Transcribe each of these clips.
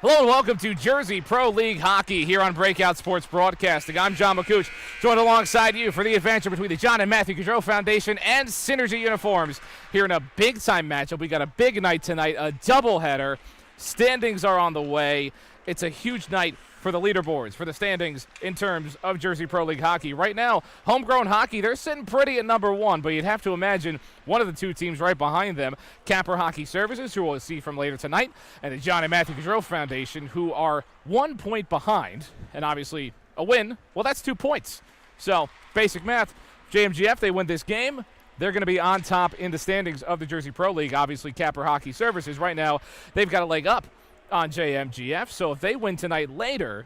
Hello and welcome to Jersey Pro League Hockey here on Breakout Sports Broadcasting. I'm John McCooch, joined alongside you for the adventure between the John and Matthew Gaudreau Foundation and Synergy Uniforms here in a big-time matchup. We got a big night tonight, a doubleheader. Standings are on the way. It's a huge night for the leaderboards, for the standings in terms of Jersey Pro League Hockey. Right now, homegrown hockey, they're sitting pretty at number one, but you'd have to imagine one of the two teams right behind them, Kapper Hockey Services, who we'll see from later tonight, and the John and Matthew Gaudreau Foundation, who are 1 point behind, and obviously a win, well, that's 2 points. So, basic math, JMGF, they win this game, they're going to be on top in the standings of the Jersey Pro League. Obviously, Kapper Hockey Services, right now, they've got a leg up on JMGF, so if they win tonight later,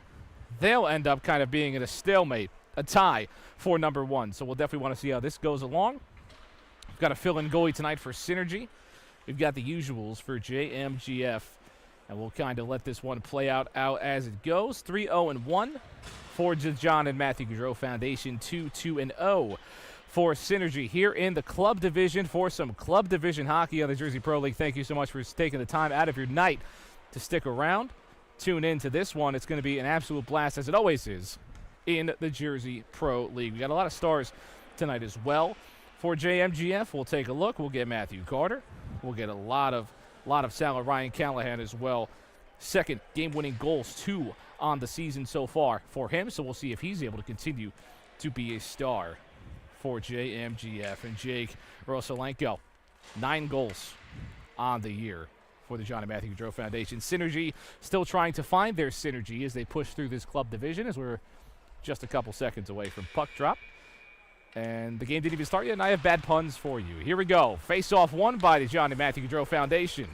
they'll end up kind of being in a stalemate, a tie for number one. So we'll definitely want to see how this goes along. We've got a fill-in goalie tonight for Synergy. We've got the usuals for JMGF, and we'll kind of let this one play out as it goes. 3-0-1 for the John and Matthew Gaudreau Foundation, 2-2-0 for Synergy here in the club division for some club division hockey on the Jersey Pro League. Thank you so much for taking the time out of your night to stick around, tune in to this one. It's going to be an absolute blast, as it always is, in the Jersey Pro League. We got a lot of stars tonight as well. For JMGF, we'll take a look. We'll get Matthew Carter. We'll get a lot of Sal, Ryan Callahan as well. Second game-winning goals, 2 on the season so far for him, so we'll see if he's able to continue to be a star for JMGF. And Jake Rosalenko, 9 goals on the year for the John and Matthew Gaudreau Foundation. Synergy still trying to find their synergy as they push through this club division, as we're just a couple seconds away from puck drop. And the game didn't even start yet, and I have bad puns for you. Here we go. Face-off won by the John and Matthew Gaudreau Foundation.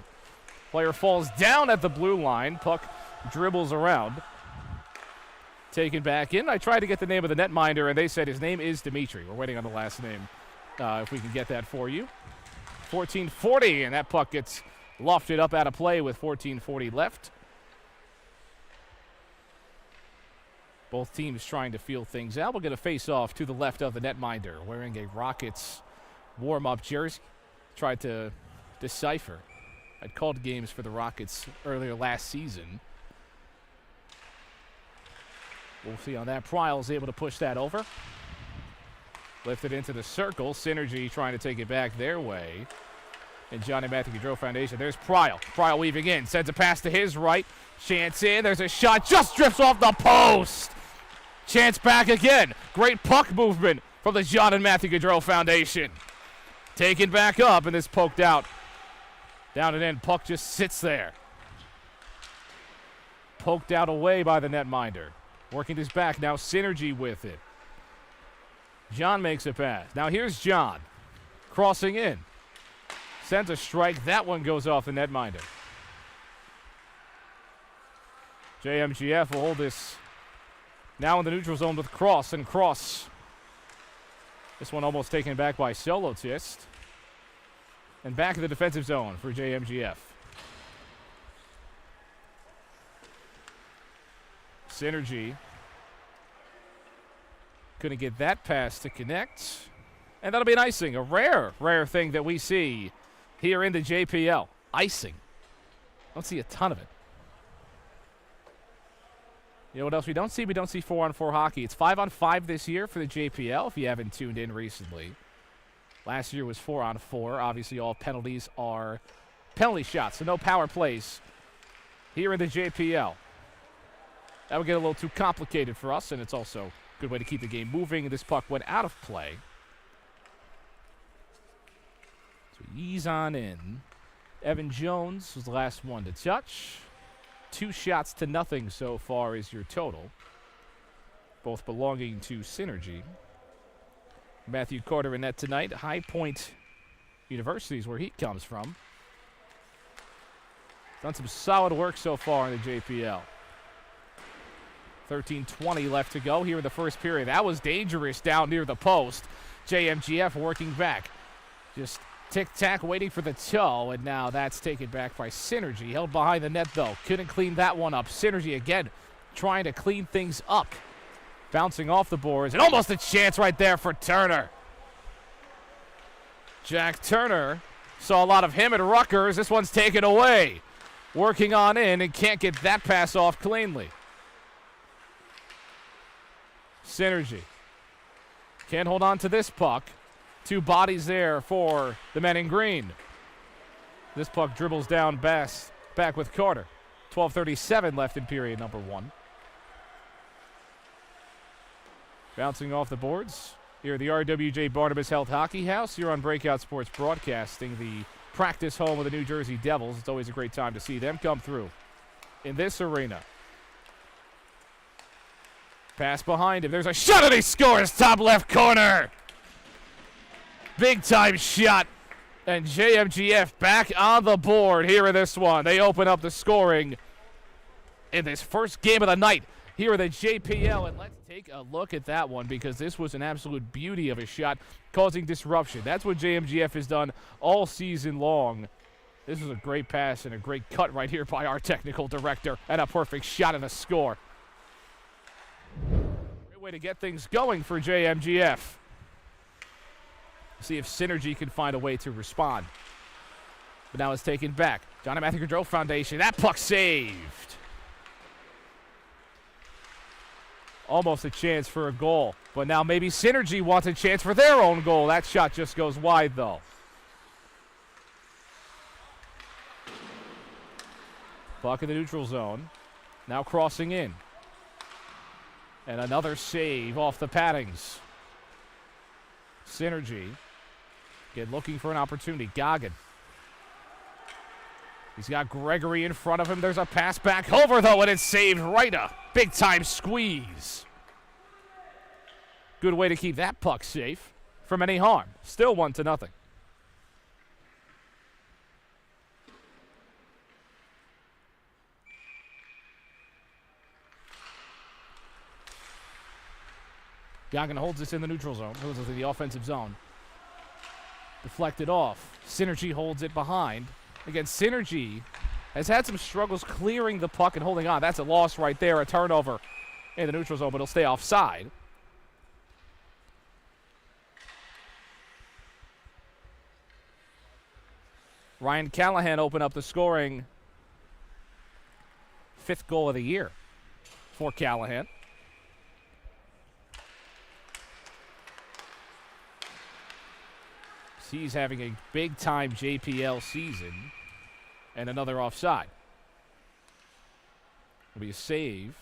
Player falls down at the blue line. Puck dribbles around. Taken back in. I tried to get the name of the netminder, and they said his name is Dimitri. We're waiting on the last name, if we can get that for you. 14:40, and that puck gets lofted up out of play with 14:40 left. Both teams trying to feel things out. We'll get a face-off to the left of the netminder, wearing a Rockets warm-up jersey. Tried to decipher. I'd called games for the Rockets earlier last season. We'll see on that. Pryle's able to push that over. Lifted into the circle. Synergy trying to take it back their way. And John and Matthew Gaudreau Foundation. There's Pryle. Pryle weaving in. Sends a pass to his right. Chance in. There's a shot. Just drifts off the post. Chance back again. Great puck movement from the John and Matthew Gaudreau Foundation. Taken back up, and this poked out. Down and in. Puck just sits there. Poked out away by the netminder. Working this back. Now Synergy with it. John makes a pass. Now here's John. Crossing in. Sends a strike. That one goes off the netminder. JMGF will hold this now in the neutral zone with Cross. And Cross. This one almost taken back by Solotist. And back in the defensive zone for JMGF. Synergy. Couldn't get that pass to connect. And that'll be an icing. A rare thing that we see here in the JPL. Icing. Don't see a ton of it. You know what else we don't see? We don't see 4-on-4 hockey. It's 5-on-5 this year for the JPL, if you haven't tuned in recently. Last year was 4-on-4. Obviously, all penalties are penalty shots, so no power plays here in the JPL. That would get a little too complicated for us, and it's also a good way to keep the game moving. This puck went out of play. So ease on in. Evan Jones was the last one to touch. 2 shots to nothing so far is your total. Both belonging to Synergy. Matthew Carter in net tonight. High Point University is where he comes from. Done some solid work so far in the JPL. 13:20 left to go here in the first period. That was dangerous down near the post. JMGF working back. Just tic-tac waiting for the toe, and now that's taken back by Synergy. Held behind the net, though. Couldn't clean that one up. Synergy again trying to clean things up. Bouncing off the boards, and almost a chance right there for Turner. Jack Turner saw a lot of him at Rutgers. This one's taken away. working on in and can't get that pass off cleanly. Synergy can't hold on to this puck. Two bodies there for the men in green. This puck dribbles down back with Carter. 12:37 left in period number 1. Bouncing off the boards. Here at the RWJ Barnabas Health Hockey House. Here on Breakout Sports Broadcasting, the practice home of the New Jersey Devils. It's always a great time to see them come through in this arena. Pass behind him. There's a shot and he scores. Top left corner. Big time shot. And JMGF back on the board here in this one. They open up the scoring in this first game of the night here at the JPL. And let's take a look at that one because this was an absolute beauty of a shot causing disruption. That's what JMGF has done all season long. This was a great pass and a great cut right here by our technical director and a perfect shot and a score. Great way to get things going for JMGF. See if Synergy can find a way to respond. But now it's taken back. John and Matthew Gaudreau Foundation. That puck saved. Almost a chance for a goal. But now maybe Synergy wants a chance for their own goal. That shot just goes wide, though. Puck in the neutral zone. Now crossing in. And another save off the paddings. Synergy. Again, looking for an opportunity. Goggin. He's got Gregory in front of him. There's a pass back over, though, and it's saved right up. Big-time squeeze. Good way to keep that puck safe from any harm. Still 1-0. Goggin holds this in the neutral zone. Holds it in the offensive zone. Deflected off. Synergy holds it behind. Again, Synergy has had some struggles clearing the puck and holding on. That's a loss right there, a turnover in the neutral zone, but it'll stay offside. Ryan Callahan opened up the scoring. 5th goal of the year for Callahan. He's having a big-time JPL season. And another offside. It'll be a save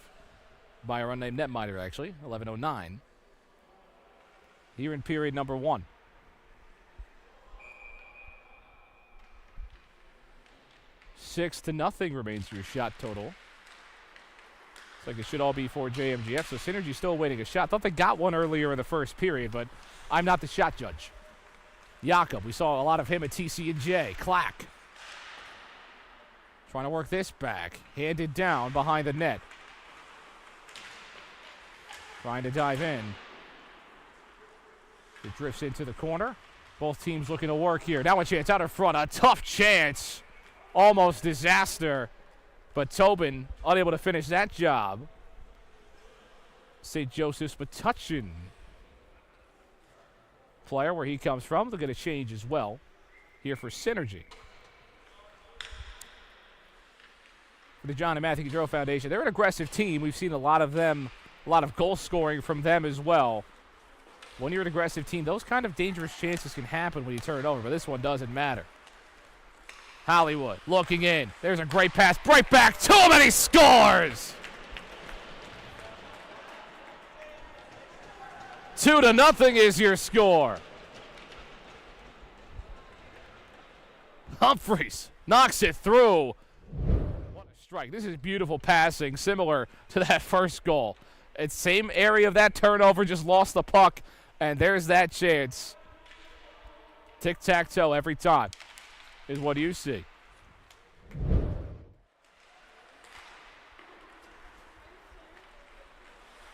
by our unnamed netminder, actually. 11:09. Here in period number 1. Six to nothing remains your shot total. Looks like it should all be for JMGF. So Synergy still waiting a shot. Thought they got one earlier in the first period, but I'm not the shot judge. Jakob, we saw a lot of him at TC&J. Clack. Trying to work this back. Handed down behind the net. Trying to dive in. It drifts into the corner. Both teams looking to work here. Now a chance out in front. A tough chance. Almost disaster. But Tobin unable to finish that job. St. Joseph's Metuchen player where he comes from. They'll get a change as well here for Synergy. For the John and Matthew Gaudreau Foundation, they're an aggressive team. We've seen a lot of them, a lot of goal scoring from them as well. When you're an aggressive team, those kind of dangerous chances can happen when you turn it over, but this one doesn't matter. Hollywood looking in. There's a great pass. Right back to him, and he scores! 2-0 is your score. Humphreys knocks it through. What a strike. This is beautiful passing, similar to that first goal. It's same area of that turnover, just lost the puck, and there's that chance. Tic-tac-toe every time is what you see.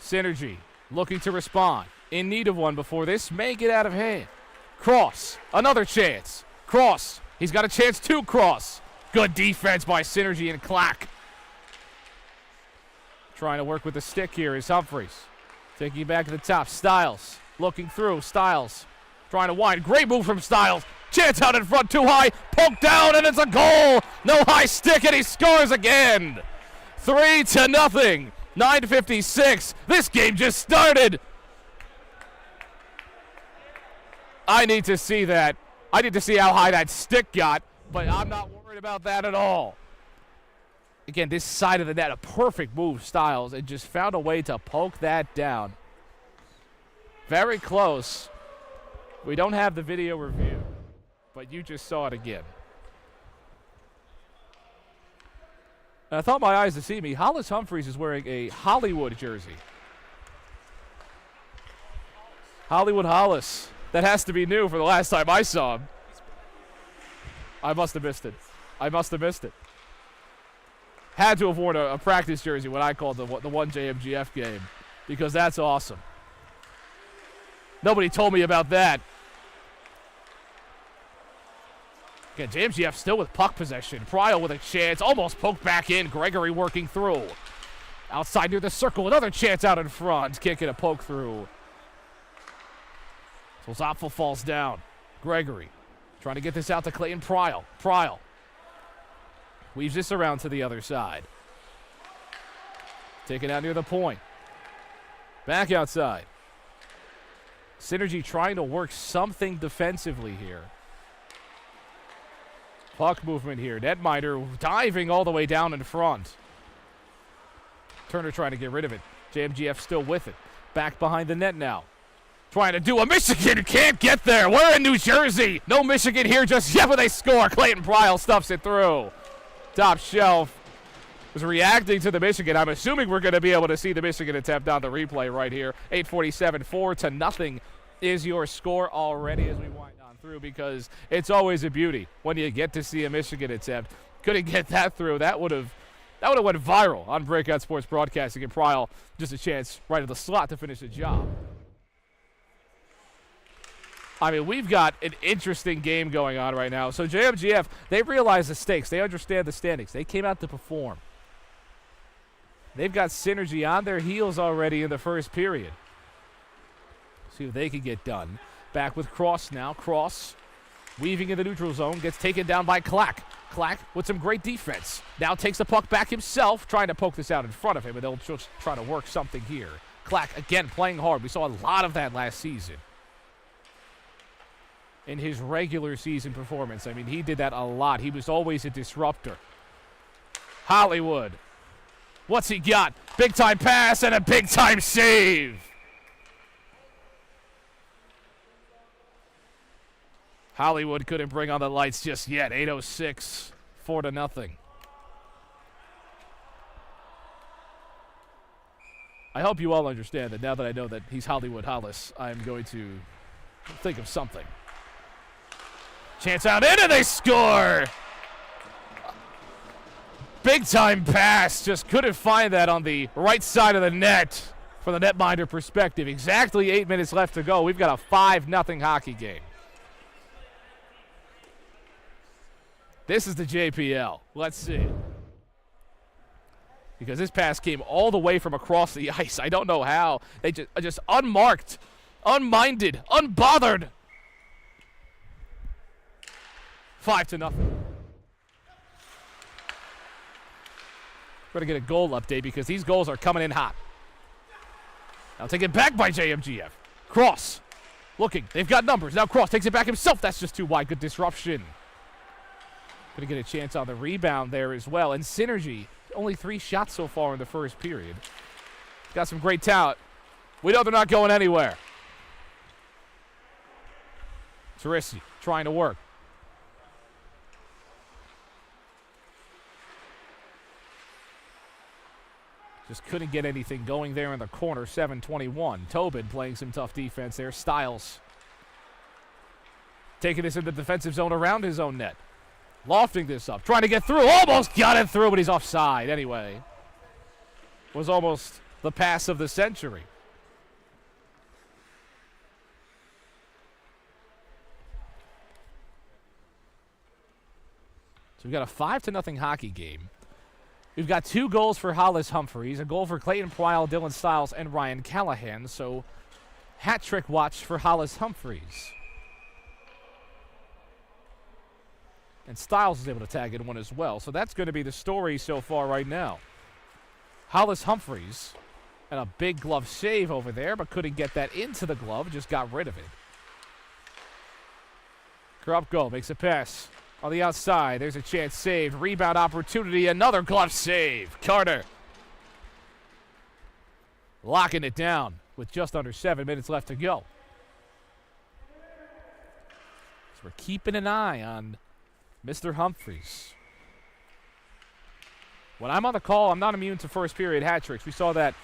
Synergy looking to respond. In need of one before this may get out of hand. Cross. Another chance. Cross. He's got a chance to cross. Good defense by Synergy and Clack. Trying to work with the stick here is Humphreys. Taking it back to the top. Styles looking through. Styles trying to wind. Great move from Styles. Chance out in front, too high, poked down, and it's a goal. No high stick, and he scores again. 3-0. 9:56. This game just started. I need to see that. I need to see how high that stick got, but I'm not worried about that at all. Again, this side of the net, a perfect move, Styles, and just found a way to poke that down. Very close. We don't have the video review, but you just saw it again. And I thought my eyes deceived me. Hollis Humphreys is wearing a Hollywood jersey. Hollywood Hollis. That has to be new for the last time I saw him. I must have missed it. Had to have worn a practice jersey when I called the one JMGF game, because that's awesome. Nobody told me about that. Again, JMGF still with puck possession. Pryle with a chance. Almost poked back in. Gregory working through. Outside near the circle. Another chance out in front. Kicking a poke through. So Zopfel falls down. Gregory trying to get this out to Clayton Pryle. Pryle weaves this around to the other side. Taken out near the point. Back outside. Synergy trying to work something defensively here. Puck movement here. Netminder diving all the way down in front. Turner trying to get rid of it. JMGF still with it. Back behind the net now. Trying to do a Michigan. Can't get there. We're in New Jersey. No Michigan here just yet, but they score. Clayton Pryle stuffs it through. Top shelf was reacting to the Michigan. I'm assuming we're going to be able to see the Michigan attempt on the replay right here. 8:47, 4-0 is your score already as we wind on through, because it's always a beauty when you get to see a Michigan attempt. Couldn't get that through. That would have went viral on Breakout Sports Broadcasting, and Pryle just a chance right at the slot to finish the job. I mean, we've got an interesting game going on right now. So JMGF, they realize the stakes. They understand the standings. They came out to perform. They've got Synergy on their heels already in the first period. See what they can get done. Back with Cross now. Cross weaving in the neutral zone. Gets taken down by Clack. Clack with some great defense. Now takes the puck back himself, trying to poke this out in front of him, and they'll just try to work something here. Clack, again, playing hard. We saw a lot of that last season in his regular season performance. I mean, he did that a lot. He was always a disruptor. Hollywood. What's he got? Big-time pass and a big-time save. Hollywood couldn't bring on the lights just yet. 8:06, 4-0. I hope you all understand that now that I know that he's Hollywood Hollis, I'm going to think of something. Chance out in, and they score! Big-time pass. Just couldn't find that on the right side of the net from the netminder perspective. Exactly 8 minutes left to go. We've got a 5-0 hockey game. This is the JPL. Let's see. Because this pass came all the way from across the ice. I don't know how. They just unmarked, unminded, unbothered. 5-0. We're going to get a goal update because these goals are coming in hot. Now taken back by JMGF. Cross. Looking. They've got numbers. Now Cross takes it back himself. That's just too wide. Good disruption. Going to get a chance on the rebound there as well. And Synergy, only 3 shots so far in the first period. Got some great talent. We know they're not going anywhere. Teresi trying to work. Just couldn't get anything going there in the corner. 7-21. Tobin playing some tough defense there. Styles taking this in the defensive zone around his own net. Lofting this up. Trying to get through. Almost got it through, but he's offside anyway. Was almost the pass of the century. So we've got a 5-0 hockey game. We've got 2 goals for Hollis Humphreys, a goal for Clayton Pryle, Dylan Stiles, and Ryan Callahan. So hat trick watch for Hollis Humphreys. And Styles is able to tag in one as well. So that's going to be the story so far right now. Hollis Humphreys, and a big glove save over there, but couldn't get that into the glove, just got rid of it. Krupko makes a pass on the outside. There's a chance saved. Rebound opportunity, another glove save. Carter locking it down with just under 7 minutes left to go. So we're keeping an eye on Mr. Humphreys. When I'm on the call, I'm not immune to first period hat tricks. We saw that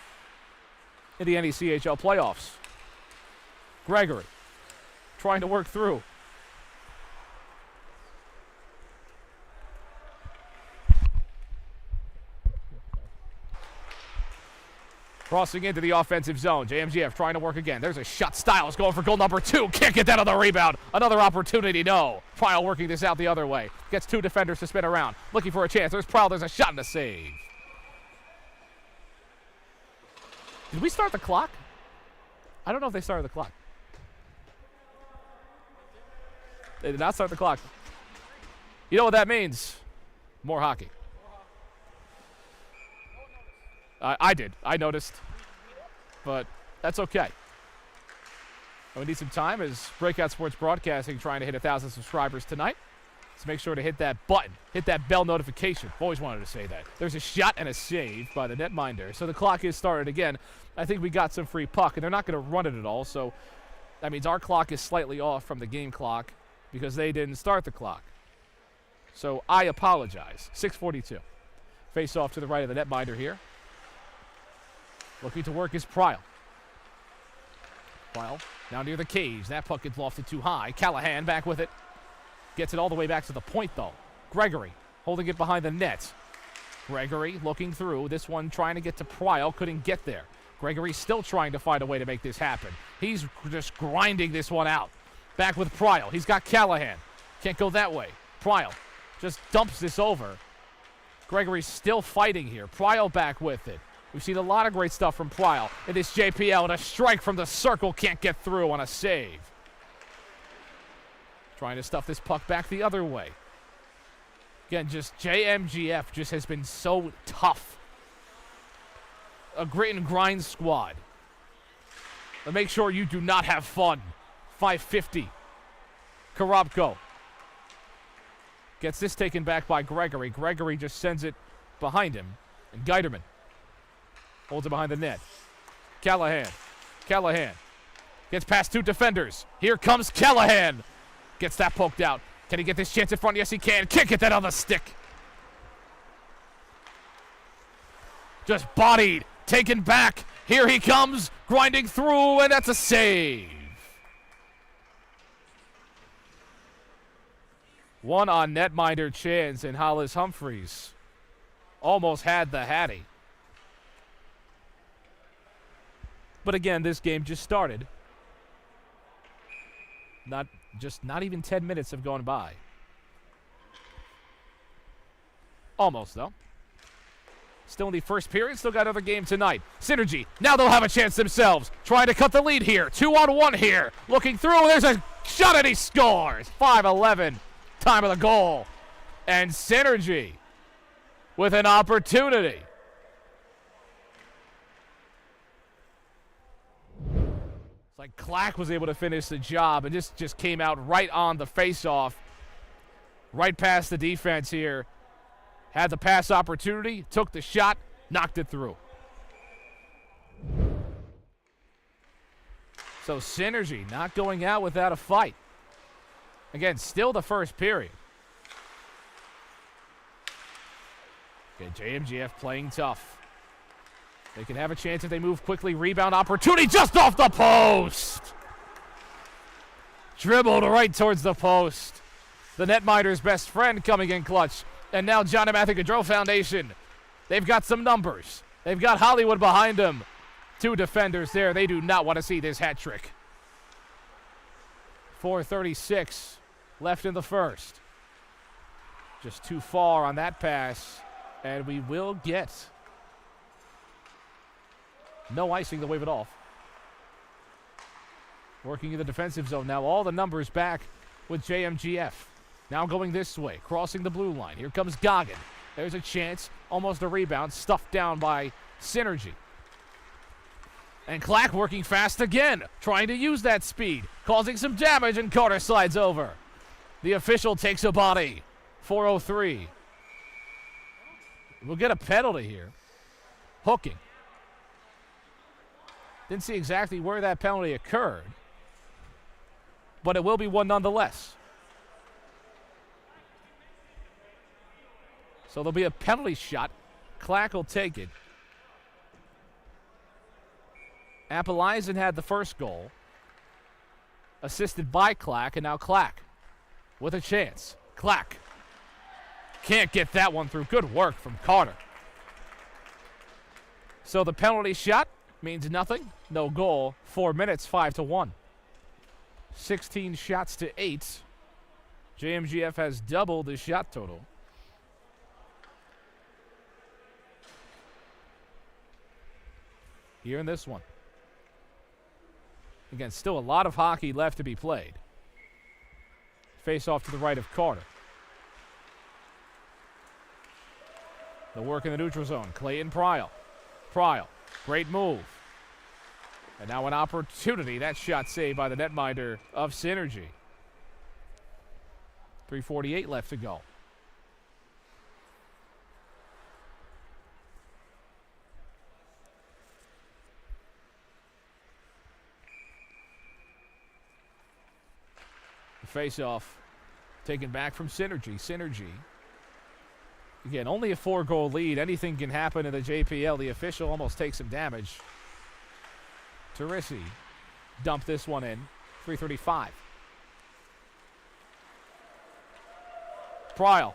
in the NECHL playoffs. Gregory trying to work through. Crossing into the offensive zone. JMGF trying to work again. There's a shot. Styles going for goal number 2. Can't get that on the rebound. Another opportunity. No. Pryle working this out the other way. Gets 2 defenders to spin around. Looking for a chance. There's Pryle. There's a shot and a save. Did we start the clock? I don't know if they started the clock. They did not start the clock. You know what that means? More hockey. I did. I noticed. But that's okay. And we need some time as Breakout Sports Broadcasting trying to hit 1,000 subscribers tonight. So make sure to hit that button. Hit that bell notification. Always wanted to say that. There's a shot and a save by the netminder. So the clock is started again. I think we got some free puck, and they're not going to run it at all. So that means our clock is slightly off from the game clock because they didn't start the clock. So I apologize. 6:42. Face off to the right of the netminder here. Looking to work is Pryle. Pryle now near the cage. That puck gets lofted too high. Callahan back with it. Gets it all the way back to the point, though. Gregory holding it behind the net. Gregory looking through. This one trying to get to Pryle. Couldn't get there. Gregory still trying to find a way to make this happen. He's just grinding this one out. Back with Pryle. He's got Callahan. Can't go that way. Pryle just dumps this over. Gregory's still fighting here. Pryle back with it. We've seen a lot of great stuff from Pryle in this JPL, and a strike from the circle can't get through on a save. Trying to stuff this puck back the other way. Again, just JMGF just has been so tough. A grit and grind squad. But make sure you do not have fun. 550. Krupko gets this taken back by Gregory. Gregory just sends it behind him. And Guiderman holds it behind the net. Callahan gets past 2 defenders. Here comes Callahan. Gets that poked out. Can he get this chance in front? Yes, he can. Can't get that on the stick. Just bodied. Taken back. Here he comes. Grinding through, and that's a save. One on netminder chance, and Hollis Humphreys almost had the Hattie. But again, this game just started. Not even 10 minutes have gone by. Almost, though. Still in the first period. Still got another game tonight. Synergy. Now they'll have a chance themselves. Trying to cut the lead here. 2-on-1 here. Looking through. There's a shot and he scores. 5-11. Time of the goal. And Synergy with an opportunity. It's like Clack was able to finish the job and just came out right on the face-off. Right past the defense here. Had the pass opportunity, took the shot, knocked it through. So Synergy not going out without a fight. Again, still the first period. Okay, JMGF playing tough. They can have a chance if they move quickly. Rebound opportunity just off the post. Dribbled right towards the post. The netminder's best friend coming in clutch. And now John and Matthew Gaudreau Foundation. They've got some numbers. They've got Hollywood behind them. 2 defenders there. They do not want to see this hat trick. 4:36 left in the first. Just too far on that pass. And we will get no icing to wave it off. Working in the defensive zone now. All the numbers back with JMGF. Now going this way, crossing the blue line. Here comes Goggin. There's a chance, almost a rebound, stuffed down by Synergy. And Clack working fast again, trying to use that speed, causing some damage, and Carter slides over. The official takes a body. 4:03. We'll get a penalty here. Hooking. Didn't see exactly where that penalty occurred, but it will be one nonetheless. So there'll be a penalty shot. Clack will take it. Appalaisen had the first goal, assisted by Clack, and now Clack with a chance. Clack can't get that one through. Good work from Carter. So the penalty shot means nothing. No goal. 4 minutes, 5-1. 16 shots to 8. JMGF has doubled the shot total. Here in this one. Again, still a lot of hockey left to be played. Face off to the right of Carter. The work in the neutral zone. Clayton Pryal. Pryal. Great move. And now an opportunity. That shot saved by the netminder of Synergy. 3:48 left to go. Face-off taken back from Synergy. Synergy. Again, only a 4-goal lead. Anything can happen in the JPL. The official almost takes some damage. Teresi dumped this one in. 3:35. Pryal.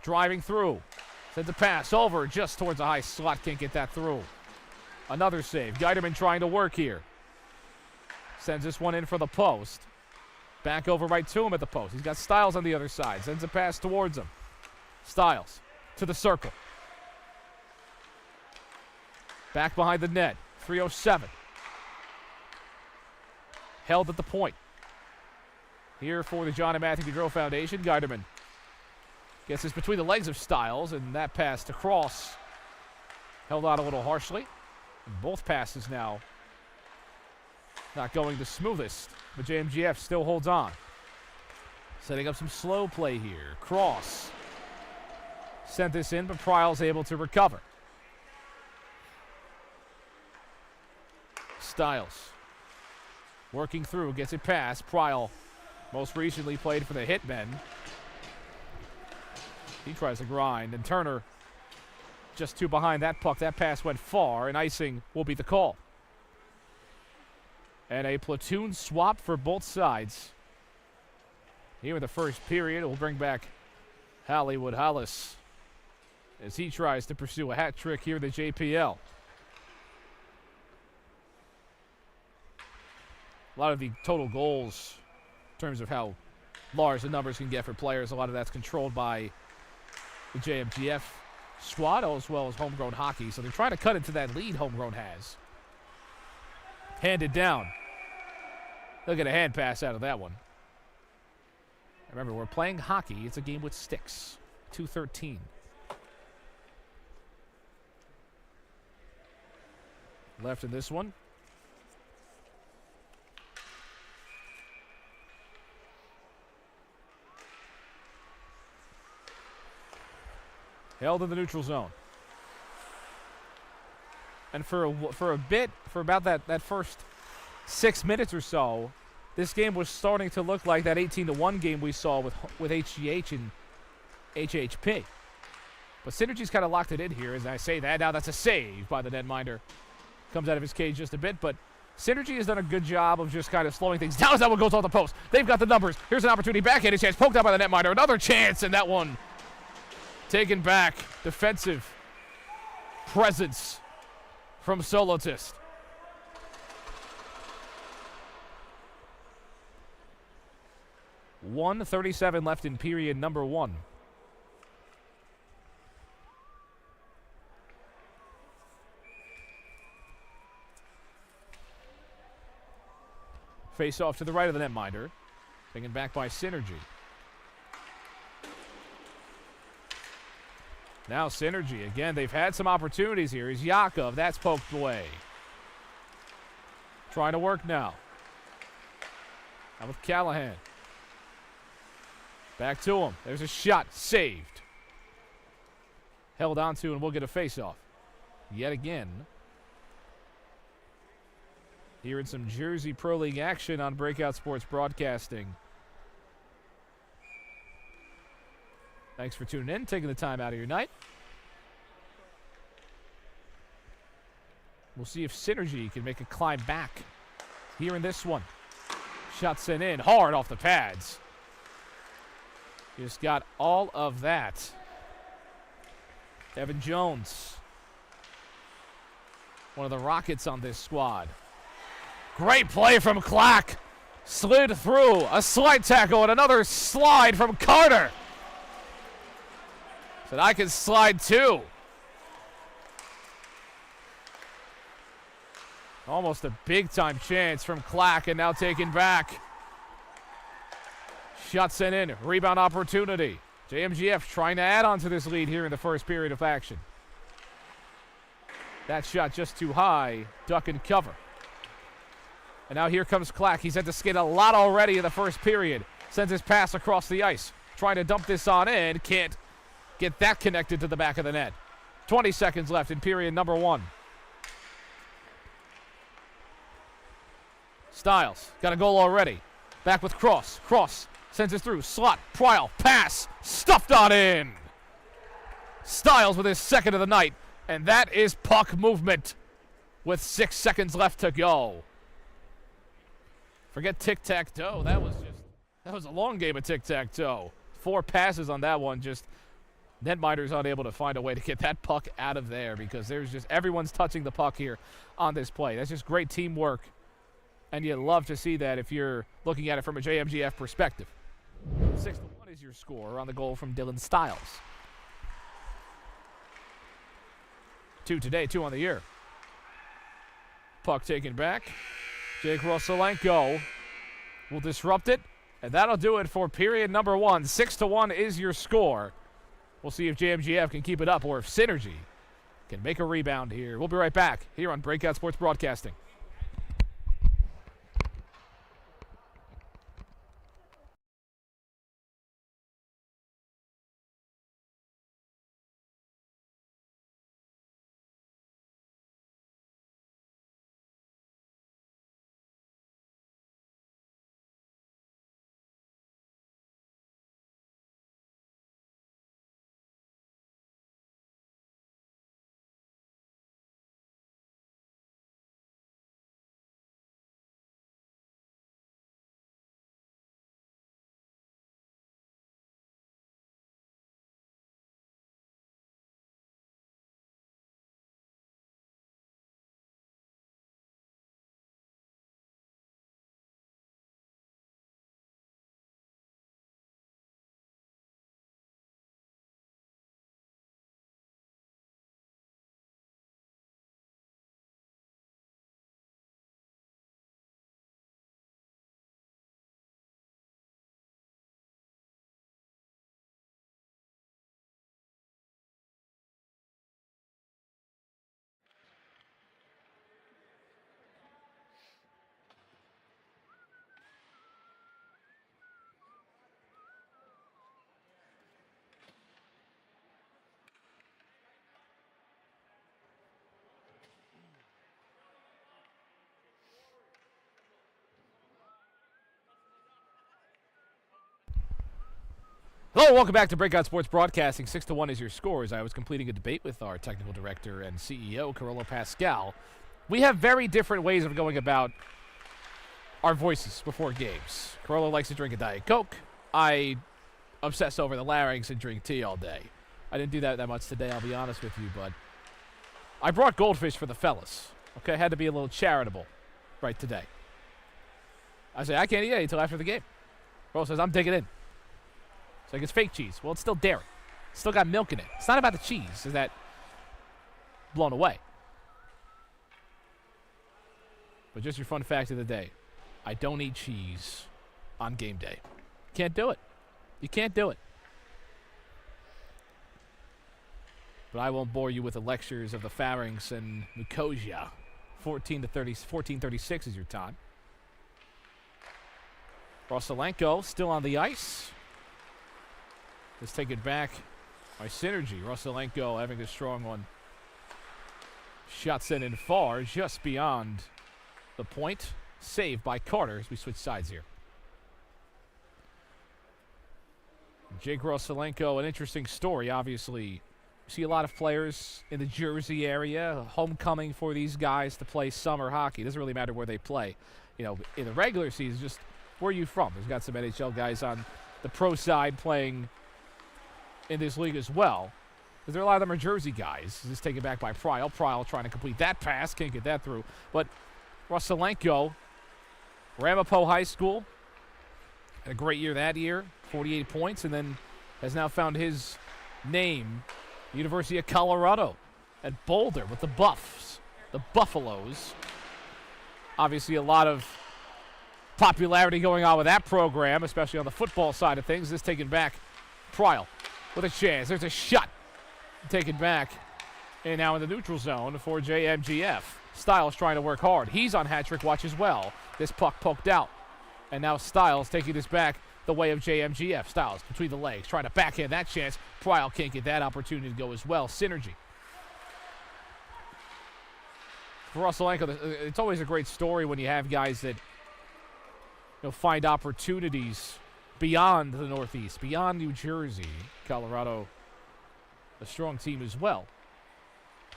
Driving through. Sends a pass over just towards a high slot. Can't get that through. Another save. Guiderman trying to work here. Sends this one in for the post. Back over right to him at the post. He's got Styles on the other side. Sends a pass towards him. Styles to the circle. Back behind the net. 3:07. Held at the point. Here for the John and Matthew Gaudreau Foundation. Guiderman gets this between the legs of Styles, and that pass to Cross held out a little harshly. And both passes now not going the smoothest, but JMGF still holds on. Setting up some slow play here. Cross sent this in, but Pryal's able to recover. Styles working through, gets it past. Pryal most recently played for the Hitmen. He tries to grind, and Turner just two behind that puck. That pass went far, and icing will be the call. And a platoon swap for both sides. Here in the first period, we'll bring back Hollywood Hollis as he tries to pursue a hat trick here in the JPL. A lot of the total goals, in terms of how large the numbers can get for players, a lot of that's controlled by the JMGF squad, as well as homegrown hockey. So they're trying to cut into that lead homegrown has. Handed down. They'll get a hand pass out of that one. Remember, we're playing hockey. It's a game with sticks. 2:13. Left in this one. Held in the neutral zone. And for about that first 6 minutes or so, this game was starting to look like that 18-1 game we saw with HGH and HHP. But Synergy's kind of locked it in here, as I say that. Now that's a save by the netminder. Comes out of his cage just a bit, but Synergy has done a good job of just kind of slowing things down as that one goes off the post. They've got the numbers. Here's an opportunity. Backhand his chance. Poked out by the netminder. Another chance, and that one taken back. Defensive presence from Solotist. .137 left in period number 1. Face off to the right of the netminder. Taken back by Synergy. Now Synergy. Again, they've had some opportunities here. Here's Yakov. That's poked away. Trying to work now. Now with Callahan. Back to him. There's a shot. Saved. Held onto, and we'll get a face-off. Yet again. Here in some Jersey Pro League action on Breakout Sports Broadcasting. Thanks for tuning in, taking the time out of your night. We'll see if Synergy can make a climb back here in this one. Shot sent in hard off the pads. Just got all of that. Evan Jones, one of the Rockets on this squad. Great play from Clack. Slid through. A slide tackle and another slide from Carter. Said, I can slide too. Almost a big-time chance from Clack, and now taken back. Shot sent in. Rebound opportunity. JMGF trying to add on to this lead here in the first period of action. That shot just too high. Duck and cover. And now here comes Clack. He's had to skate a lot already in the first period. Sends his pass across the ice. Trying to dump this on in. Can't get that connected to the back of the net. 20 seconds left in period number 1. Styles got a goal already. Back with Cross. Cross sends it through. Slot. Prial. Pass. Stuffed on in. Styles with his second of the night. And that is puck movement with 6 seconds left to go. Forget tic-tac-toe. That was a long game of tic-tac-toe. 4 passes on that one. Just netminder's unable to find a way to get that puck out of there because there's just everyone's touching the puck here on this play. That's just great teamwork. And you love to see that if you're looking at it from a JMGF perspective. 6-1 is your score on the goal from Dylan Styles. 2 today, 2 on the year. Puck taken back. Jake Rosalenko will disrupt it. And that'll do it for period number 1. 6-1 is your score. We'll see if JMGF can keep it up or if Synergy can make a rebound here. We'll be right back here on Breakout Sports Broadcasting. Hello, welcome back to Breakout Sports Broadcasting. 6-1 is your score as I was completing a debate with our technical director and CEO, Carolo Pascal. We have very different ways of going about our voices before games. Carolo likes to drink a Diet Coke. I obsess over the larynx and drink tea all day. I didn't do that much today, I'll be honest with you, but I brought goldfish for the fellas. Okay, had to be a little charitable right today. I say, I can't eat any until after the game. Carolo says, I'm digging in. It's like it's fake cheese. Well, it's still dairy. It's still got milk in it. It's not about the cheese. Is that blown away? But just your fun fact of the day. I don't eat cheese on game day. Can't do it. You can't do it. But I won't bore you with the lectures of the pharynx and mucosa. 14:36 is your time. Rosalenko still on the ice. Let's take it back by Synergy. Rosalenko having a strong one. Shot sent in far, just beyond the point. Saved by Carter as we switch sides here. Jake Rosalenko, an interesting story, obviously. You see a lot of players in the Jersey area, homecoming for these guys to play summer hockey. It doesn't really matter where they play. You know, in the regular season, just where are you from? There's got some NHL guys on the pro side playing in this league as well. Because there are a lot of them are Jersey guys. This is taken back by Pryle. Pryle trying to complete that pass. Can't get that through. But Rosalenko, Ramapo High School, had a great year that year. 48 points, and then has now found his name, University of Colorado at Boulder with the Buffs, the Buffaloes. Obviously a lot of popularity going on with that program, especially on the football side of things. This taken back. Pryle with a chance. There's a shot taken back, and now in the neutral zone for JMGF. Styles trying to work hard. He's on hat-trick watch as well. This puck poked out, and now Styles taking this back the way of JMGF. Styles between the legs, trying to backhand that chance. Pryle can't get that opportunity to go as well. Synergy. For Rosalenko, it's always a great story when you have guys that find opportunities beyond the Northeast, beyond New Jersey. Colorado, a strong team as well.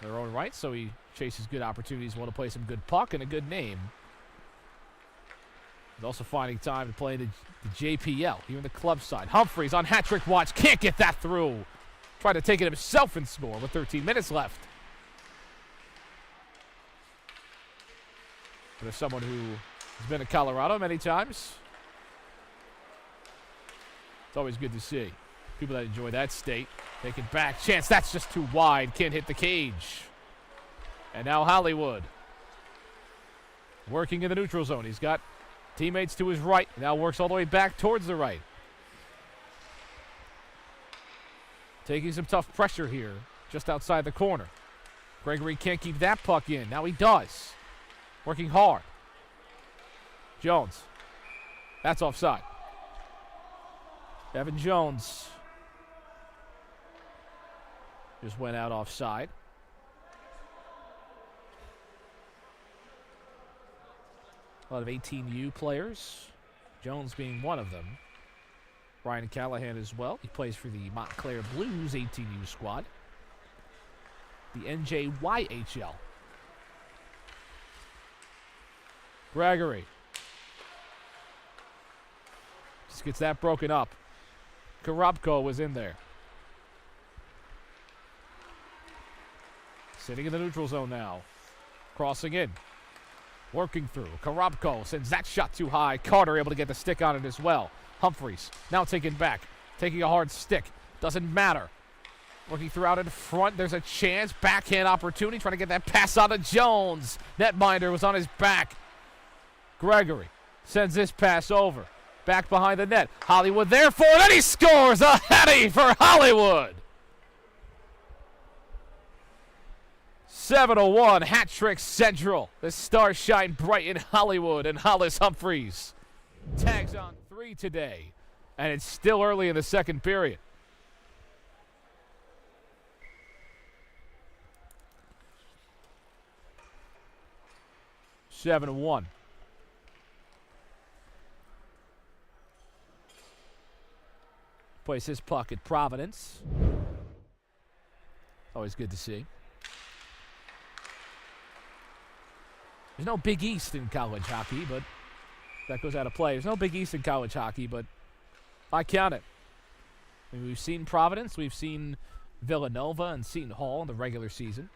In their own right, so he chases good opportunities, want to play some good puck and a good name. He's also finding time to play the JPL here in the club side. Humphreys on hat-trick watch. Can't get that through. Tried to take it himself and score with 13 minutes left. But as someone who has been to Colorado many times, it's always good to see people that enjoy that state. Take it back. Chance. That's just too wide. Can't hit the cage. And now Hollywood working in the neutral zone. He's got teammates to his right. Now works all the way back towards the right. Taking some tough pressure here just outside the corner. Gregory can't keep that puck in. Now he does. Working hard. Jones. That's offside. Evan Jones just went out offside. A lot of 18U players, Jones being one of them. Ryan Callahan as well. He plays for the Montclair Blues 18U squad. The NJYHL. Gregory. Just gets that broken up. Korobko was in there. Sitting in the neutral zone now. Crossing in. Working through. Korobko sends that shot too high. Carter able to get the stick on it as well. Humphreys now taken back. Taking a hard stick. Doesn't matter. Working through out in front. There's a chance. Backhand opportunity. Trying to get that pass out of Jones. Netminder was on his back. Gregory sends this pass over. Back behind the net. Hollywood there for it. And he scores a heady for Hollywood. 7-1, hat-trick Central. The stars shine bright in Hollywood, and Hollis Humphreys tags on 3 today, and it's still early in the second period. Seven to 1. Plays his puck at Providence. Always good to see. There's no Big East in college hockey, but that goes out of play. There's no Big East in college hockey, but I count it. I mean, we've seen Providence, we've seen Villanova and Seton Hall in the regular season.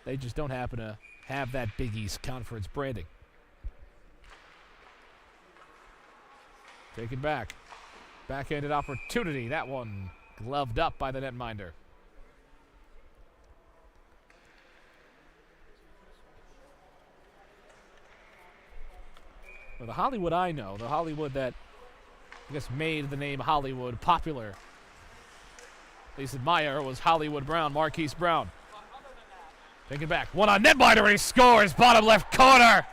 They just don't happen to have that Big East conference branding. Taken back. Backhanded opportunity. That one gloved up by the netminder. Or the Hollywood I know, the Hollywood that, I guess, made the name Hollywood popular. At least in my era was Hollywood Brown, Marquise Brown. Take it back. One on netminder, and he scores. Bottom left corner.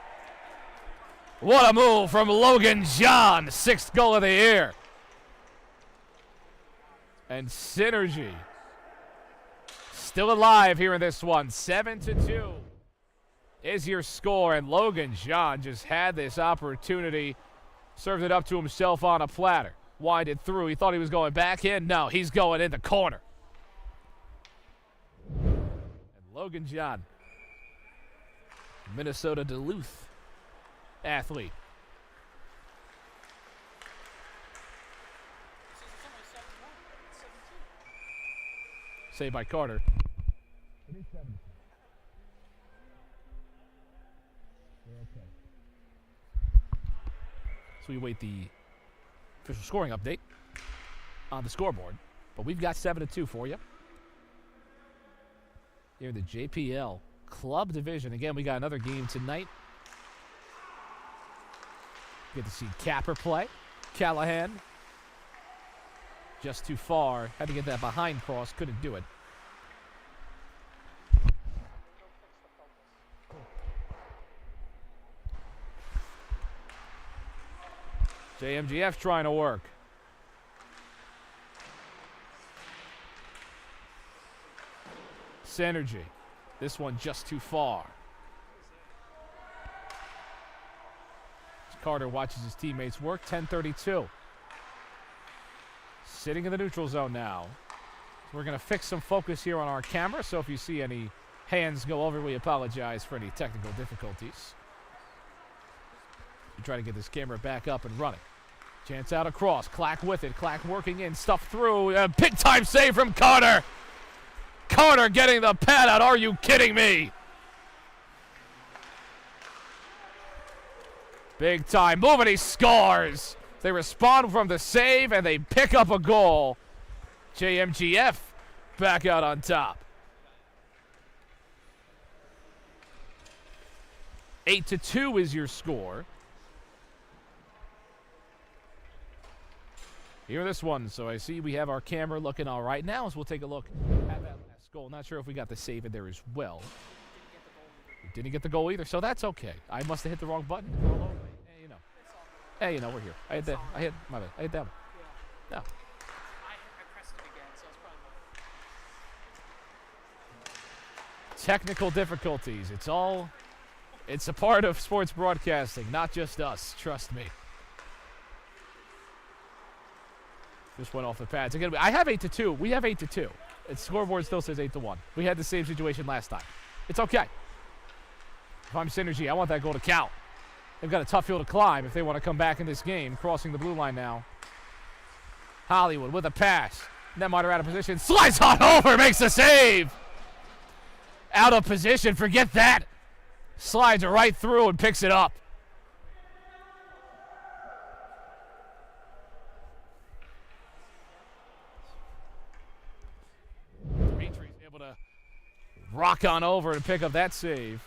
What a move from Logan John. 6th goal of the year. And Synergy still alive here in this one. 7-2 is your score. And Logan John just had this opportunity. Served it up to himself on a platter. Winded through. He thought he was going back in. No, he's going in the corner. And Logan John, Minnesota Duluth athlete. Saved by Carter. So we wait the official scoring update on the scoreboard. But we've got 7-2 for you. Here in the JPL Club Division. Again, we got another game tonight. Get to see Kapper play. Callahan. Just too far. Had to get that behind cross. Couldn't do it. JMGF trying to work. Synergy. This one just too far. Carter watches his teammates work. 10:32. Sitting in the neutral zone now. We're going to fix some focus here on our camera, so if you see any hands go over, we apologize for any technical difficulties. We try to get this camera back up and running. Chance out across. Clack with it. Clack working in. Stuff through. A big time save from Carter. Carter getting the pad out. Are you kidding me? Big time move, and he scores. They respond from the save, and they pick up a goal. JMGF back out on top. 8-2 is your score. Here in this one, so I see we have our camera looking all right now, so we'll take a look at that last goal. Not sure if we got the save in there as well. We didn't get the goal either, so that's okay. I must have hit the wrong button. Hey, you know. Hey, you know, we're here. I hit my bad. I hit that one. No. I pressed it again, so it's probably Technical difficulties. It's a part of sports broadcasting, not just us. Trust me. Just went off the pads. Again, I have 8-2. We have 8-2. Its scoreboard still says 8-1. We had the same situation last time. It's okay. If I'm Synergy, I want that goal to count. They've got a tough hill to climb if they want to come back in this game. Crossing the blue line now. Hollywood with a pass. Netminder out of position. Slides on over. Makes the save. Out of position. Forget that. Slides it right through and picks it up. Able to rock on over and pick up that save.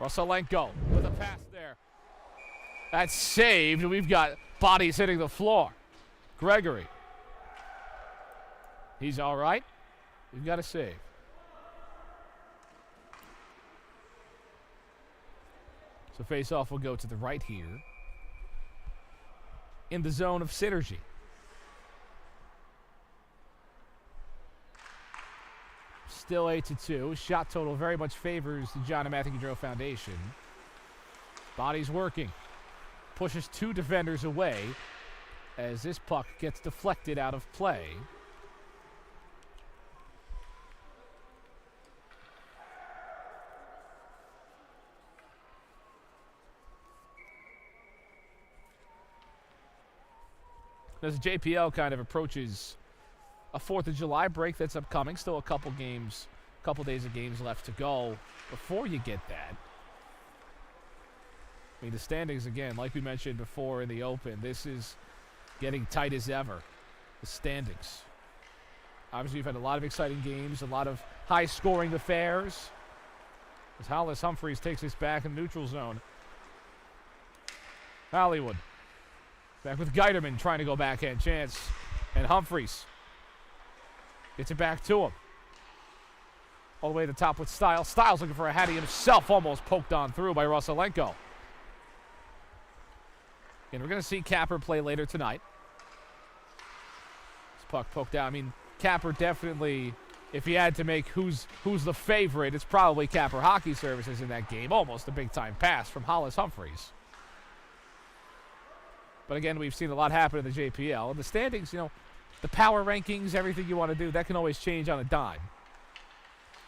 Russalenko with a pass there. That's saved, and we've got bodies hitting the floor. Gregory. He's all right. We've got a save. So face-off will go to the right here. In the zone of Synergy. Still 8-2. Shot total very much favors the John and Matthew Gaudreau Foundation. Body's working. Pushes two defenders away as this puck gets deflected out of play. As JPL kind of approaches a 4th of July break that's upcoming, still a couple days of games left to go before you get that. I mean, the standings, again, like we mentioned before in the open, this is getting tight as ever, the standings. Obviously, you've had a lot of exciting games, a lot of high-scoring affairs. As Hollis Humphreys takes us back in neutral zone. Hollywood. Back with Guiderman trying to go backhand chance. And Humphreys gets it back to him. All the way to the top with Styles. Styles looking for a Hattie himself, almost poked on through by Ruselenko. And we're going to see Kapper play later tonight. This puck poked out. I mean, Kapper definitely, if he had to make who's the favorite, it's probably Kapper Hockey Services in that game. Almost a big-time pass from Hollis Humphreys. But again, we've seen a lot happen in the JPL. And the standings, you know, the power rankings, everything you want to do, that can always change on a dime.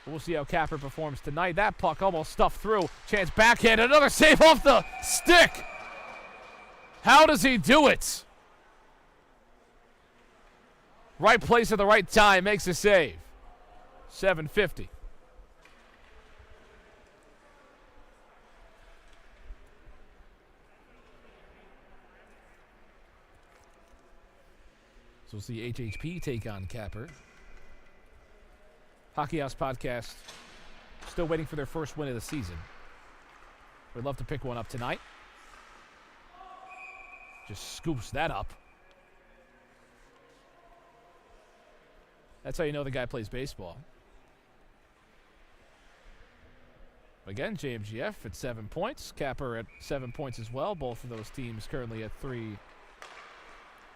We'll see how Kapper performs tonight. That puck almost stuffed through. Chance backhand. Another save off the stick. How does he do it? Right place at the right time. Makes a save. 750. So we'll see HHP take on Kapper. Hockey House Podcast still waiting for their first win of the season. We'd love to pick one up tonight. Just scoops that up. That's how you know the guy plays baseball. Again, JMGF at 7 points. Kapper at 7 points as well. Both of those teams currently at 3-0-1.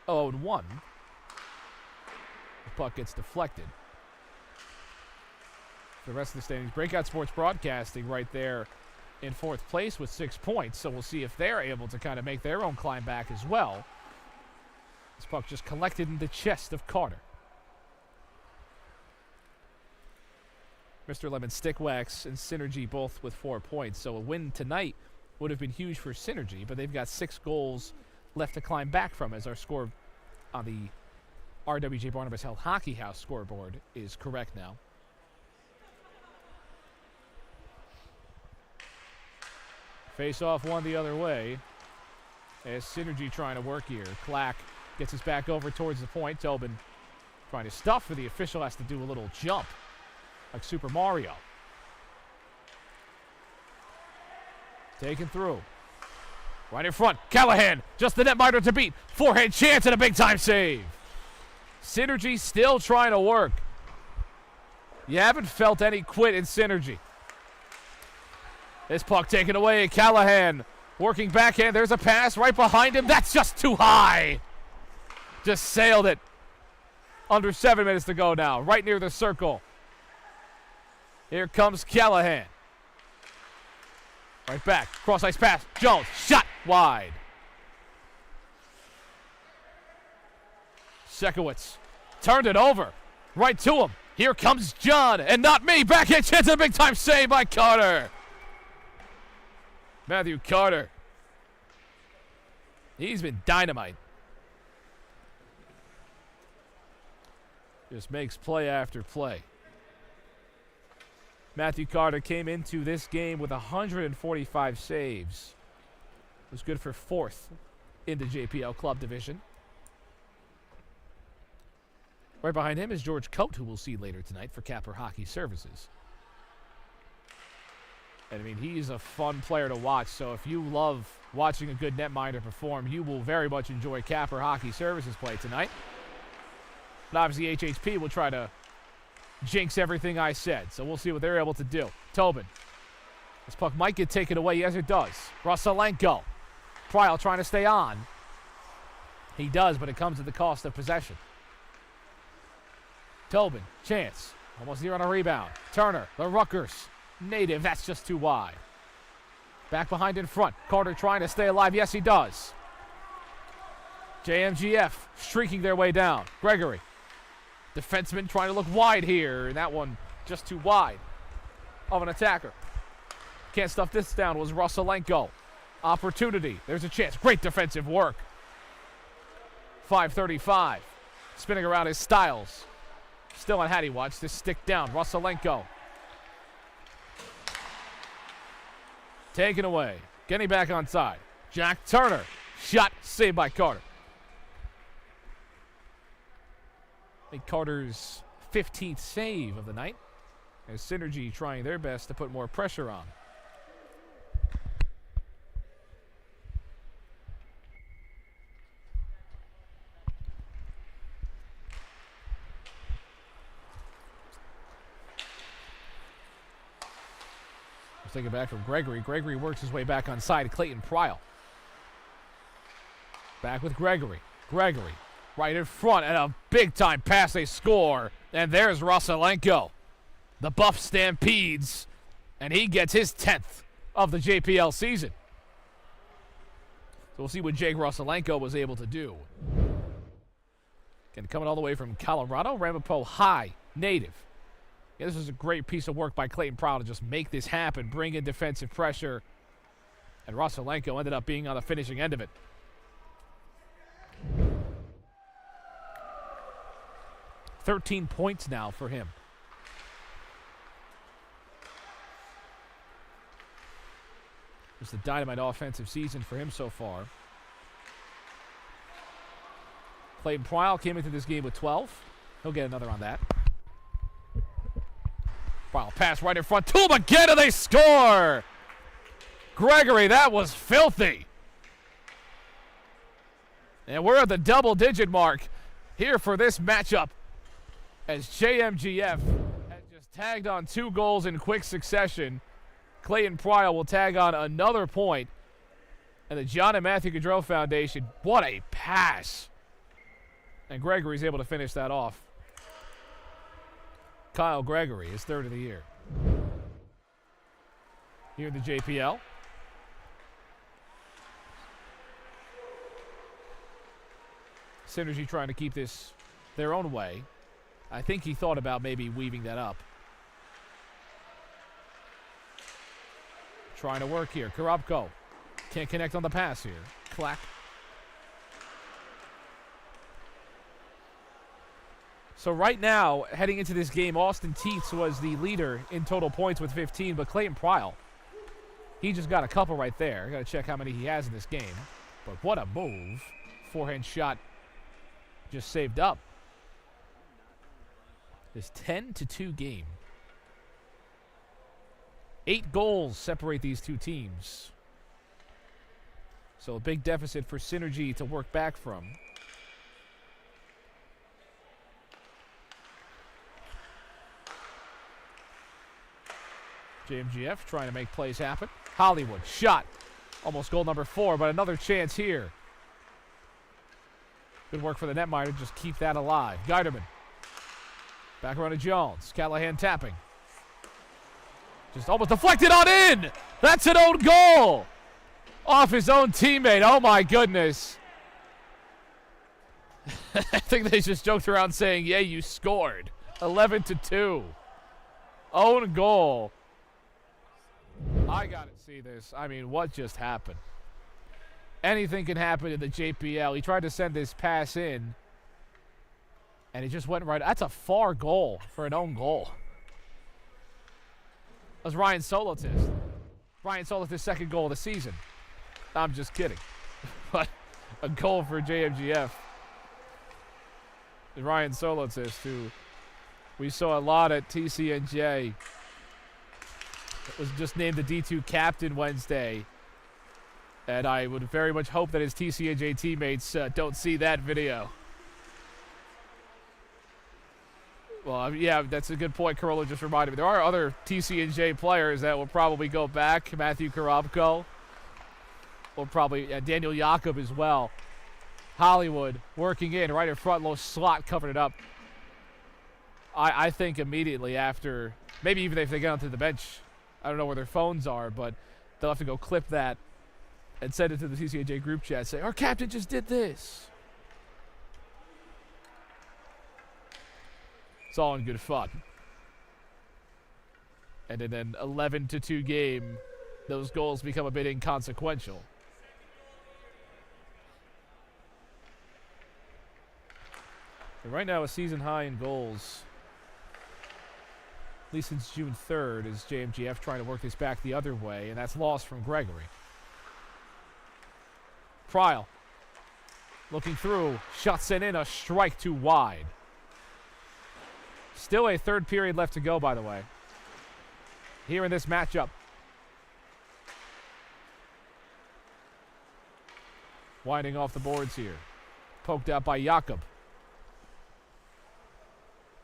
The puck gets deflected. The rest of the standings, Breakout Sports Broadcasting right there in fourth place with 6 points. So we'll see if they're able to kind of make their own climb back as well. This puck just collected in the chest of Carter. Mr. Lemon, Stickwax, and Synergy both with 4 points. So a win tonight would have been huge for Synergy, but they've got 6 goals left to climb back from, as our score on the RWJ Barnabas Health Hockey House scoreboard is correct now. Face-off one the other way. As Synergy trying to work here. Clack gets us back over towards the point. Tobin trying to stuff, for the official has to do a little jump. Like Super Mario. Taken through. Right in front. Callahan. Just the netminder to beat. Forehand chance and a big-time save. Synergy still trying to work. You haven't felt any quit in Synergy. This puck taken away. Callahan working backhand. There's a pass right behind him. That's just too high. Just sailed it. Under 7 minutes to go now. Right near the circle. Here comes Callahan. Right back. Cross-ice pass. Jones. Shot wide. Sekowitz turned it over. Right to him. Here comes John. And not me. Backhand chance and a big-time save by Carter. Matthew Carter. He's been dynamite. Just makes play after play. Matthew Carter came into this game with 145 saves. Was good for 4th in the JPL club division. Right behind him is George Coate, who we'll see later tonight for Kapper Hockey Services. And I mean, he's a fun player to watch, so if you love watching a good netminder perform, you will very much enjoy Kapper Hockey Services play tonight. But obviously HHP will try to jinx everything I said, so we'll see what they're able to do. Tobin. This puck might get taken away. Yes, it does. Ruselenko. Pryal trying to stay on. He does, but it comes at the cost of possession. Tobin. Chance. Almost there on a rebound. Turner. The Rutgers native. That's just too wide. Back behind in front. Carter trying to stay alive. Yes, he does. JMGF streaking their way down. Gregory. Defenseman trying to look wide here. And that one just too wide of an attacker. Can't stuff this down was Ruselenko. Opportunity. There's a chance. Great defensive work. 5:35. Spinning around his Styles. Still on Hattie watch. This stick down. Ruselenko. Taken away. Getting back on side. Jack Turner. Shot saved by Carter. I think Carter's 15th save of the night, as Synergy trying their best to put more pressure on. Let's take it back from Gregory. Gregory works his way back on side. Clayton Pryle. Back with Gregory. Gregory right in front, and a big-time pass. They score. And there's Rosselenko. The Buff Stampedes. And he gets his 10th of the JPL season. So we'll see what Jake Rosselenko was able to do. Again, coming all the way from Colorado. Ramapo High native. Yeah, this was a great piece of work by Clayton Pryle to just make this happen, bring in defensive pressure. And Rosselenko ended up being on the finishing end of it. $13 points now for him. It's the dynamite offensive season for him so far. Clayton Pryle came into this game with 12. He'll get another on that. Pryle pass right in front to him again, and they score! Gregory, that was filthy. And we're at the double-digit mark here for this matchup, as JMGF has just tagged on 2 goals in quick succession. Clayton Pryle will tag on another point. And the John and Matthew Gaudreau Foundation, what a pass. And Gregory's able to finish that off. Kyle Gregory, his 3rd of the year. Here in the JPL. Synergy trying to keep this their own way. I think he thought about maybe weaving that up. Trying to work here. Korobko can't connect on the pass here. Clack. So right now, heading into this game, Austin Teets was the leader in total points with 15, but Clayton Pryle, he just got a couple right there. I got to check how many he has in this game. But what a move. Forehand shot just saved up. This 10-2 game. 8 goals separate these two teams. So a big deficit for Synergy to work back from. JMGF trying to make plays happen. Hollywood, shot. Almost goal number 4, but another chance here. Good work for the netminder to just keep that alive. Guiderman. Back around to Jones. Callahan tapping. Just almost deflected on in. That's an own goal. Off his own teammate. Oh, my goodness. I think they just joked around saying, yeah, you scored. 11-2. Own goal. I got to see this. I mean, what just happened? Anything can happen in the JPL. He tried to send this pass in, and it just went right. That's a far goal for an own goal. That was Ryan Solotis. Ryan Solotis' second goal of the season. I'm just kidding. But a goal for JMGF. And Ryan Solotis, who we saw a lot at TCNJ. Was just named the D2 captain Wednesday. And I would very much hope that his TCNJ teammates don't see that video. Well, yeah, that's a good point. Corolla just reminded me. There are other TCNJ players that will probably go back. Matthew Korobko. Or probably Daniel Jakob as well. Hollywood working in right in front. Low slot covered it up. I think immediately after, maybe even if they get onto the bench, I don't know where their phones are, but they'll have to go clip that and send it to the TCNJ group chat. Say, our captain just did this. It's all in good fun. And in an 11-2 game, those goals become a bit inconsequential. And right now, a season high in goals, at least since June 3rd, is JMGF trying to work this back the other way, and that's lost from Gregory. Pryle looking through, shot sent in, a strike too wide. Still a third period left to go, by the way, here in this matchup. Winding off the boards here. Poked out by Jakob.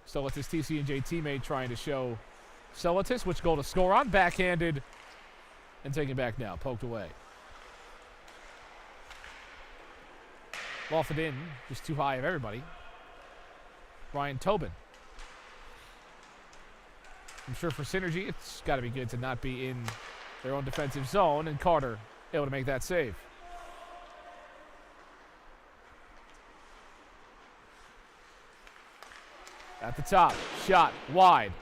Solitis, TC&J teammate trying to show Solitis which goal to score on. Backhanded and taken back now. Poked away. Lofted in. Just too high of everybody. Ryan Tobin. I'm sure for Synergy, it's got to be good to not be in their own defensive zone. And Carter able to make that save. At the top, shot wide,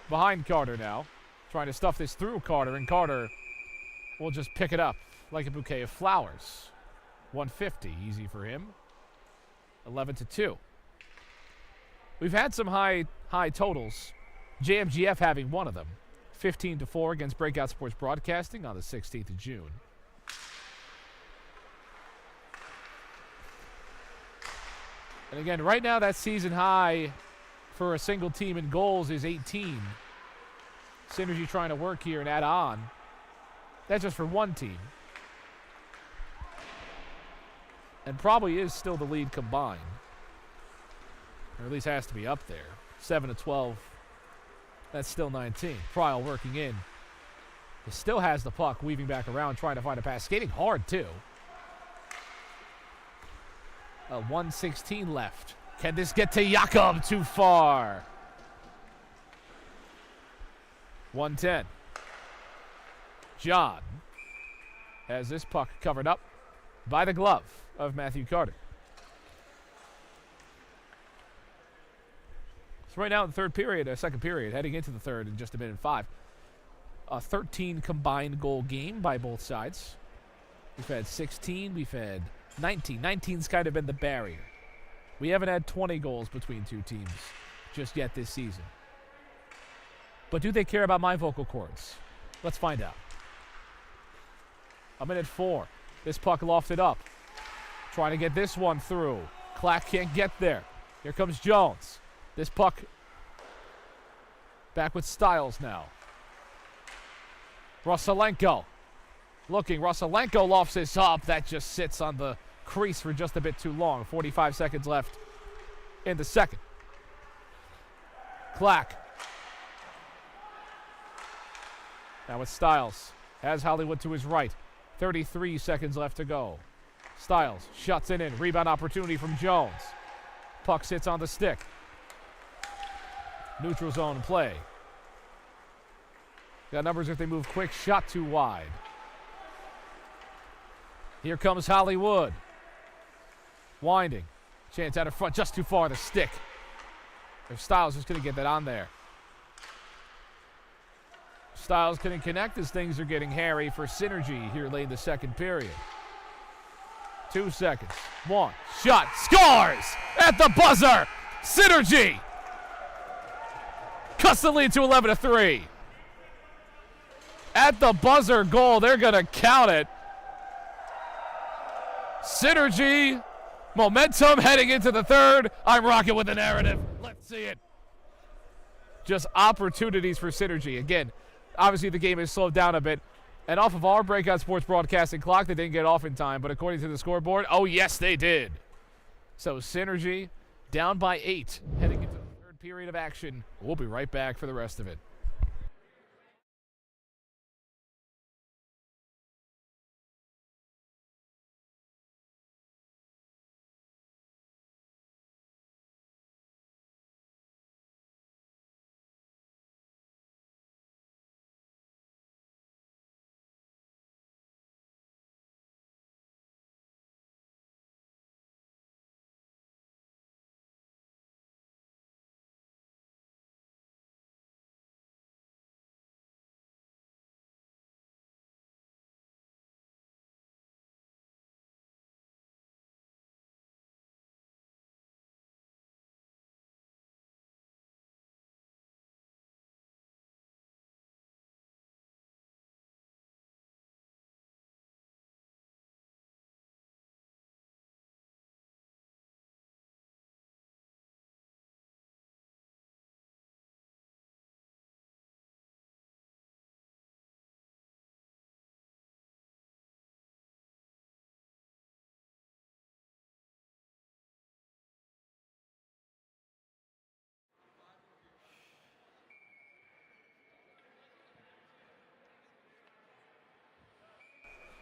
behind Carter now. Trying to stuff this through Carter, and Carter will just pick it up like a bouquet of flowers. 150, easy for him. 11-2. We've had some high totals. JMGF having one of them. 15-4 against Breakout Sports Broadcasting on the 16th of June. And again, right now that season high for a single team in goals is 18. Synergy trying to work here and add on. That's just for one team. And probably is still the lead combined. Or at least has to be up there. 7-12. That's still 19. Pryle working in. He still has the puck, weaving back around, trying to find a pass. Skating hard, too. 1:16 left. Can this get to Jakob? Too far. 1:10. John has this puck covered up by the glove of Matthew Carter. So right now in the third period, second period, heading into the third in just a minute and 5. A 13 combined goal game by both sides. We've had 16, we've had 19. 19's kind of been the barrier. We haven't had 20 goals between two teams just yet this season. But do they care about my vocal cords? Let's find out. A minute 4. This puck lofted up. Trying to get this one through. Clack can't get there. Here comes Jones. This puck back with Styles now. Ruselenko looking. Ruselenko lofts this up. That just sits on the crease for just a bit too long. 45 seconds left in the second. Clack. Now with Styles. Has Hollywood to his right. 33 seconds left to go. Styles shuts it in. Rebound opportunity from Jones. Puck sits on the stick. Neutral zone play. Got numbers if they move quick. Shot too wide. Here comes Hollywood. Winding. Chance out in front. Just too far. The stick. If Styles is going to get that on there. Styles couldn't connect as things are getting hairy for Synergy here late in the second period. 2 seconds. 1. Shot. Scores! At the buzzer! Synergy! Cuts the lead to 11-3. At the buzzer goal, they're going to count it. Synergy, momentum heading into the third. I'm rocking with the narrative. Let's see it. Just opportunities for Synergy. Again, obviously the game has slowed down a bit. And off of our Breakout Sports broadcasting clock, they didn't get off in time. But according to the scoreboard, oh yes, they did. So Synergy down by 8, heading into the third period of action. We'll be right back for the rest of it.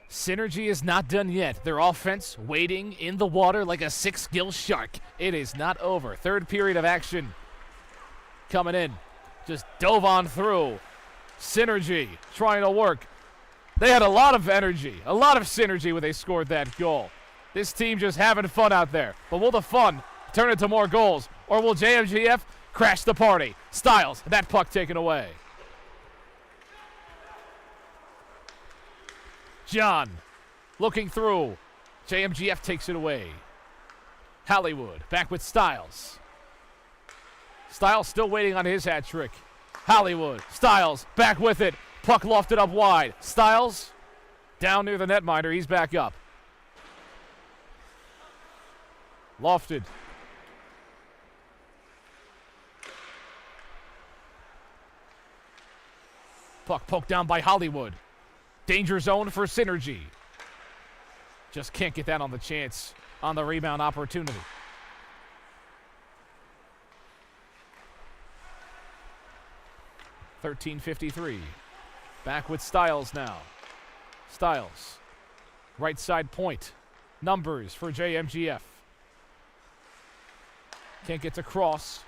Synergy is not done yet. Their offense waiting in the water like a 6-gill shark. It is not over. Third period of action coming in. Just dove on through. Synergy trying to work. They had a lot of energy, a lot of synergy when they scored that goal. This team just having fun out there. But will the fun turn into more goals? Or will JMGF crash the party? Styles, that puck taken away. John looking through. JMGF takes it away. Hollywood back with Styles. Styles still waiting on his hat trick. Hollywood, Styles back with it. Puck lofted up wide. Styles down near the netminder. He's back up. Lofted. Puck poked down by Hollywood. Danger zone for Synergy. Just can't get that on the chance, on the rebound opportunity. .53. Back with Styles now. Styles. Right side point. Numbers for JMGF. Can't get to cross.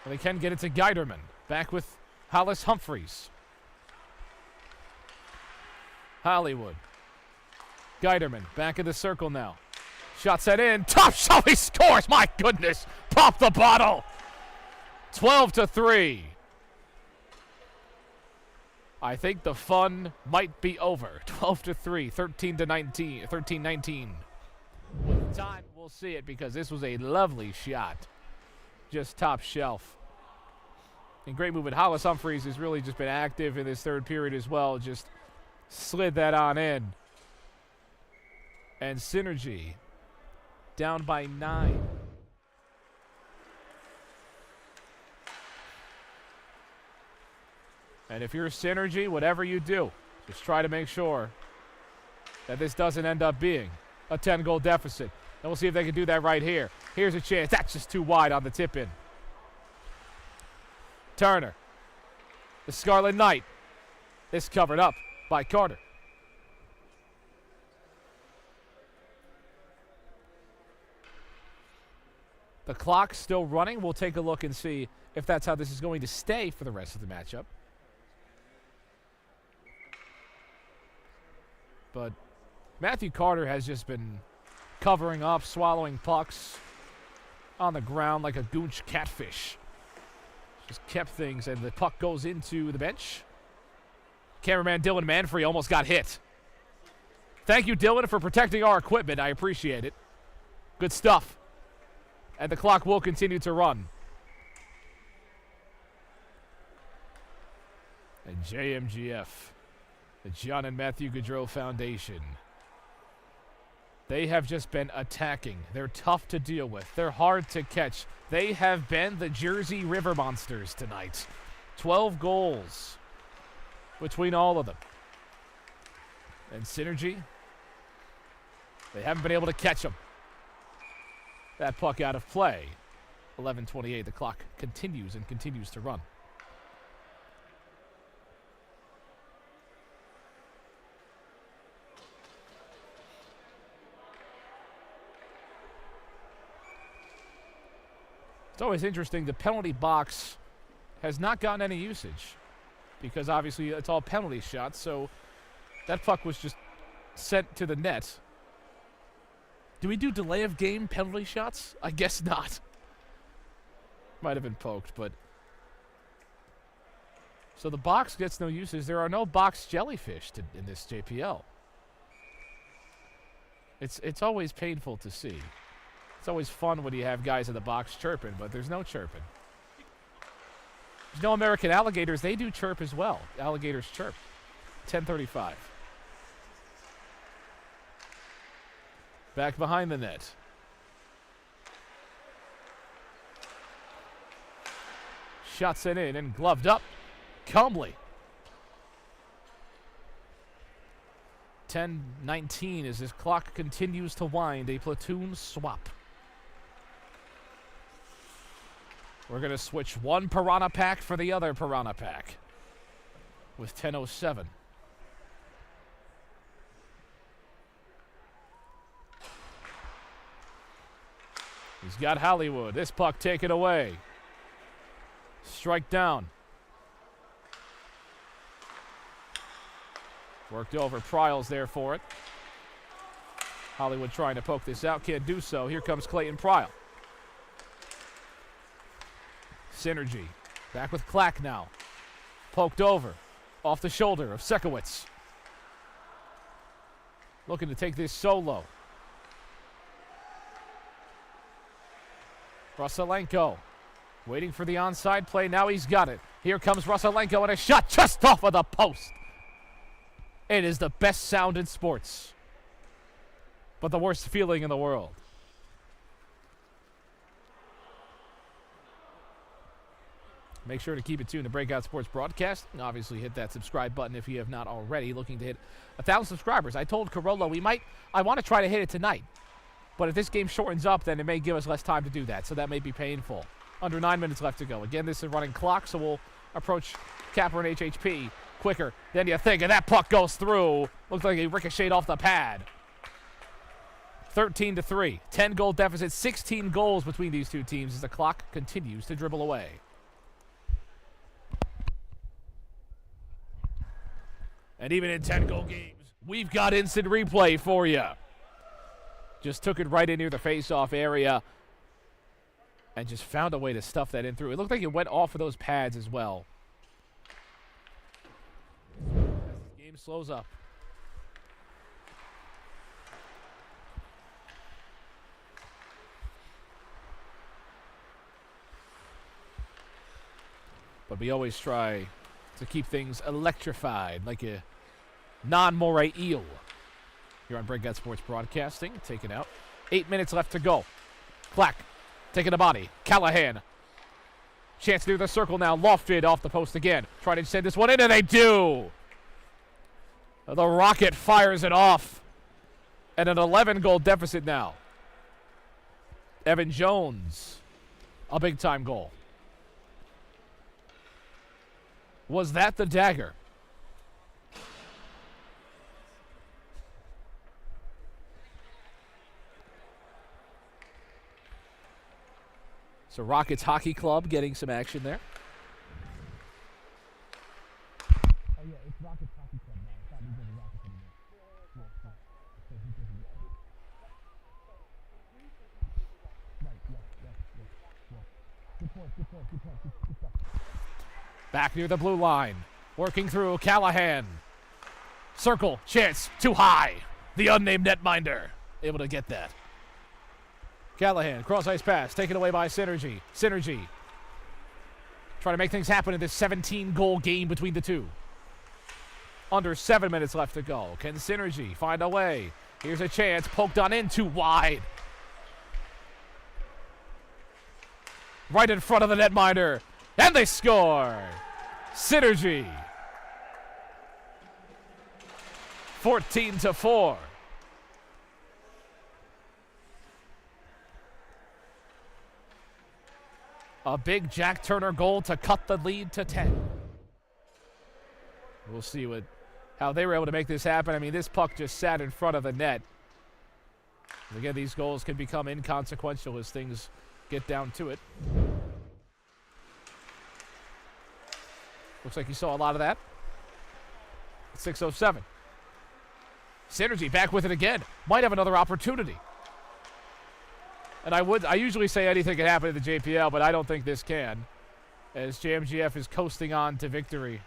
But they can get it to Guiderman. Back with Hollis Humphreys. Hollywood. Guiderman back in the circle now. Shot set in. Top shot. He scores. My goodness. Pop the bottle. 12-3. I think the fun might be over. 12-3. 13-19. 13-19. With time, we'll see it because this was a lovely shot. Just top shelf. And great movement. Hollis Humphreys has really just been active in this third period as well. Just slid that on in. And Synergy down by 9. And if you're Synergy, whatever you do, just try to make sure that this doesn't end up being a 10-goal deficit. And we'll see if they can do that right here. Here's a chance. That's just too wide on the tip-in. Turner. The Scarlet Knight. This covered up by Carter. The clock's still running. We'll take a look and see if that's how this is going to stay for the rest of the matchup. But Matthew Carter has just been covering up, swallowing pucks on the ground like a goonch catfish. Just kept things, and the puck goes into the bench. Cameraman Dylan Manfrey almost got hit. Thank you, Dylan, for protecting our equipment. I appreciate it. Good stuff. And the clock will continue to run. And JMGF, the John and Matthew Gaudreau Foundation, they have just been attacking. They're tough to deal with. They're hard to catch. They have been the Jersey River Monsters tonight. 12 goals between all of them. And Synergy, they haven't been able to catch them. That puck out of play. 11:28. The clock continues and continues to run. It's always interesting. The penalty box has not gotten any usage because obviously it's all penalty shots. So that puck was just sent to the net. Do we do delay of game penalty shots? I guess not. Might have been poked, but. So the box gets no usage. There are no box jellyfish in this JPL. It's always painful to see. It's always fun when you have guys in the box chirping, but there's no chirping. There's no American alligators. They do chirp as well. Alligators chirp. 10:35. Back behind the net. Shot sent in and gloved up. Comely. 10:19 as this clock continues to wind. A platoon swap. We're going to switch one Piranha Pack for the other Piranha Pack with 10:07. He's got Hollywood. This puck taken away. Strike down. Worked over. Pryles there for it. Hollywood trying to poke this out. Can't do so. Here comes Clayton Pryle. Synergy. Back with Clack now. Poked over. Off the shoulder of Sekowitz. Looking to take this solo. Ruselenko. Waiting for the onside play. Now he's got it. Here comes Ruselenko and a shot just off of the post. It is the best sound in sports, but the worst feeling in the world. Make sure to keep it tuned to Breakout Sports Broadcast. And obviously hit that subscribe button if you have not already. Looking to hit 1,000 subscribers. I told Corolla I want to try to hit it tonight. But if this game shortens up, then it may give us less time to do that. So that may be painful. Under 9 minutes left to go. Again, this is a running clock, so we'll approach Kapper and HHP quicker than you think. And that puck goes through. Looks like it ricocheted off the pad. 13-3. 10-goal deficit. 16 goals between these two teams as the clock continues to dribble away. And even in 10-goal games, we've got instant replay for you. Just took it right in near the face-off area and just found a way to stuff that in through. It looked like it went off of those pads as well. As the game slows up. But we always try to keep things electrified, like a non-moray eel. Here on Breakout Sports Broadcasting, taken out. 8 minutes left to go. Clack, taking a body. Callahan. Chance near the circle now. Lofted off the post again. Trying to send this one in, and they do. The Rocket fires it off. And an 11-goal deficit now. Evan Jones. A big-time goal. Was that the dagger? So Rockets Hockey Club getting some action there. Oh yeah, it's Rockets Hockey Club now. It's not New Jersey Rockets anymore. Right, Good point. Back near the blue line. Working through Callahan. Circle, chance, too high. The unnamed netminder able to get that. Callahan, cross-ice pass, taken away by Synergy. Synergy trying to make things happen in this 17-goal game between the two. Under 7 minutes left to go. Can Synergy find a way? Here's a chance, poked on in, too wide. Right in front of the netminder, and they score! Synergy. 14-4. A big Jack Turner goal to cut the lead to 10. We'll see how they were able to make this happen. I mean, this puck just sat in front of the net. And again, these goals can become inconsequential as things get down to it. Looks like you saw a lot of that. 6:07. Synergy back with it again. Might have another opportunity. And I usually say anything can happen in the JPL, but I don't think this can, as JMGF is coasting on to victory.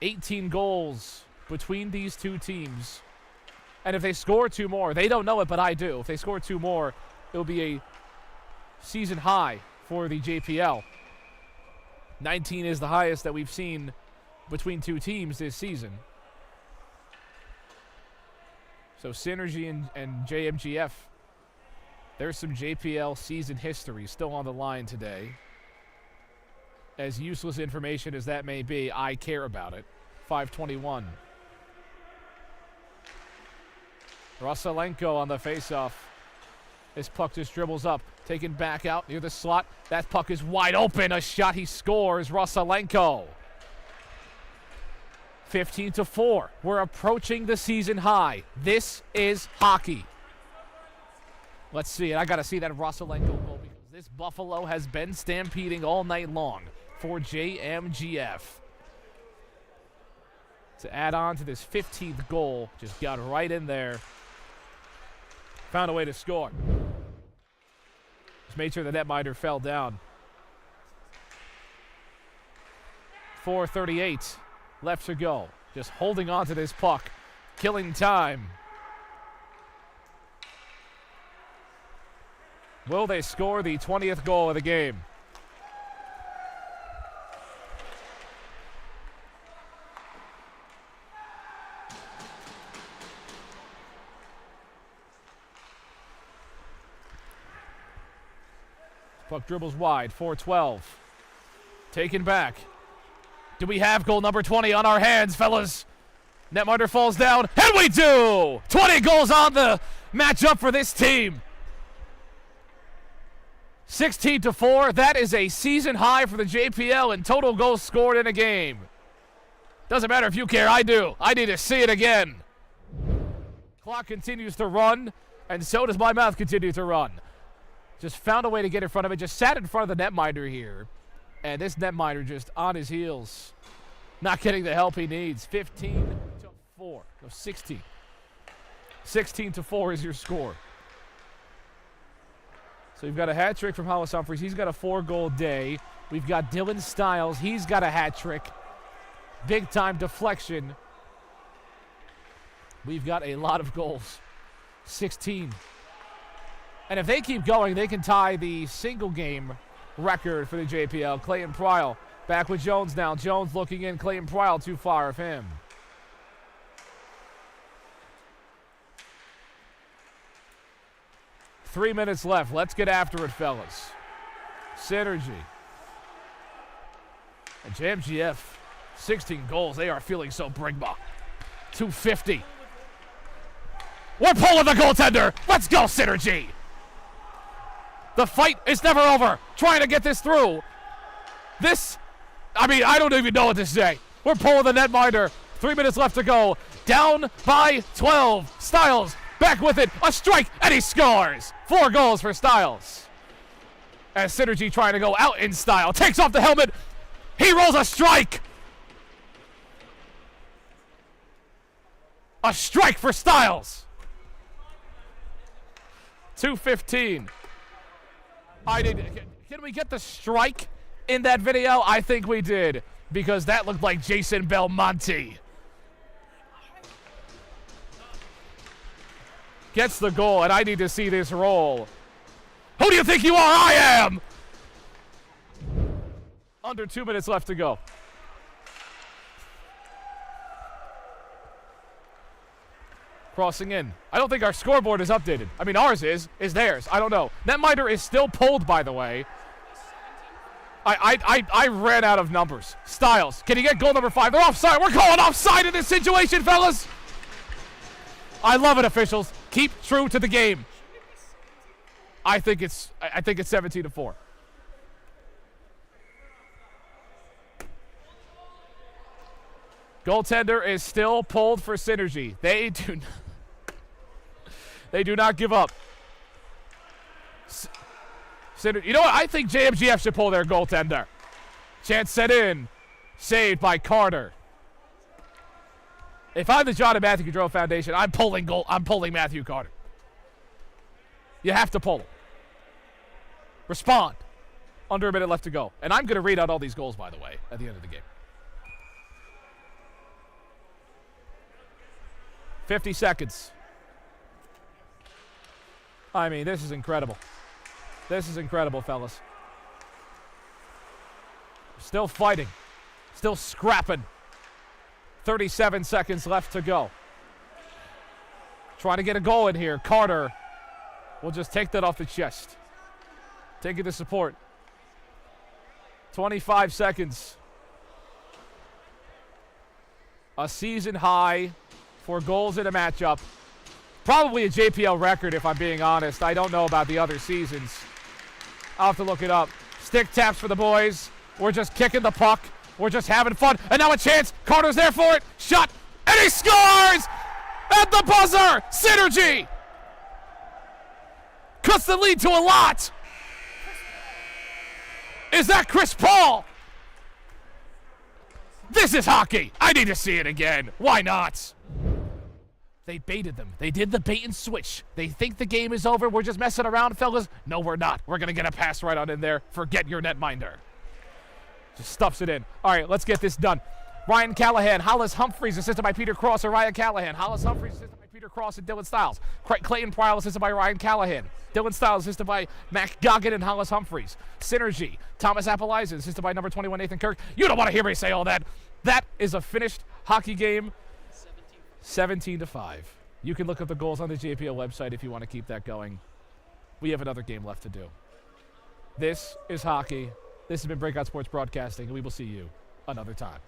18 goals between these two teams. And if they score two more, they don't know it, but I do. If they score two more, it'll be a season high for the JPL. 19 is the highest that we've seen between two teams this season. So Synergy and JMGF, there's some JPL season history still on the line today. As useless information as that may be, I care about it. 5:21. Ruselenko on the faceoff. This puck just dribbles up, taken back out near the slot. That puck is wide open. A shot, he scores. Ruselenko. 15-4. We're approaching the season high. This is hockey. Let's see it. I got to see that Rosselenko goal because this Buffalo has been stampeding all night long for JMGF. To add on to this 15th goal, just got right in there. Found a way to score. Just made sure the netminder fell down. 4:38 left to go. Just holding on to this puck. Killing time. Will they score the 20th goal of the game? Puck dribbles wide. 4:12. Taken back. Do we have goal number 20 on our hands, fellas? Netminder falls down, and we do! 20 goals on the matchup for this team. 16-4. That is a season high for the JPL in total goals scored in a game. Doesn't matter if you care, I do. I need to see it again. Clock continues to run, and so does my mouth continue to run. Just found a way to get in front of it. Just sat in front of the netminder here. And this netminder just on his heels. Not getting the help he needs. 15-4. No, 16. 16-4 is your score. So you've got a hat trick from Hollis Humphreys. He's got a 4-goal day. We've got Dylan Stiles. He's got a hat trick. Big time deflection. We've got a lot of goals. 16. And if they keep going, they can tie the single game record for the JPL. Clayton Pryle back with Jones now. Jones looking in. Clayton Pryle too far of him. Three minutes left. Let's get after it, fellas. Synergy. And JMGF, 16 goals. They are feeling so Brigma. 250. We're pulling the goaltender. Let's go, Synergy. The fight is never over. Trying to get this through. I don't even know what to say. We're pulling the netminder. 3 minutes left to go. Down by 12. Stiles back with it. A strike, and he scores. 4 goals for Stiles. As Synergy trying to go out in style. Takes off the helmet. He rolls a strike. A strike for Stiles. 2:15. Can we get the strike in that video? I think we did, because that looked like Jason Belmonte. Gets the goal, and I need to see this roll. Who do you think you are? I am! Under 2 minutes left to go. Crossing in. I don't think our scoreboard is updated. I mean, ours is theirs. I don't know. Netminder is still pulled, by the way. I ran out of numbers. Stiles, can he get goal number 5? They're offside. We're going offside in this situation, fellas. I love it, officials. Keep true to the game. I think it's 17-4. Goaltender is still pulled for Synergy. They do not give up. You know what? I think JMGF should pull their goaltender. Chance set in. Saved by Carter. If I'm the John and Matthew Gaudreau Foundation, I'm pulling Matthew Carter. You have to pull him. Respond. Under a minute left to go. And I'm going to read out all these goals, by the way, at the end of the game. 50 seconds. I mean, this is incredible. This is incredible, fellas. Still fighting. Still scrapping. 37 seconds left to go. Trying to get a goal in here. Carter will just take that off the chest. Take it to support. 25 seconds. A season high for goals in a matchup. Probably a JPL record, if I'm being honest. I don't know about the other seasons. I'll have to look it up. Stick taps for the boys. We're just kicking the puck. We're just having fun. And now a chance. Carter's there for it. Shot. And he scores! At the buzzer! Synergy! cuts the lead to a lot. Is that Chris Paul? This is hockey. I need to see it again. Why not? They baited them. They did the bait and switch. They think the game is over. We're just messing around, fellas. No, we're not. We're going to get a pass right on in there. Forget your netminder. Just stuffs it in. All right, let's get this done. Ryan Callahan, Hollis Humphreys, assisted by Peter Cross and Ryan Callahan. Hollis Humphreys, assisted by Peter Cross and Dylan Stiles. Clayton Pryle, assisted by Ryan Callahan. Dylan Stiles, assisted by Mac Goggin and Hollis Humphreys. Synergy, Thomas Appleisen, assisted by number 21, Nathan Kirk. You don't want to hear me say all that. That is a finished hockey game, 17-5. You can look up the goals on the JPL website if you want to keep that going. We have another game left to do. This is hockey. This has been Breakout Sports Broadcasting, and we will see you another time.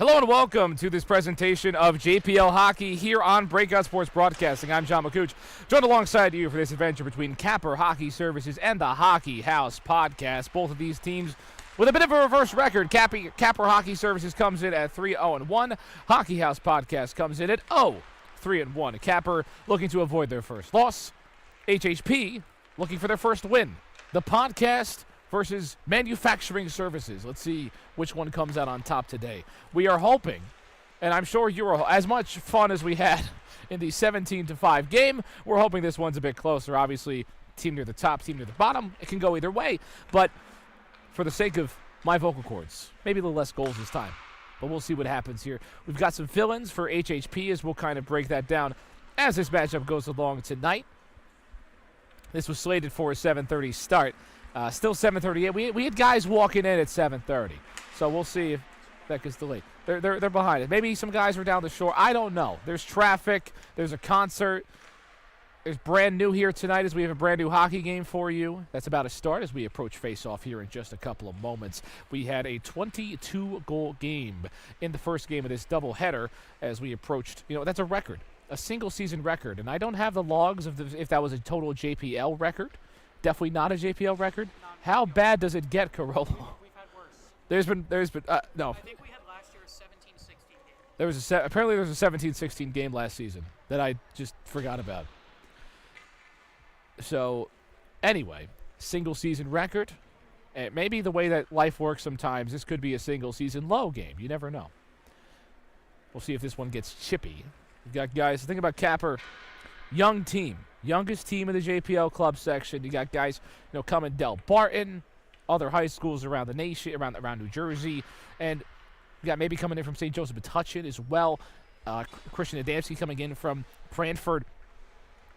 Hello and welcome to this presentation of JPL Hockey here on Breakout Sports Broadcasting. I'm John McCooch, joined alongside you for this adventure between Kapper Hockey Services and the Hockey House Podcast. Both of these teams with a bit of a reverse record. Kapper Hockey Services comes in at 3-0-1. Hockey House Podcast comes in at 0-3-1. Kapper looking to avoid their first loss. HHP looking for their first win. The podcast versus manufacturing services. Let's see which one comes out on top today. We are hoping, and I'm sure you were as much fun as we had in the 17-5 game. We're hoping this one's a bit closer. Obviously, team near the top, team near the bottom. It can go either way, but for the sake of my vocal cords, maybe a little less goals this time. But we'll see what happens here. We've got some fill-ins for HHP as we'll kind of break that down as this matchup goes along tonight. This was slated for a 7:30 start. Still 7:38. We had guys walking in at 7:30, so we'll see if that gets delayed. They're behind it. Maybe some guys were down the shore. I don't know. There's traffic. There's a concert. There's brand new here tonight as we have a brand new hockey game for you. That's about to start as we approach face-off here in just a couple of moments. We had a 22-goal game in the first game of this doubleheader as we approached. You know, that's a record, a single-season record, and I don't have the logs of if that was a total JPL record. Definitely not a JPL record. How bad does it get, Carollo? We've had worse. There's been no. I think we had last year's 17-16 game. There was apparently there was a 17-16 game last season that I just forgot about. So, anyway, single season record. And maybe the way that life works sometimes, this could be a single season low game. You never know. We'll see if this one gets chippy. We've got guys. Think about Kapper, young team. Youngest team in the JPL club section. You got guys, coming Del Barton, other high schools around the nation, around New Jersey, and you got maybe coming in from St. Joseph Metuchen as well. Christian Adamski coming in from Cranford.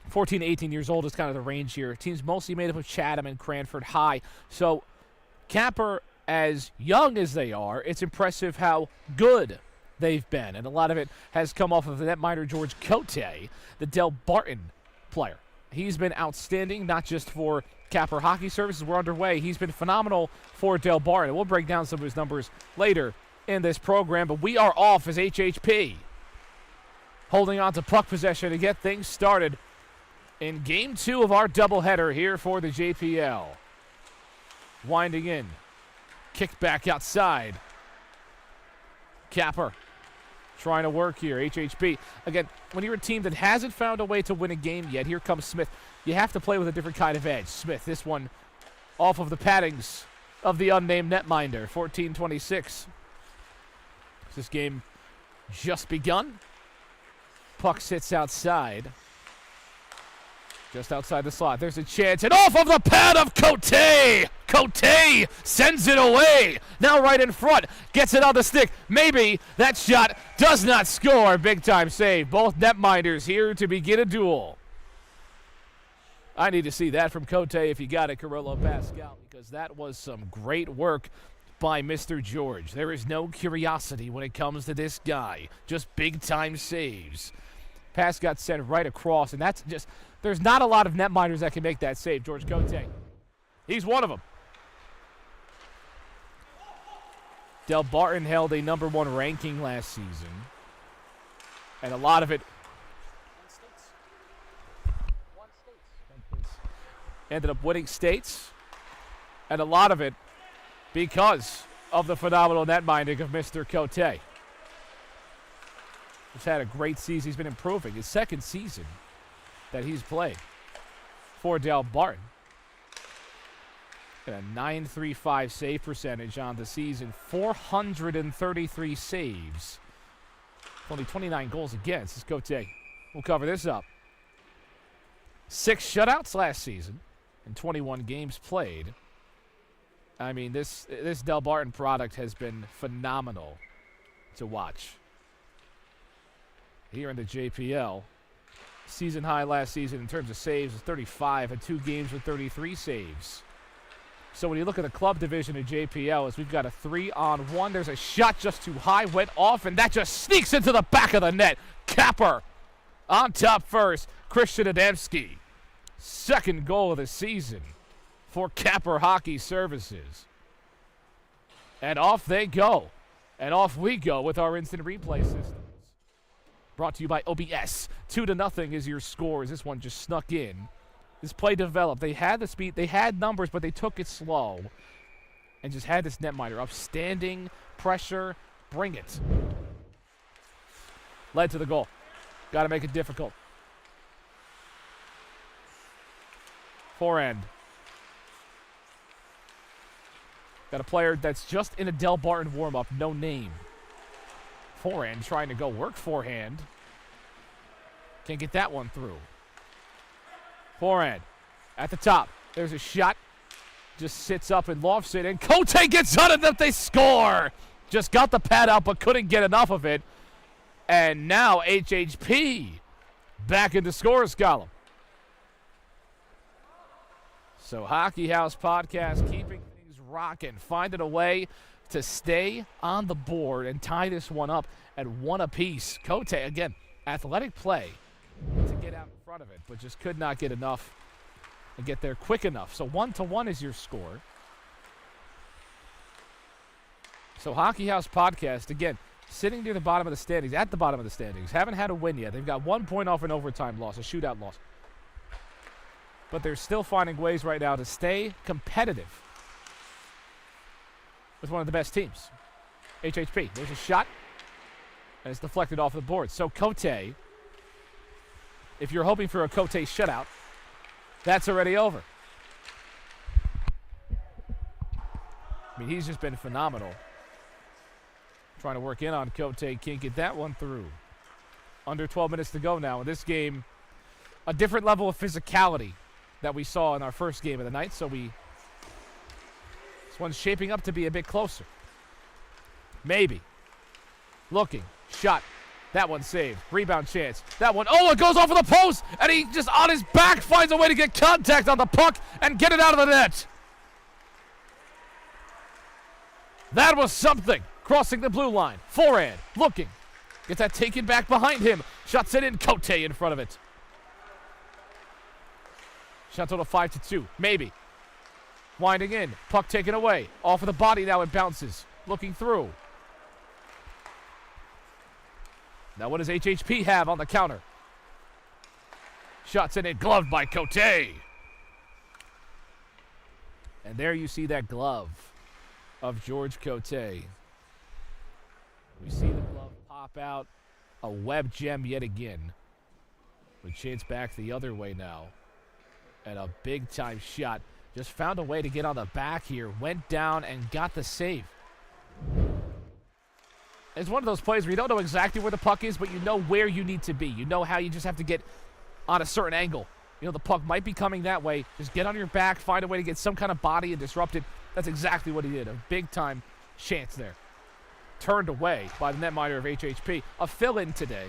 14 to 18 years old is kind of the range here. Teams mostly made up of Chatham and Cranford High. So Kapper, as young as they are, it's impressive how good they've been, and a lot of it has come off of the netminder George Cote, the Del Barton player. He's been outstanding, not just for Kapper Hockey Services. We're underway. He's been phenomenal for Del Barton. We'll break down some of his numbers later in this program, but we are off as HHP holding on to puck possession to get things started in Game 2 of our doubleheader here for the JPL. Winding in. Kicked back outside. Kapper trying to work here. HHP. Again, when you're a team that hasn't found a way to win a game yet, here comes Smith. You have to play with a different kind of edge. Smith, this one off of the paddings of the unnamed netminder. 14-26. This game just begun. Puck sits outside. Just outside the slot. There's a chance. And off of the pad of Cote! Cote sends it away. Now right in front. Gets it on the stick. Maybe that shot does not score. Big time save. Both netminders here to begin a duel. I need to see that from Cote if you got it, Carollo Pascal, because that was some great work by Mr. George. There is no curiosity when it comes to this guy. Just big time saves. Pass got sent right across, and that's just, there's not a lot of netminders that can make that save. George Cote, he's one of them. Del Barton held a #1 ranking last season, and a lot of it ended up winning states, and a lot of it because of the phenomenal netminding of Mr. Cote. He's had a great season. He's been improving. His second season that he's played for Del Barton. And a .935 save percentage on the season. 433 saves. Only 29 goals against. This Cote. We'll cover this up. 6 shutouts last season and 21 games played. I mean, this Del Barton product has been phenomenal to watch. Here in the JPL, season high last season in terms of saves is 35, and 2 games with 33 saves. So when you look at the club division of JPL, as we've got a 3-on-1, there's a shot just too high, went off, and that just sneaks into the back of the net. Kapper on top first. Christian Adamski, second goal of the season for Kapper Hockey Services. And off they go. And off we go with our instant replay systems. Brought to you by OBS. 2-0 is your score as this one just snuck in. This play developed. They had the speed. They had numbers, but they took it slow. And just had this netminder up. Standing pressure. Bring it. Led to the goal. Got to make it difficult. Forehand. Got a player that's just in a Del Barton warm-up. No name. Forehand trying to go work forehand. Can't get that one through. Forehand at the top. There's a shot. Just sits up and lofts it. And Cote gets on it that they score. Just got the pad out but couldn't get enough of it. And now HHP back in the scores column. So Hockey House Podcast keeping things rocking. Finding a way to stay on the board and tie this one up at 1 apiece. Cote, again, athletic play to get out in front of it, but just could not get enough and get there quick enough. So 1-1 is your score. So Hockey House Podcast, again, sitting near the bottom of the standings, at the bottom of the standings. Haven't had a win yet. They've got 1 point off an overtime loss, a shootout loss. But they're still finding ways right now to stay competitive with one of the best teams, HHP. There's a shot, and it's deflected off the board. So Cote, if you're hoping for a Cote shutout, that's already over. I mean, he's just been phenomenal. Trying to work in on Cote, can't get that one through. Under 12 minutes to go now in this game. A different level of physicality that we saw in our first game of the night, so this one's shaping up to be a bit closer. Maybe. Looking. Shot. That one saved. Rebound chance. That one. Oh, it goes off of the post, and he just on his back finds a way to get contact on the puck and get it out of the net. That was something. Crossing the blue line. Forehand. Looking. Gets that taken back behind him. Shuts it in. Cote in front of it. Shot total 5-2. Maybe. Winding in. Puck taken away. Off of the body now it bounces. Looking through. Now what does HHP have on the counter? Shots in it. Gloved by Cote. And there you see that glove of George Cote. We see the glove pop out. A web gem yet again. We chance back the other way now. And a big-time shot. Just found a way to get on the back here. Went down and got the save. It's one of those plays where you don't know exactly where the puck is, but you know where you need to be. You know how you just have to get on a certain angle. You know, the puck might be coming that way. Just get on your back, find a way to get some kind of body and disrupt it. That's exactly what he did. A big-time chance there. Turned away by the netminder of HHP. A fill-in today.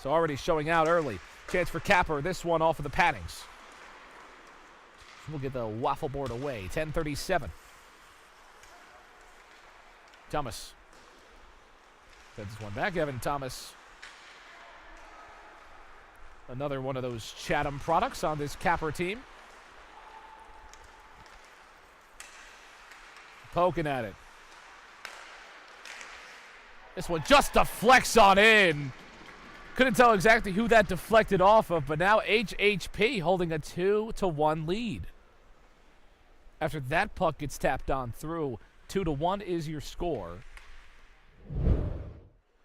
So already showing out early. Chance for Kapper. This one off of the paddings. We'll get the waffle board away. 10:37. Thomas. Sends this one back. Evan Thomas. Another one of those Chatham products on this Kapper team. Poking at it. This one just deflects on in. Couldn't tell exactly who that deflected off of, but now HHP holding a 2-1 lead. After that puck gets tapped on through, 2-1 is your score.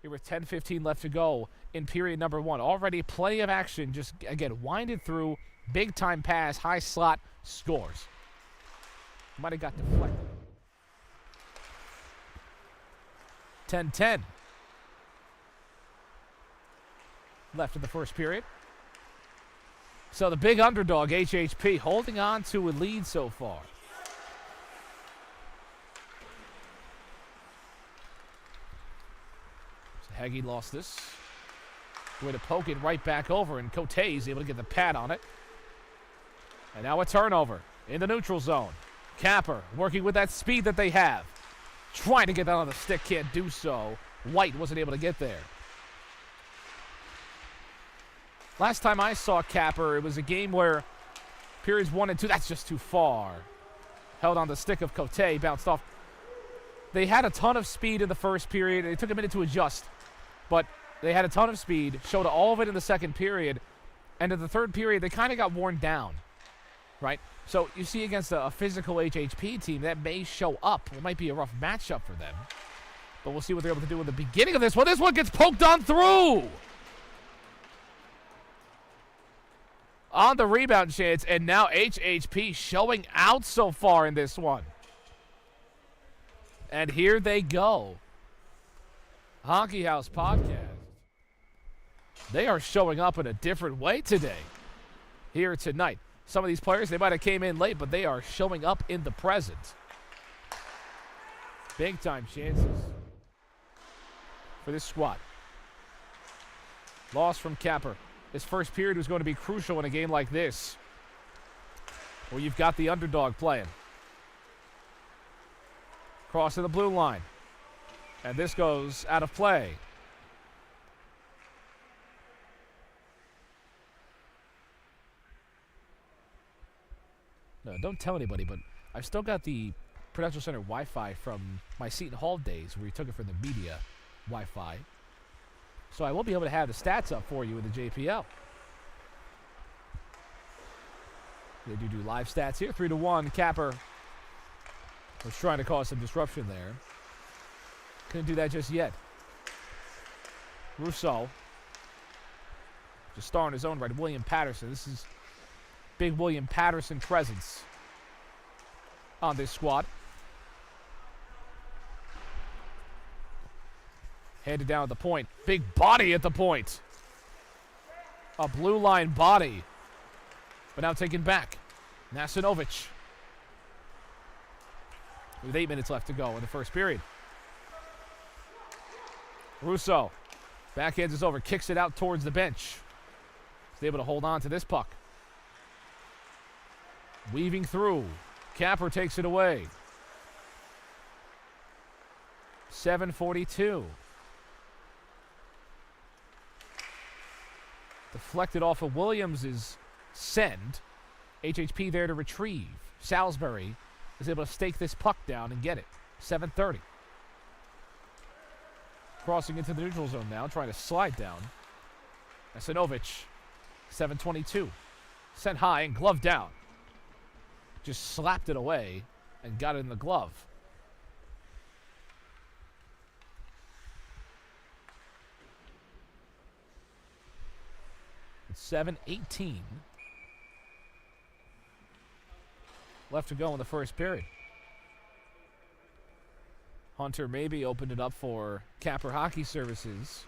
Here with 10:15 left to go in period number 1. Already plenty of action. Just, again, winded through. Big time pass. High slot. Scores. Might have got deflected. 10-10. Left in the first period. So the big underdog, HHP, holding on to a lead so far. So Heggie lost this. Way to poke it right back over, and Cote is able to get the pad on it. And now a turnover in the neutral zone. Kapper working with that speed that they have. Trying to get that on the stick, can't do so. White wasn't able to get there. Last time I saw Kapper, it was a game where periods 1 and 2, that's just too far. Held on the stick of Cote, bounced off. They had a ton of speed in the first period. It took a minute to adjust, but they had a ton of speed, showed all of it in the second period, and in the third period, they kind of got worn down, right? So you see against a physical HHP team, that may show up. It might be a rough matchup for them, but we'll see what they're able to do in the beginning of this one. This one gets poked on through. On the rebound chance, and now HHP showing out so far in this one. And here they go. Hockey House Podcast. They are showing up in a different way today. Here tonight. Some of these players, they might have came in late, but they are showing up in the present. Big time chances for this squad. Loss from Kapper. This first period was going to be crucial in a game like this, where you've got the underdog playing. Crossing the blue line. And this goes out of play. No, don't tell anybody, but I've still got the Prudential Center Wi-Fi from my Seton Hall days, where we took it from the media Wi-Fi. So I will be able to have the stats up for you in the JPL. They do live stats here. 3-1. Kapper was trying to cause some disruption there. Couldn't do that just yet. Rousseau. Just starring his own right. William Patterson. This is big William Patterson presence on this squad. Handed down at the point. Big body at the point. A blue line body. But now taken back. Nasinovic. With 8 minutes left to go in the first period. Rousseau. Backhands is over. Kicks it out towards the bench. He's able to hold on to this puck. Weaving through. Kapper takes it away. 7:42. Deflected off of Williams' send. HHP there to retrieve. Salisbury is able to stake this puck down and get it. 7:30. Crossing into the neutral zone now, trying to slide down. Nasinovic. 7:22. Sent high and gloved down. Just slapped it away and got it in the glove. It's 7:18 left to go in the first period. Hunter maybe opened it up for Kapper Hockey Services.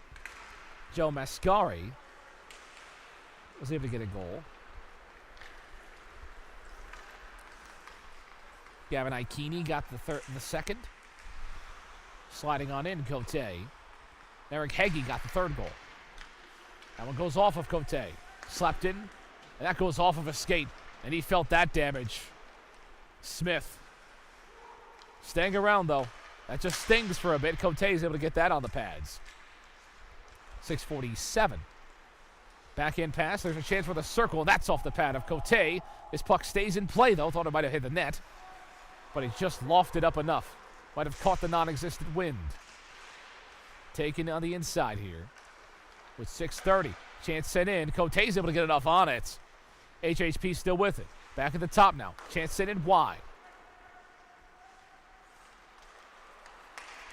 Joe Mascari was able to get a goal. Gavin Ikini got the second. Sliding on in, Cote. Eric Heggie got the third goal. That one goes off of Cote. Slapped in, and that goes off of a skate, and he felt that damage. Smith. Staying around, though. That just stings for a bit. Cote is able to get that on the pads. 6:47. Backhand pass. There's a chance for the circle. That's off the pad of Cote. His puck stays in play, though. Thought it might have hit the net. But he just lofted up enough. Might have caught the non-existent wind. Taken on the inside here. With 6:30. Chance sent in. Cote's able to get enough on it. HHP still with it. Back at the top now. Chance sent in wide.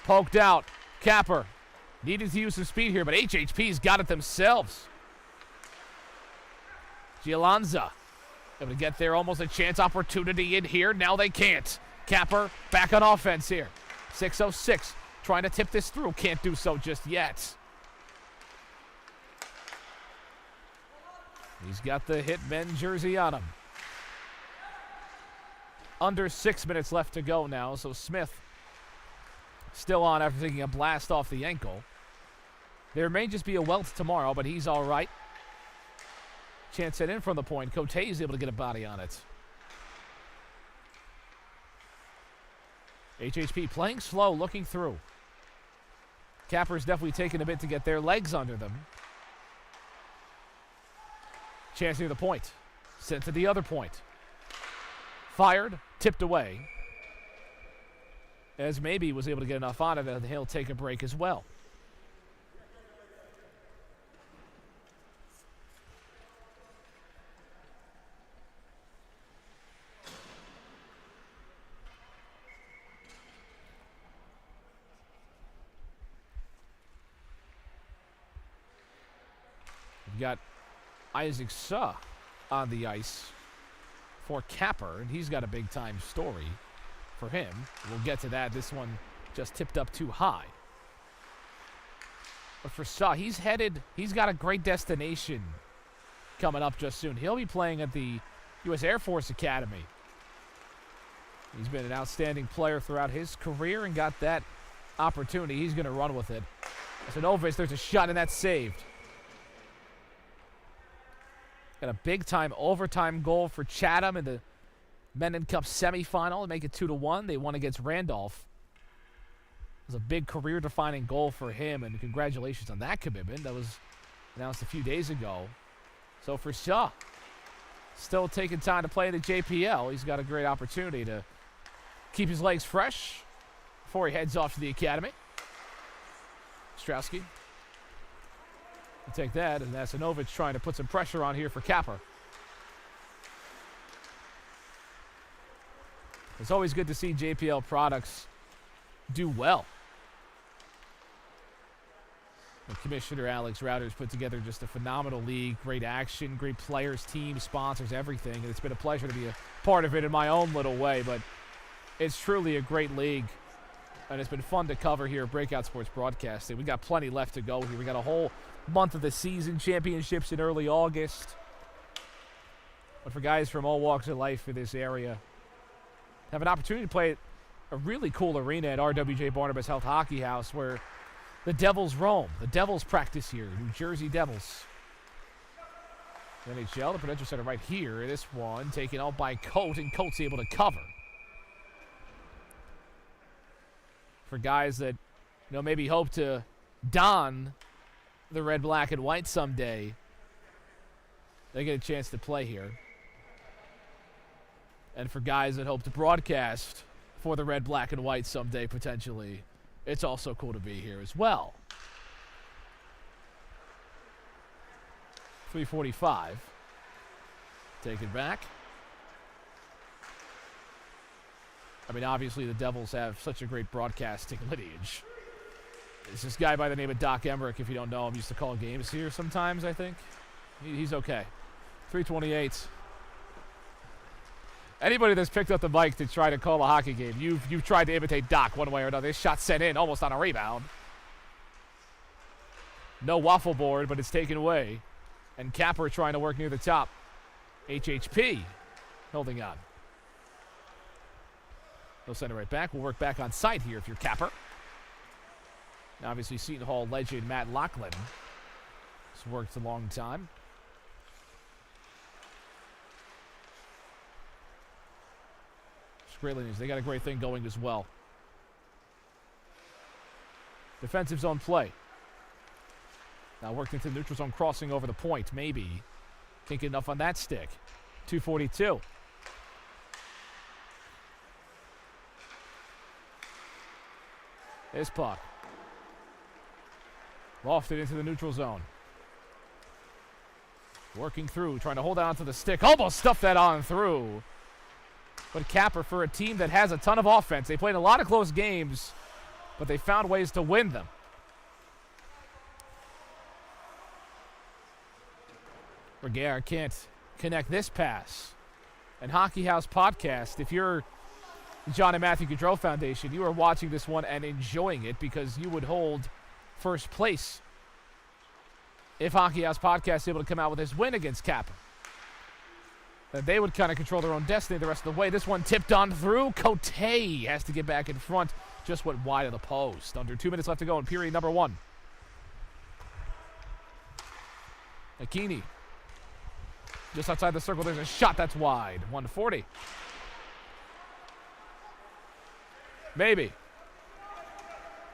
Poked out. Kapper. Needed to use some speed here, but HHP's got it themselves. Gialanza. Able to get there. Almost a chance opportunity in here. Now they can't. Kapper back on offense here. 6:06. Trying to tip this through. Can't do so just yet. He's got the Hitmen jersey on him. Under 6 minutes left to go now, so Smith still on after taking a blast off the ankle. There may just be a welt tomorrow, but he's all right. Chance set in from the point. Cote is able to get a body on it. HHP playing slow, looking through. Kapper's definitely taking a bit to get their legs under them. Chance near the point. Sent to the other point. Fired. Tipped away. as maybe was able to get enough on it that he'll take a break as well. We've got Isaac Suh on the ice for Kapper, and he's got a big-time story for him. We'll get to that. This one just tipped up too high. But for Suh, he's got a great destination coming up just soon. He'll be playing at the U.S. Air Force Academy. He's been an outstanding player throughout his career and got that opportunity. He's going to run with it. Sinovic, there's a shot, and that's saved. Got a big-time overtime goal for Chatham in the Menden Cup semifinal to make it 2-1. They won against Randolph. It was a big career-defining goal for him, and congratulations on that commitment. That was announced a few days ago. So for Shaw, still taking time to play in the JPL. He's got a great opportunity to keep his legs fresh before he heads off to the academy. Strowski. We'll take that, and Asinovic trying to put some pressure on here for Kapper. It's always good to see JPL products do well. And Commissioner Alex Rowder's put together just a phenomenal league, great action, great players, teams, sponsors, everything. And it's been a pleasure to be a part of it in my own little way, but it's truly a great league. And it's been fun to cover here at Breakout Sports Broadcasting. We got plenty left to go here. We got a whole month of the season, championships in early August. But for guys from all walks of life in this area, have an opportunity to play at a really cool arena at RWJ Barnabas Health Hockey House where the Devils roam. The Devils practice here, New Jersey Devils. The NHL, the Prudential Center right here. This one taken out by Coates, and Coates able to cover. For guys that, maybe hope to don the red, black, and white someday, they get a chance to play here. And for guys that hope to broadcast for the red, black, and white someday, potentially, it's also cool to be here as well. 3:45. Take it back. Obviously the Devils have such a great broadcasting lineage. It's this guy by the name of Doc Emmerich, if you don't know him, used to call games here sometimes, I think. He's okay. 3:28. Anybody that's picked up the mic to try to call a hockey game, you've tried to imitate Doc one way or another. This shot sent in almost on a rebound. No waffle board, but it's taken away. And Kapper trying to work near the top. HHP holding on. They'll send it right back. We'll work back on site here if you're Kapper. Now, obviously, Seton Hall legend Matt Lachlan has worked a long time. It's great lineage. They got a great thing going as well. Defensive zone play. Now worked into the neutral zone, crossing over the point. Maybe. Can't get enough on that stick. 2:42. This puck. Lofted into the neutral zone. Working through, trying to hold on to the stick. Almost stuffed that on through. But Kapper, for a team that has a ton of offense, they played a lot of close games, but they found ways to win them. Reguer can't connect this pass. And Hockey House Podcast, if you're John and Matthew Gaudreau Foundation, you are watching this one and enjoying it because you would hold first place if Hockey House Podcast is able to come out with this win against Kapper. Then they would kind of control their own destiny the rest of the way. This one tipped on through. Cote has to get back in front. Just went wide of the post. Under 2 minutes left to go in period number 1. Akini. Just outside the circle, there's a shot that's wide. 140. Maybe.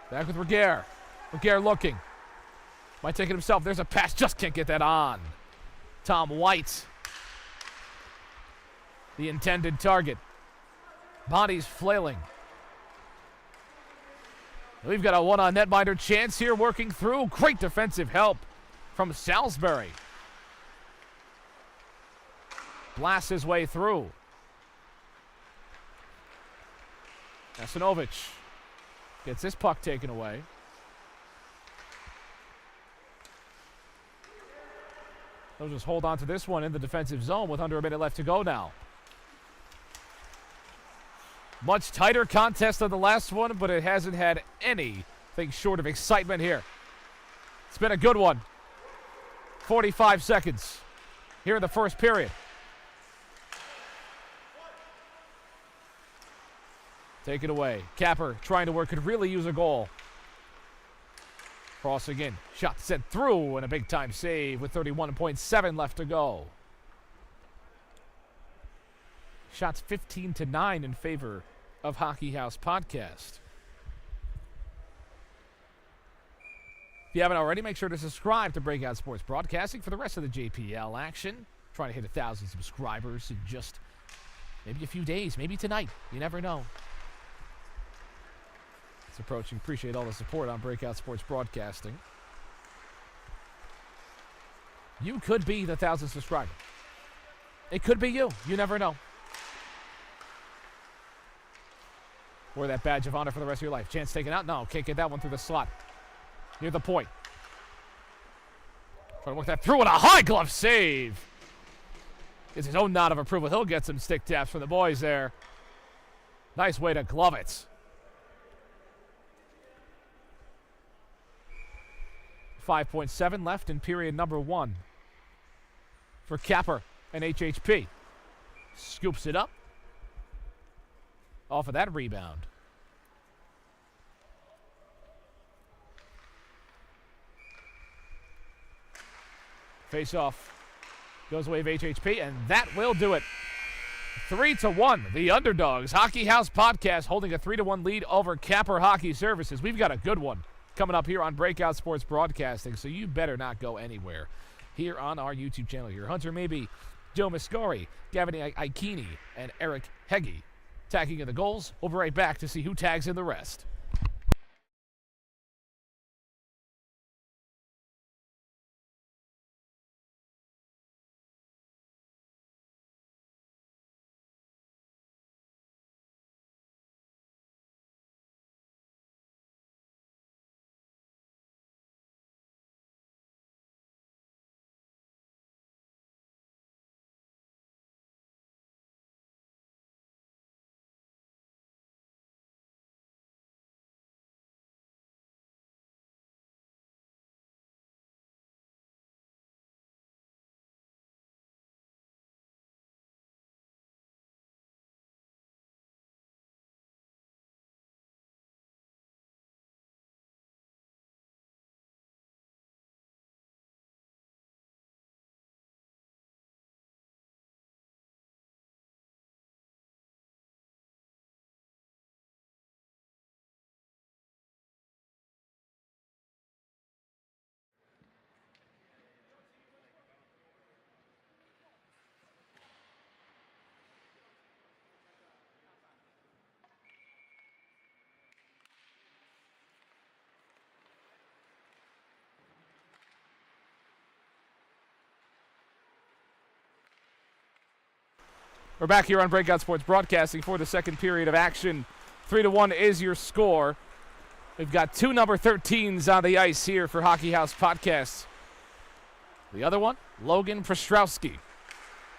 Back with Reguer. Reguer looking. Might take it himself. There's a pass. Just can't get that on. Tom White. The intended target. Bodies flailing. We've got a one-on netminder chance here working through. Great defensive help from Salisbury. Blasts his way through. Asinovic gets this puck taken away. They'll just hold on to this one in the defensive zone with under a minute left to go now. Much tighter contest than the last one, but it hasn't had anything short of excitement here. It's been a good one. 45 seconds here in the first period. Take it away. Kapper trying to work, could really use a goal. Crossing in. Shot sent through and a big time save with 31.7 left to go. Shots 15-9 in favor of Hockey House Podcast. If you haven't already, make sure to subscribe to Breakout Sports Broadcasting for the rest of the JPL action. Trying to hit 1,000 subscribers in just maybe a few days, maybe tonight. You never know. It's approaching. Appreciate all the support on Breakout Sports Broadcasting. You could be the 1,000th subscriber. It could be you. You never know. Wear that badge of honor for the rest of your life. Chance taken out. No, can't get that one through the slot. Near the point. Trying to work that through and a high glove save. Gets his own nod of approval. He'll get some stick taps from the boys there. Nice way to glove it. 5.7 left in period number 1 for Kapper and HHP. Scoops it up. Off of that rebound. Face off. Goes away of HHP, and that will do it. 3-1. The Underdogs Hockey House Podcast holding a 3-1 lead over Kapper Hockey Services. We've got a good one coming up here on Breakout Sports Broadcasting, so you better not go anywhere here on our YouTube channel here. Hunter Maybe, Joe Miscari, Gavin Aikini, and Eric Heggie tagging in the goals. We'll be right back to see who tags in the rest. We're back here on Breakout Sports Broadcasting for the second period of action. 3-1 is your score. We've got two number 13s on the ice here for Hockey House Podcast. The other one, Logan Prostrowski.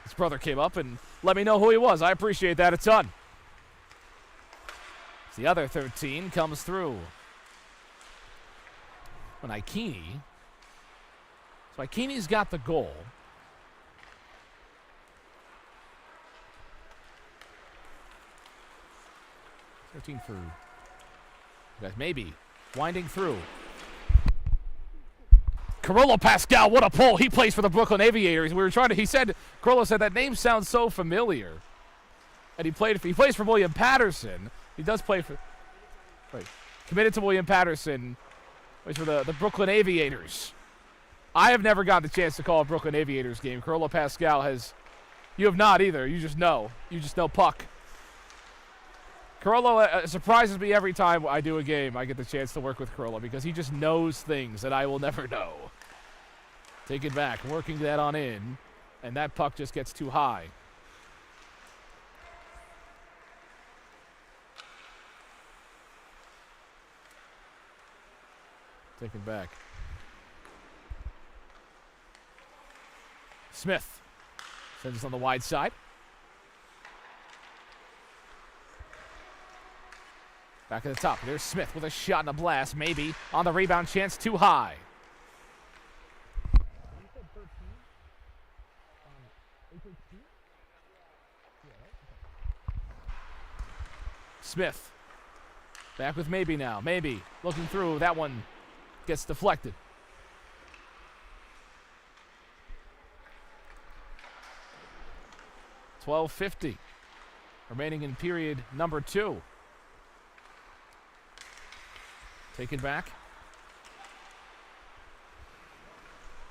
His brother came up and let me know who he was. I appreciate that a ton. The other 13 comes through. When Aikini. So Aikini's got the goal. 13 for guys, maybe winding through. Carollo Pascal, what a pull. He plays for the Brooklyn Aviators. Carollo said that name sounds so familiar. And he plays for William Patterson. He does play for, committed to William Patterson. Plays for the Brooklyn Aviators. I have never gotten the chance to call a Brooklyn Aviators game. Carollo Pascal has, you have not either. You just know. You just know puck. Carollo surprises me every time I do a game. I get the chance to work with Carollo because he just knows things that I will never know. Take it back, working that on in, and that puck just gets too high. Take it back. Smith sends it on the wide side. Back at the top. There's Smith with a shot and a blast. Maybe on the rebound chance, too high. You said 13? HHP? Yeah, right? Smith. Back with maybe now. Maybe. Looking through. That one gets deflected. $12:50 remaining in period number 2. Take it back.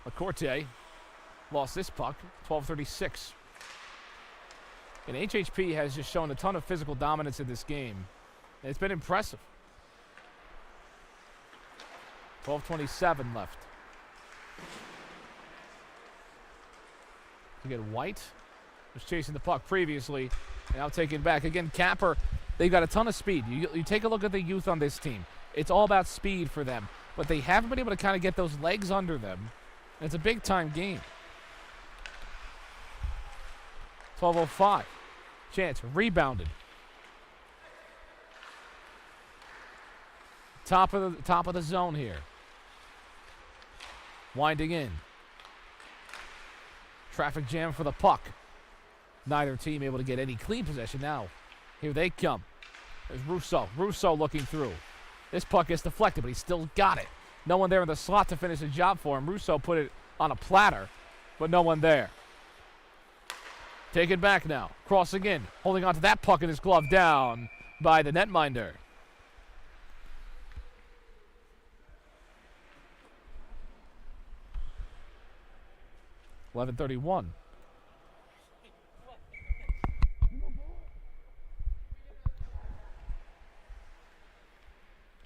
LaCourte lost this puck. 12:36. And HHP has just shown a ton of physical dominance in this game. And it's been impressive. 12:27 left. You get White. Was chasing the puck previously. Now taking it back. Again, Kapper, they've got a ton of speed. You take a look at the youth on this team. It's all about speed for them. But they haven't been able to kind of get those legs under them. And it's a big-time game. 12:05. Chance. Rebounded. Top of the zone here. Winding in. Traffic jam for the puck. Neither team able to get any clean possession now. Here they come. There's Russo. Russo looking through. This puck gets deflected, but he's still got it. No one there in the slot to finish the job for him. Russo put it on a platter, but no one there. Take it back now. Crossing in. Holding on to that puck in his glove, down by the netminder. $11:31.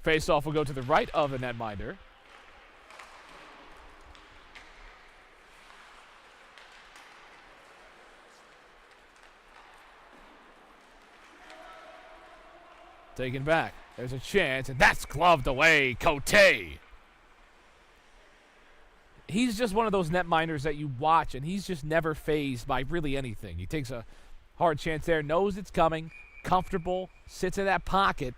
Face-off will go to the right of the netminder. Taken back. There's a chance, and that's gloved away. Cote. He's just one of those netminders that you watch, and he's just never fazed by really anything. He takes a hard chance there, knows it's coming, comfortable, sits in that pocket.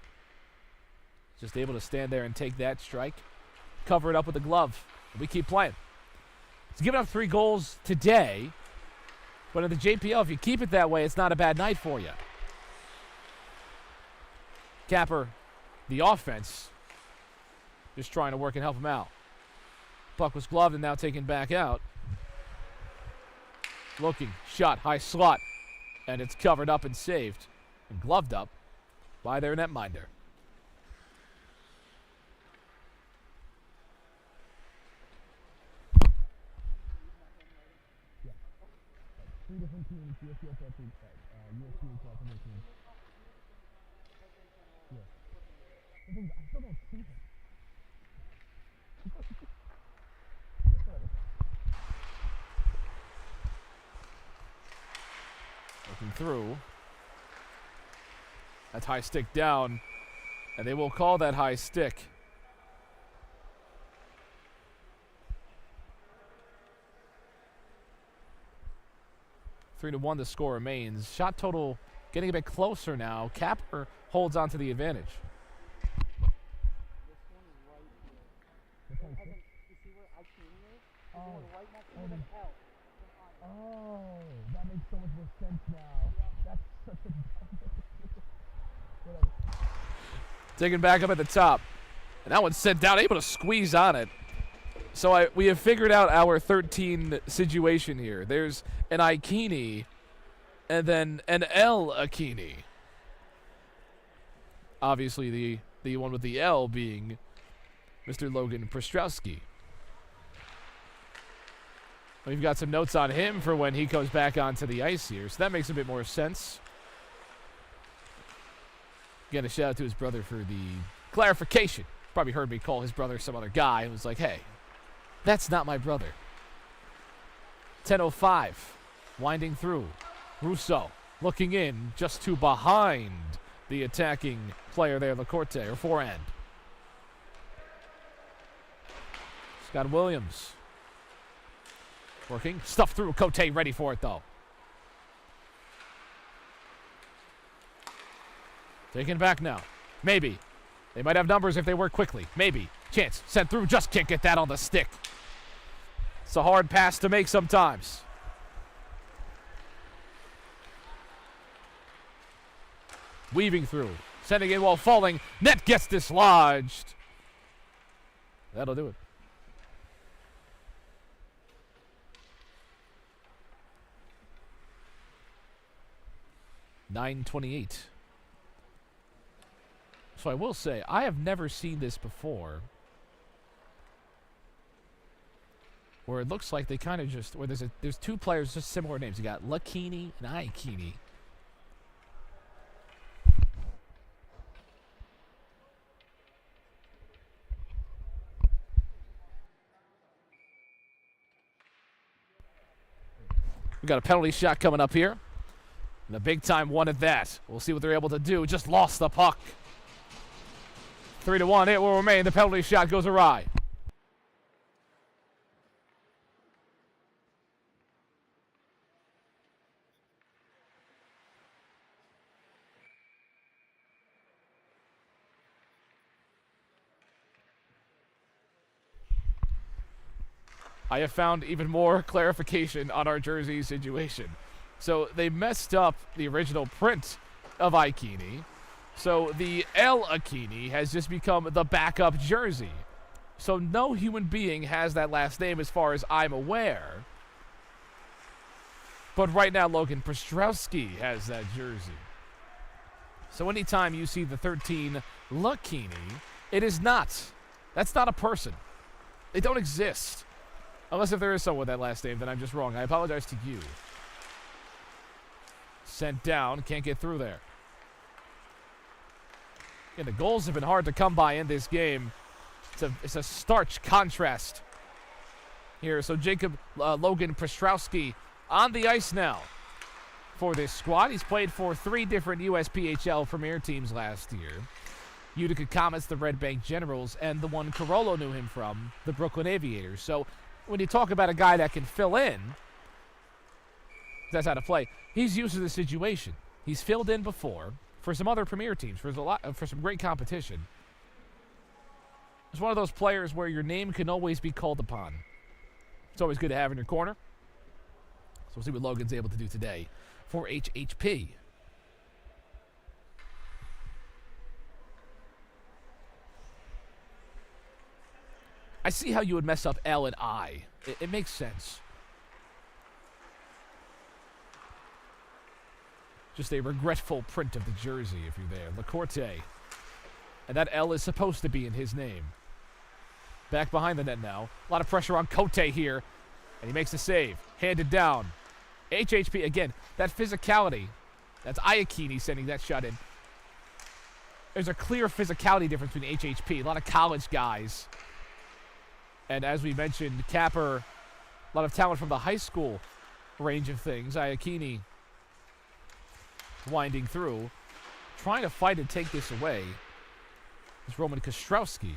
Just able to stand there and take that strike. Cover it up with a glove. And we keep playing. He's given up 3 goals today. But in the JPL, if you keep it that way, it's not a bad night for you. Kapper, the offense, just trying to work and help him out. Puck was gloved and now taken back out. Looking, shot, high slot. And it's covered up and saved. And gloved up by their netminder. Three different teams, UFC, UFC, teams. Yeah. The thing is, I still don't see him. Looking through. That's high stick down. And they will call that high stick. Three to 1 the score remains. Shot total getting a bit closer now. Kapper holds on to the advantage. This one right here. You see where IQ is? There's one right next to the L. Oh, that makes so much more sense now. That's such a whatever. Taken back up at the top. And that one's sent down, able to squeeze on it. So we have figured out our 13 situation here. There's an Ikini and then an L Akini. Obviously the one with the L being Mr. Logan Prostrowski. We've got some notes on him for when he comes back onto the ice here, so that makes a bit more sense. Again, a shout out to his brother for the clarification. Probably heard me call his brother some other guy and was like, hey, that's not my brother. 10:05, winding through. Russo looking in just to behind the attacking player there, Lacorte, or forehand. Scott Williams working. Stuff through. Cote ready for it, though. Taking it back now. Maybe. They might have numbers if they work quickly. Maybe. Chance. Sent through. Just can't get that on the stick. It's a hard pass to make sometimes. Weaving through. Sending it while falling. Net gets dislodged. That'll do it. .928. So I will say, I have never seen this before. Where it looks like they kind of just, where there's two players, just similar names. You got Lakini and Aikini. We got a penalty shot coming up here. And a big time one at that. We'll see what they're able to do. Just lost the puck. 3-1. It will remain. The penalty shot goes awry. I have found even more clarification on our jersey situation. So they messed up the original print of Aikini. So the L Akini has just become the backup jersey. So no human being has that last name as far as I'm aware. But right now Logan Prostrowski has that jersey. So anytime you see the 13 Lakini, it is not. That's not a person. They don't exist. Unless if there is someone with that last name, then I'm just wrong. I apologize to you. Sent down. Can't get through there. And the goals have been hard to come by in this game. It's a starch contrast here. So Logan Prostrowski on the ice now for this squad. He's played for 3 different USPHL Premier teams last year. Utica Comets, the Red Bank Generals, and the one Carollo knew him from, the Brooklyn Aviators. So when you talk about a guy that can fill in, that's how to play. He's used to the situation. He's filled in before for some other Premier teams, for some great competition. It's one of those players where your name can always be called upon. It's always good to have in your corner. So we'll see what Logan's able to do today for HHP. I see how you would mess up L and I. It makes sense. Just a regretful print of the jersey if you're there. Lacorte. And that L is supposed to be in his name. Back behind the net now. A lot of pressure on Cote here. And he makes the save. Handed down. HHP, again, that physicality. That's Iacchini sending that shot in. There's a clear physicality difference between HHP. A lot of college guys. And as we mentioned, Kapper, a lot of talent from the high school range of things. Iacchini winding through. Trying to fight and take this away is Roman Kostrowski.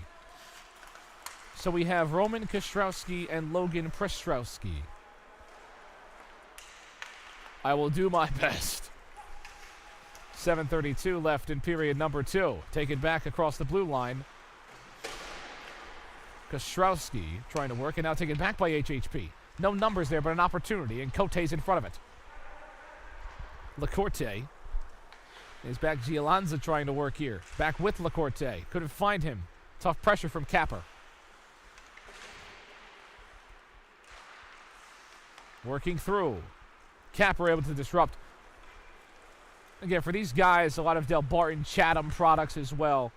So we have Roman Kostrowski and Logan Prostrowski. I will do my best. 7:32 left in period number 2. Take it back across the blue line. Kostrowski trying to work, and now taken back by HHP. No numbers there, but an opportunity, and Cote's in front of it. Lacorte is back. Giolanza trying to work here. Back with Lacorte. Couldn't find him. Tough pressure from Kapper. Working through. Kapper able to disrupt. Again, for these guys, a lot of Del Barton, Chatham products as well.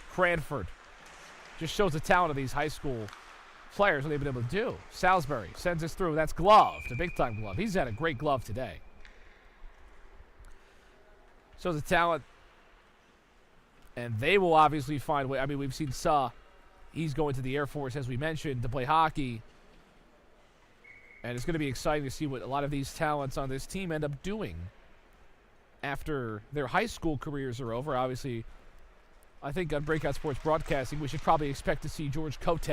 Cranford. Just shows the talent of these high school players, what they've been able to do. Salisbury sends us through. That's Glove, the big-time Glove. He's had a great glove today. Shows the talent And they will obviously find way. I mean, we've seen Sa. He's going to the Air Force, as we mentioned, to play hockey. And it's going to be exciting to see what a lot of these talents on this team end up doing after their high school careers are over. Obviously, I think on Breakout Sports Broadcasting, we should probably expect to see George Cote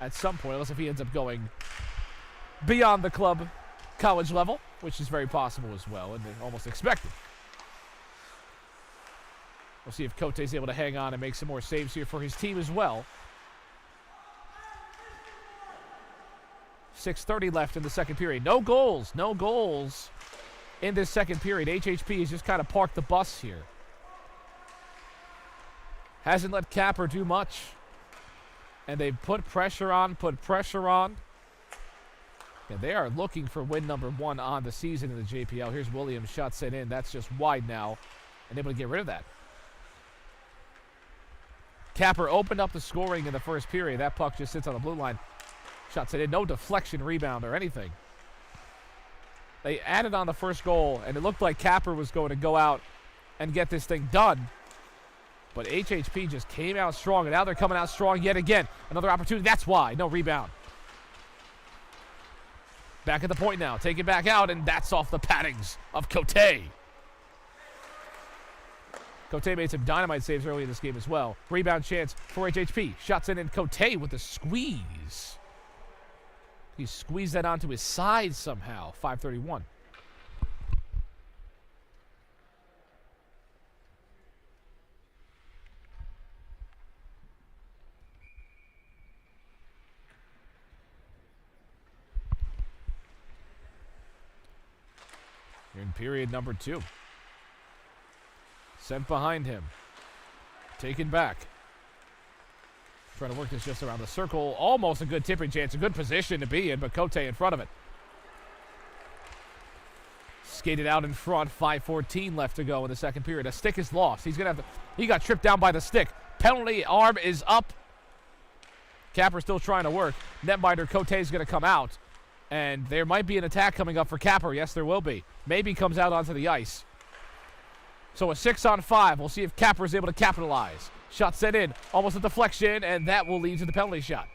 at some point, unless if he ends up going beyond the club college level, which is very possible as well, and almost expected. We'll see if Cote's able to hang on and make some more saves here for his team as well. 6:30 left in the second period. No goals in this second period. HHP has just kind of parked the bus here. Hasn't let Kapper do much. And they put pressure on. And they are looking for win number 1 on the season in the JPL. Here's Williams, shot sent in. That's just wide now. And able to get rid of that. Kapper opened up the scoring in the first period. That puck just sits on the blue line. Shot sent in. No deflection, rebound, or anything. They added on the first goal, and it looked like Kapper was going to go out and get this thing done. But HHP just came out strong, and now they're coming out strong yet again. Another opportunity. That's why. No rebound. Back at the point now. Take it back out, and that's off the paddings of Cote. Cote made some dynamite saves early in this game as well. Rebound chance for HHP. Shots in, and Cote with the squeeze. He squeezed that onto his side somehow. 5:31. In period number 2. Sent behind him. Taken back. Trying to work this just around the circle. Almost a good tipping chance. A good position to be in, but Cote in front of it. Skated out in front. 5:14 left to go in the second period. A stick is lost. He's going to have to... He got tripped down by the stick. Penalty arm is up. Kapper still trying to work. Netminder Cote is going to come out. And there might be an attack coming up for Kapper. Yes, there will be. Maybe comes out onto the ice. So a 6-on-5. We'll see if Kapper is able to capitalize. Shot sent in. Almost a deflection, and that will lead to the penalty shot.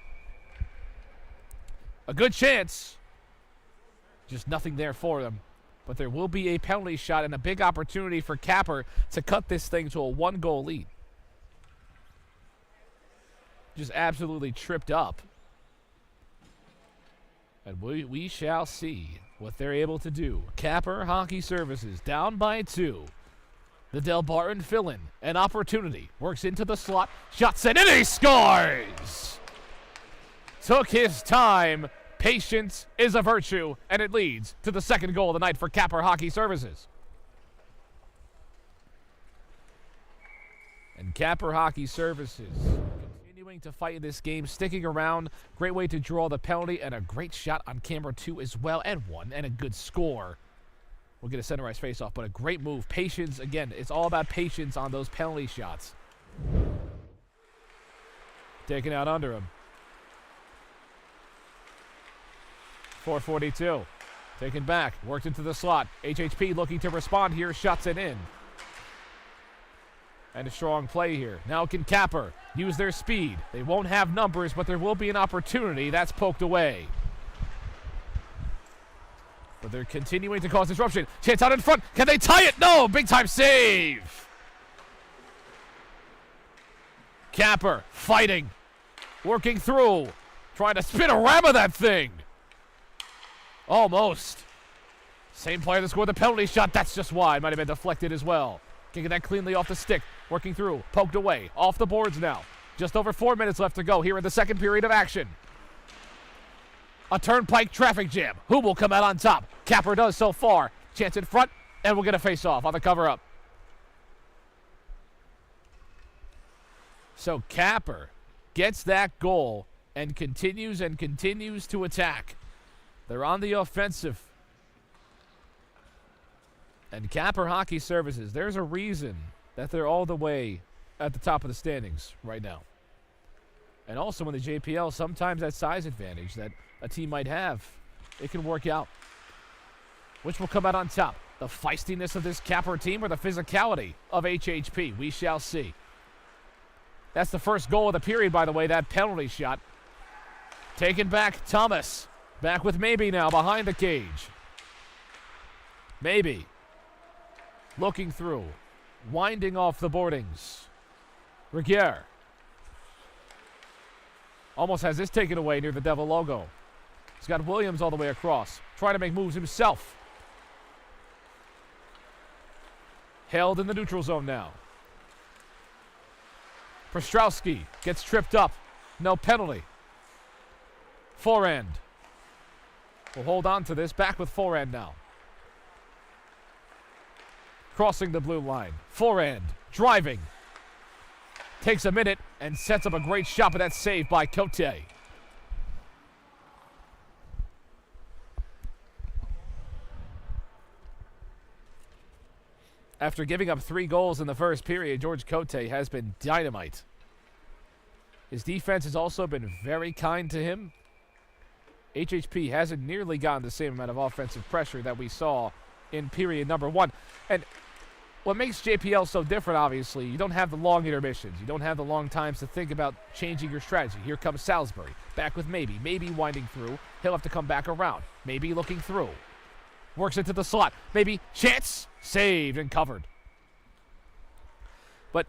A good chance. Just nothing there for them. But there will be a penalty shot and a big opportunity for Kapper to cut this thing to a 1-goal lead. Just absolutely tripped up. And we shall see what they're able to do. Kapper Hockey Services down by 2. The Del Barton fill-in. An opportunity. Works into the slot. Shot sent in. He scores! Took his time. Patience is a virtue. And it leads to the second goal of the night for Kapper Hockey Services. And Kapper Hockey Services continuing to fight in this game, sticking around. Great way to draw the penalty, and a great shot on camera 2 as well, and 1, and a good score. We'll get a center ice face-off, but a great move. Patience, again, it's all about patience on those penalty shots. Taken out under him. 4:42. Taken back, worked into the slot. HHP looking to respond here, shots it in. And a strong play here. Now can Kapper use their speed. They won't have numbers, but there will be an opportunity. That's poked away. But they're continuing to cause disruption. Chance out in front. Can they tie it? No! Big time save! Kapper fighting. Working through. Trying to spin a ram of that thing. Almost. Same player that scored the penalty shot. That's just wide. Might have been deflected as well. Can get that cleanly off the stick. Working through. Poked away. Off the boards now. Just over 4 minutes left to go here in the second period of action. A turnpike traffic jam. Who will come out on top? Kapper does so far. Chance in front. And we'll get a face-off on the cover-up. So Kapper gets that goal and continues to attack. They're on the offensive. And Kapper Hockey Services, there's a reason that they're all the way at the top of the standings right now. And also in the JPL, sometimes that size advantage that a team might have, it can work out. Which will come out on top? The feistiness of this Kapper team or the physicality of HHP? We shall see. That's the first goal of the period, by the way, that penalty shot. Taken back, Thomas. Back with Maybe now, behind the cage. Maybe. Looking through. Winding off the boardings. Regier. Almost has this taken away near the Devil logo. He's got Williams all the way across. Trying to make moves himself. Held in the neutral zone now. Prostrowski gets tripped up. No penalty. Forehand. We'll hold on to this. Back with forehand now. Crossing the blue line. Forehand. Driving. Takes a minute and sets up a great shot, but that's saved by Cote. After giving up 3 goals in the first period, George Cote has been dynamite. His defense has also been very kind to him. HHP hasn't nearly gotten the same amount of offensive pressure that we saw in period number 1. And what makes JPL so different, obviously, you don't have the long intermissions. You don't have the long times to think about changing your strategy. Here comes Salisbury. Back with Maybe. Maybe winding through. He'll have to come back around. Maybe looking through. Works into the slot. Maybe chance. Saved and covered. But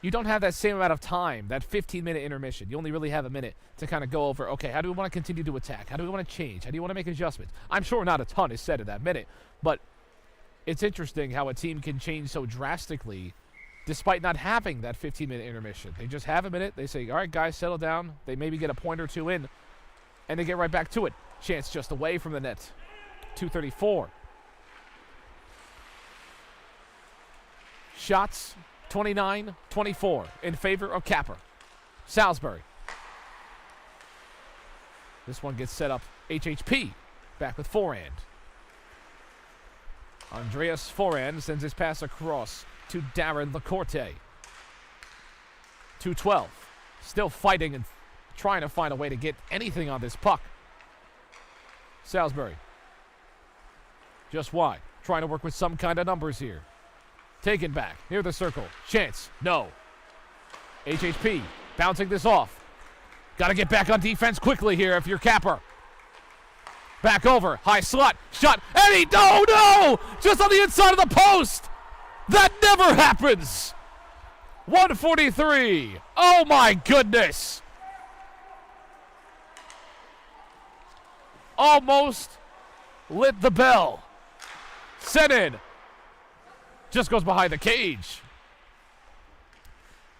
you don't have that same amount of time, that 15-minute intermission. You only really have a minute to kind of go over, okay, how do we want to continue to attack? How do we want to change? How do you want to make adjustments? I'm sure not a ton is said in that minute, but it's interesting how a team can change so drastically despite not having that 15-minute intermission. They just have a minute. They say, all right, guys, settle down. They maybe get a point or two in, and they get right back to it. Chance just away from the net. 2:34. Shots 29-24 in favor of Kapper. Salisbury. This one gets set up. HHP back with forehand. Andreas forehand sends his pass across to Darren Lacorte. 2:12. Still fighting and trying to find a way to get anything on this puck. Salisbury. Just wide. Trying to work with some kind of numbers here. Taken back. Near the circle. Chance. No. HHP bouncing this off. Got to get back on defense quickly here if you're Kapper. Back over. High slot. Shot. And he... No! Just on the inside of the post! That never happens! 143. Oh my goodness! Almost lit the bell. Sent in. Just goes behind the cage.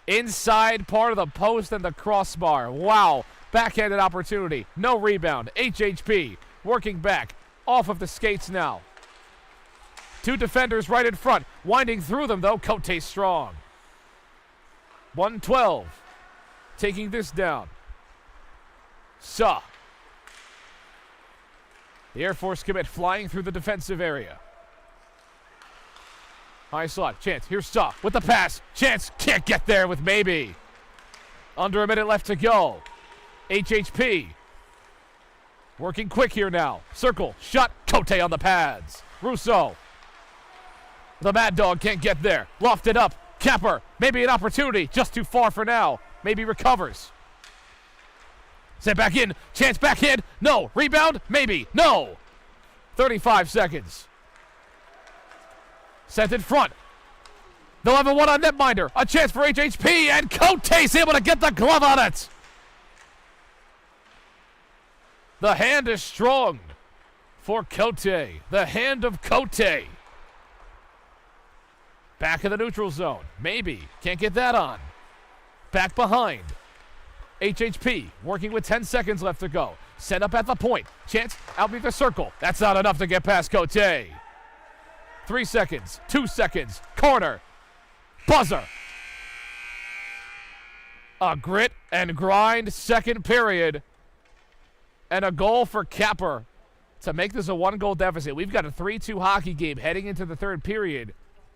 Inside part of the post and the crossbar. Wow. Backhanded opportunity. No rebound. HHP working back. Off of the skates now. 2 defenders right in front. Winding through them, though. Cote strong. 112. Taking this down. Suh. The Air Force commit flying through the defensive area. High slot. Chance. Here's Suh with the pass. Chance can't get there with Maybe. Under a minute left to go. HHP. Working quick here now. Circle. Shot. Cote on the pads. Rousseau. The Mad Dog can't get there. Lofted up. Kapper. Maybe an opportunity. Just too far for now. Maybe recovers. Sent back in. Chance backhand. No. Rebound. Maybe. No. 35 seconds. Sent in front. They'll have a one on netminder. A chance for HHP, and Cote's able to get the glove on it. The hand is strong for Cote. The hand of Cote. Back in the neutral zone. Maybe. Can't get that on. Back behind. HHP working with 10 seconds left to go. Set up at the point. Chance out near the circle. That's not enough to get past Cote. 3 seconds. 2 seconds. Corner. Buzzer. A grit and grind second period. And a goal for Kapper to make this a 1-goal deficit. We've got a 3-2 hockey game heading into the third period.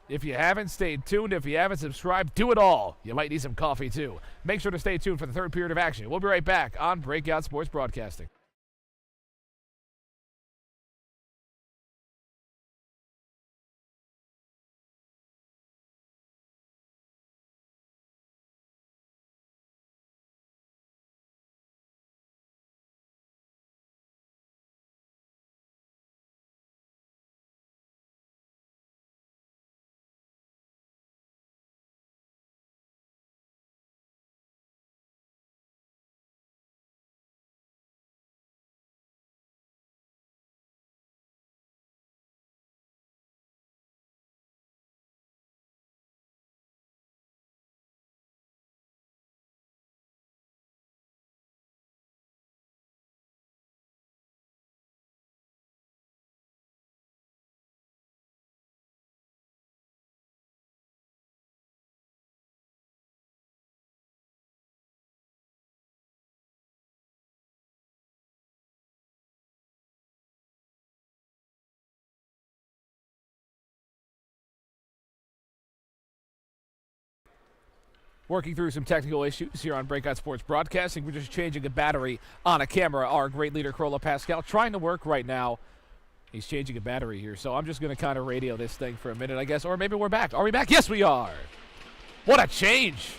If you haven't stayed tuned, if you haven't subscribed, do it all. You might need some coffee too. Make sure to stay tuned for the third period of action. We'll be right back on Breakout Sports Broadcasting. Working through some technical issues here on Breakout Sports Broadcasting. We're just changing a battery on a camera. Our great leader, Corolla Pascal, trying to work right now. He's changing a battery here, so I'm just going to kind of radio this thing for a minute, I guess. Or maybe we're back. Are we back? Yes, we are. What a change.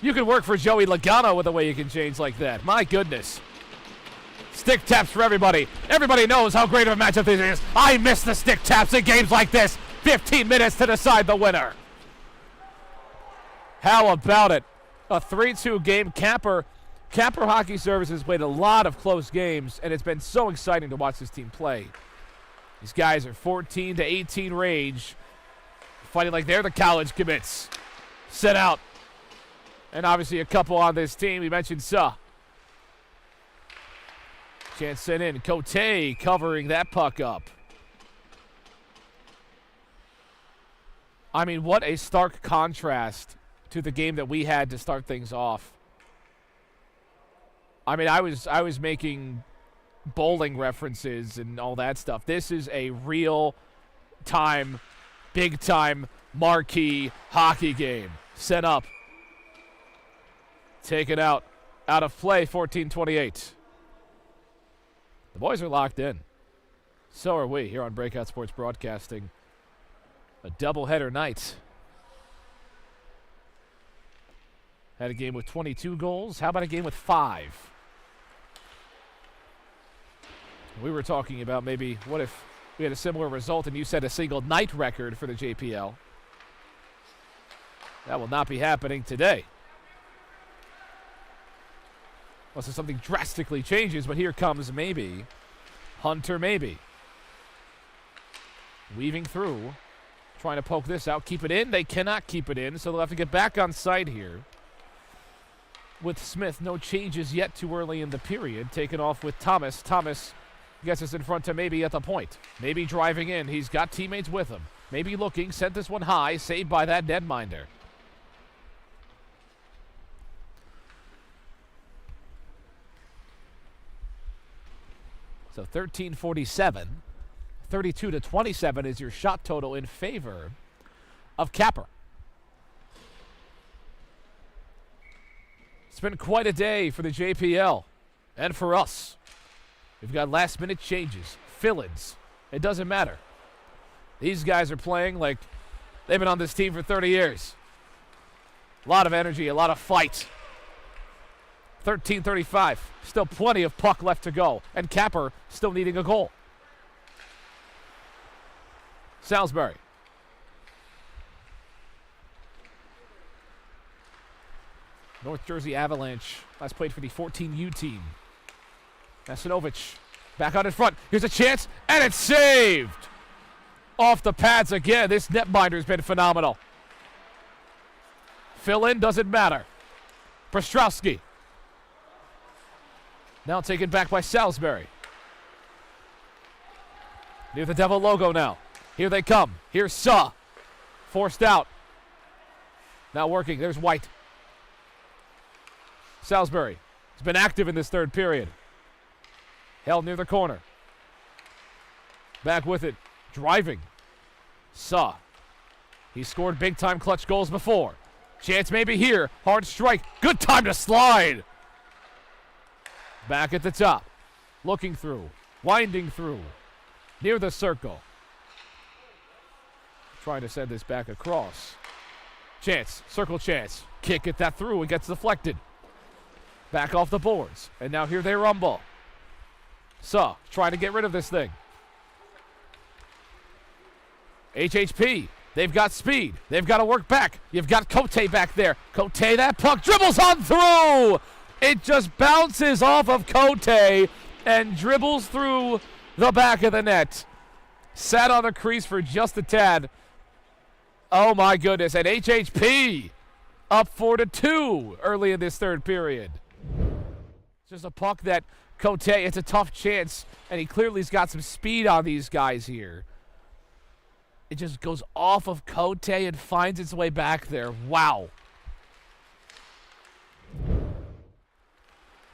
You can work for Joey Logano with the way you can change like that. My goodness. Stick taps for everybody. Everybody knows how great of a matchup this is. I miss the stick taps in games like this. 15 minutes to decide the winner. How about it? A 3-2 game. Kapper Hockey Services played a lot of close games, and it's been so exciting to watch this team play. These guys are 14 to 18 range, fighting like they're the college commits. Set out. And obviously a couple on this team. We mentioned SYN. Chance sent in. Cote covering that puck up. I mean, what a stark contrast to the game that we had to start things off. I mean, I was making bowling references and all that stuff. This is a real time, big time, marquee hockey game. Set up. Taken out. Out of play, 14-28. The boys are locked in. So are we here on Breakout Sports Broadcasting. A doubleheader night. Had a game with 22 goals. How about a game with 5? We were talking about maybe what if we had a similar result and you set a single night record for the JPL. That will not be happening today. Unless something drastically changes, but here comes maybe. Hunter maybe. Weaving through. Trying to poke this out. Keep it in. They cannot keep it in, so they'll have to get back on site here. With Smith, no changes yet too early in the period. Taken off with Thomas. Thomas gets us in front to maybe at the point. Maybe driving in. He's got teammates with him. Maybe looking. Sent this one high. Saved by that netminder. So 13:47. 32-27 is your shot total in favor of Kapper. It's been quite a day for the JPL and for us. We've got last-minute changes, fill-ins. It doesn't matter. These guys are playing like they've been on this team for 30 years. A lot of energy, a lot of fight. 13:35. Still plenty of puck left to go. And Kapper still needing a goal. Salisbury. North Jersey Avalanche last played for the 14U team. Nasinovich back out in front. Here's a chance, and it's saved! Off the pads again. This netminder's been phenomenal. Fill in, doesn't matter. Prostrowski. Now taken back by Salisbury. Near the Devil logo now. Here they come. Here's SYN. Forced out. Now working. There's White. Salisbury has been active in this third period. Held near the corner. Back with it. Driving. SYN. He scored big-time clutch goals before. Chance maybe here. Hard strike. Good time to slide. Back at the top. Looking through. Winding through. Near the circle. Trying to send this back across. Chance. Circle chance. Kick it that through and gets deflected. Back off the boards. And now here they rumble. SYN trying to get rid of this thing. HHP. They've got speed. They've got to work back. You've got Cote back there. Cote, that puck dribbles on through. It just bounces off of Cote and dribbles through the back of the net. Sat on the crease for just a tad. Oh my goodness. And HHP up 4-2 early in this third period. It's just a puck that Cote, it's a tough chance, and he clearly's got some speed on these guys here. It just goes off of Cote and finds its way back there. Wow.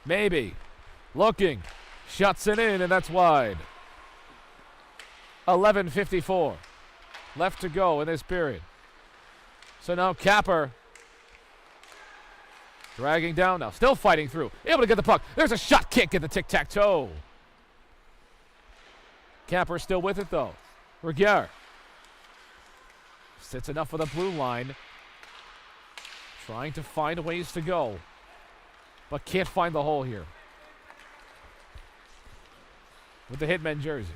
Maybe. Looking. Shuts it in, and that's wide. 11:54 left to go in this period. So now Kapper dragging down now. Still fighting through. Able to get the puck. There's a shot kick at the tic-tac-toe. Kapper still with it, though. Regier sits enough for the blue line. Trying to find ways to go. But can't find the hole here. With the Hitmen jersey.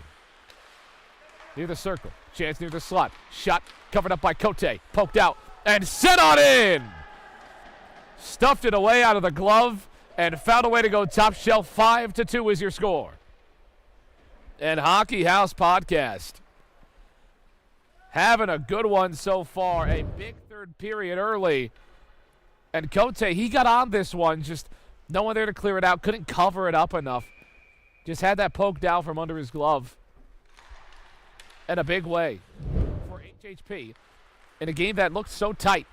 Near the circle. Chance near the slot. Shot covered up by Cote. Poked out. And set on in! Stuffed it away out of the glove. And found a way to go top shelf. 5-2 is your score. And Hockey House Podcast. Having a good one so far. A big third period early. And Cote, he got on this one. Just no one there to clear it out. Couldn't cover it up enough. Just had that poked out from under his glove. In a big way for HHP. In a game that looked so tight.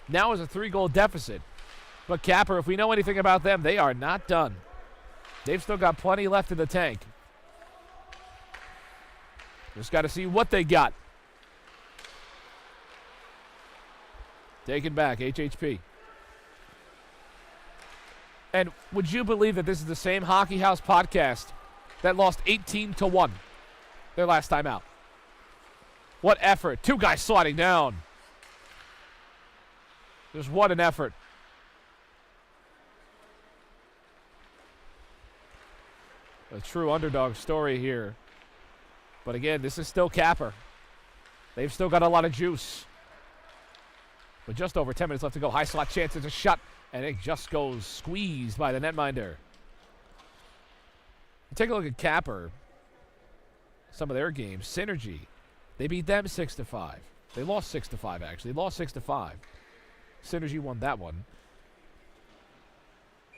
Now is a 3-goal deficit. But Kapper, if we know anything about them, they are not done. They've still got plenty left in the tank. Just got to see what they got. Taken back, HHP. And would you believe that this is the same Hockey House Podcast that lost 18-1 their last time out? What effort. 2 guys sliding down. Just what an effort. A true underdog story here. But again, this is still Kapper. They've still got a lot of juice. With just over 10 minutes left to go. High slot chance. It's a shot. And it just goes squeezed by the netminder. Take a look at Kapper. Some of their games. Synergy. They beat them 6-5. They lost 6-5, actually. They lost 6-5. Synergy won that one.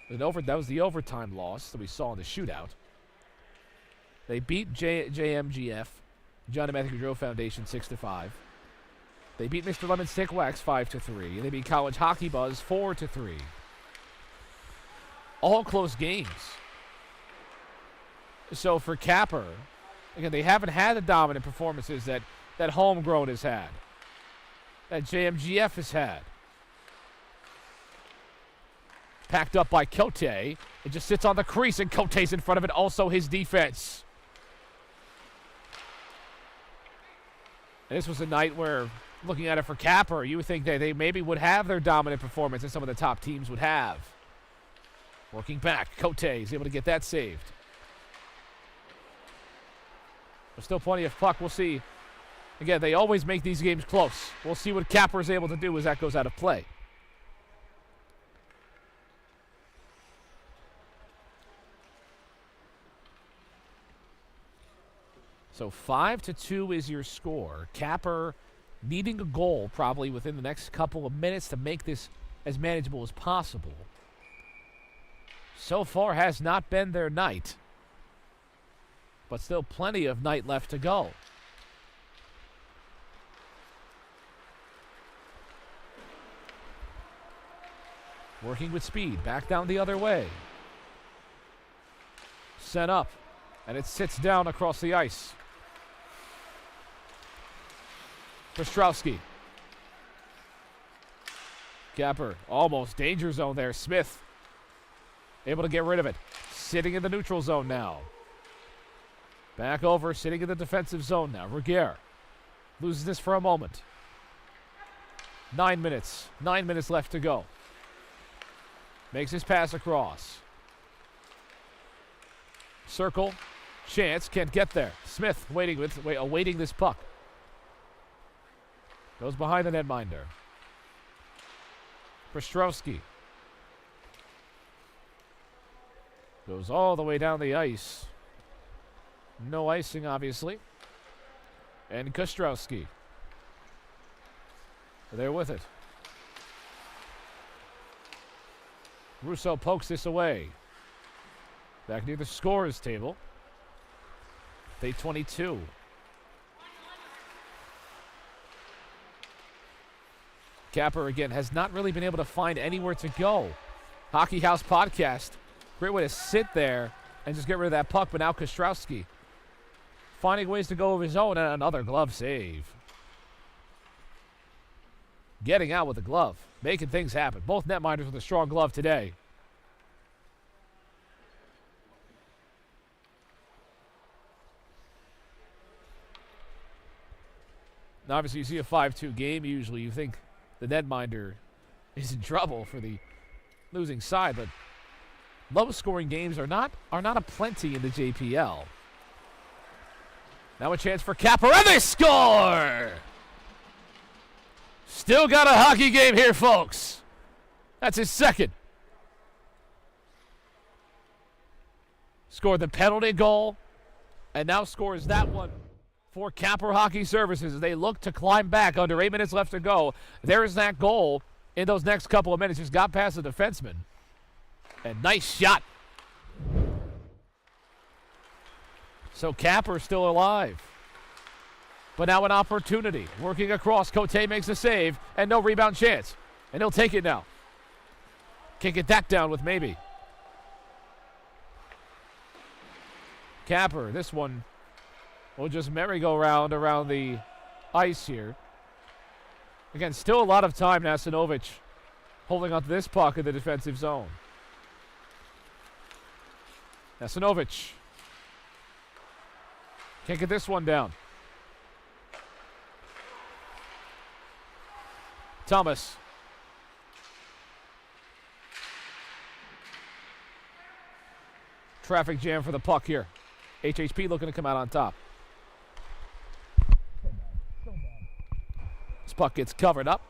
That was the overtime loss that we saw in the shootout. They beat JMGF, John and Matthew Gaudreau Foundation, 6-5. They beat Mr. Lemon Stick Wax 5-3. They beat College Hockey Buzz 4-3. All close games. So for Kapper, again, they haven't had the dominant performances that Homegrown has had, that JMGF has had. Packed up by Cote. It just sits on the crease, and Cote's in front of it. Also his defense. And this was a night where, looking at it for Kapper, you would think that they maybe would have their dominant performance that some of the top teams would have. Working back, Cote is able to get that saved. There's still plenty of puck. We'll see. Again, they always make these games close. We'll see what Kapper is able to do as that goes out of play. So 5-2 is your score. Kapper needing a goal probably within the next couple of minutes to make this as manageable as possible. So far has not been their night. But still plenty of night left to go. Working with speed. Back down the other way. Sent up. And it sits down across the ice. Kostrowski. Kapper. Almost danger zone there. Smith. Able to get rid of it. Sitting in the neutral zone now. Back over. Sitting in the defensive zone now. Regier. Loses this for a moment. 9 minutes. 9 minutes left to go. Makes his pass across. Circle. Chance. Can't get there. Smith awaiting this puck. Goes behind the netminder. Kostrowski. Goes all the way down the ice. No icing, obviously. And Kostrowski. They're with it. Russo pokes this away. Back near the scorer's table. Day 22. Kapper, again, has not really been able to find anywhere to go. Hockey House Podcast. Great way to sit there and just get rid of that puck. But now Kostrowski finding ways to go of his own, and another glove save. getting out with the glove, making things happen. Both netminders with a strong glove today. Now, obviously, you see a 5-2 game. Usually, you think the netminder is in trouble for the losing side, but low-scoring games are not aplenty in the JPL. Now a chance for Kapper, and they score! Still got a hockey game here, folks. That's his second. Scored the penalty goal, and now scores that one for Kapper Hockey Services as they look to climb back under 8 minutes left to go. There's that goal in those next couple of minutes. Just got past the defenseman. And nice shot. So Kapper still alive. But now an opportunity. Working across. Cote makes a save. And no rebound chance. And he'll take it now. Can't get that down with maybe. Kapper, this one will just merry-go-round around the ice here. Again, still a lot of time. Nasinovic holding onto this puck in the defensive zone. Nasinovic. Can't get this one down. Thomas. Traffic jam for the puck here. HHP looking to come out on top. So bad. So bad. This puck gets covered up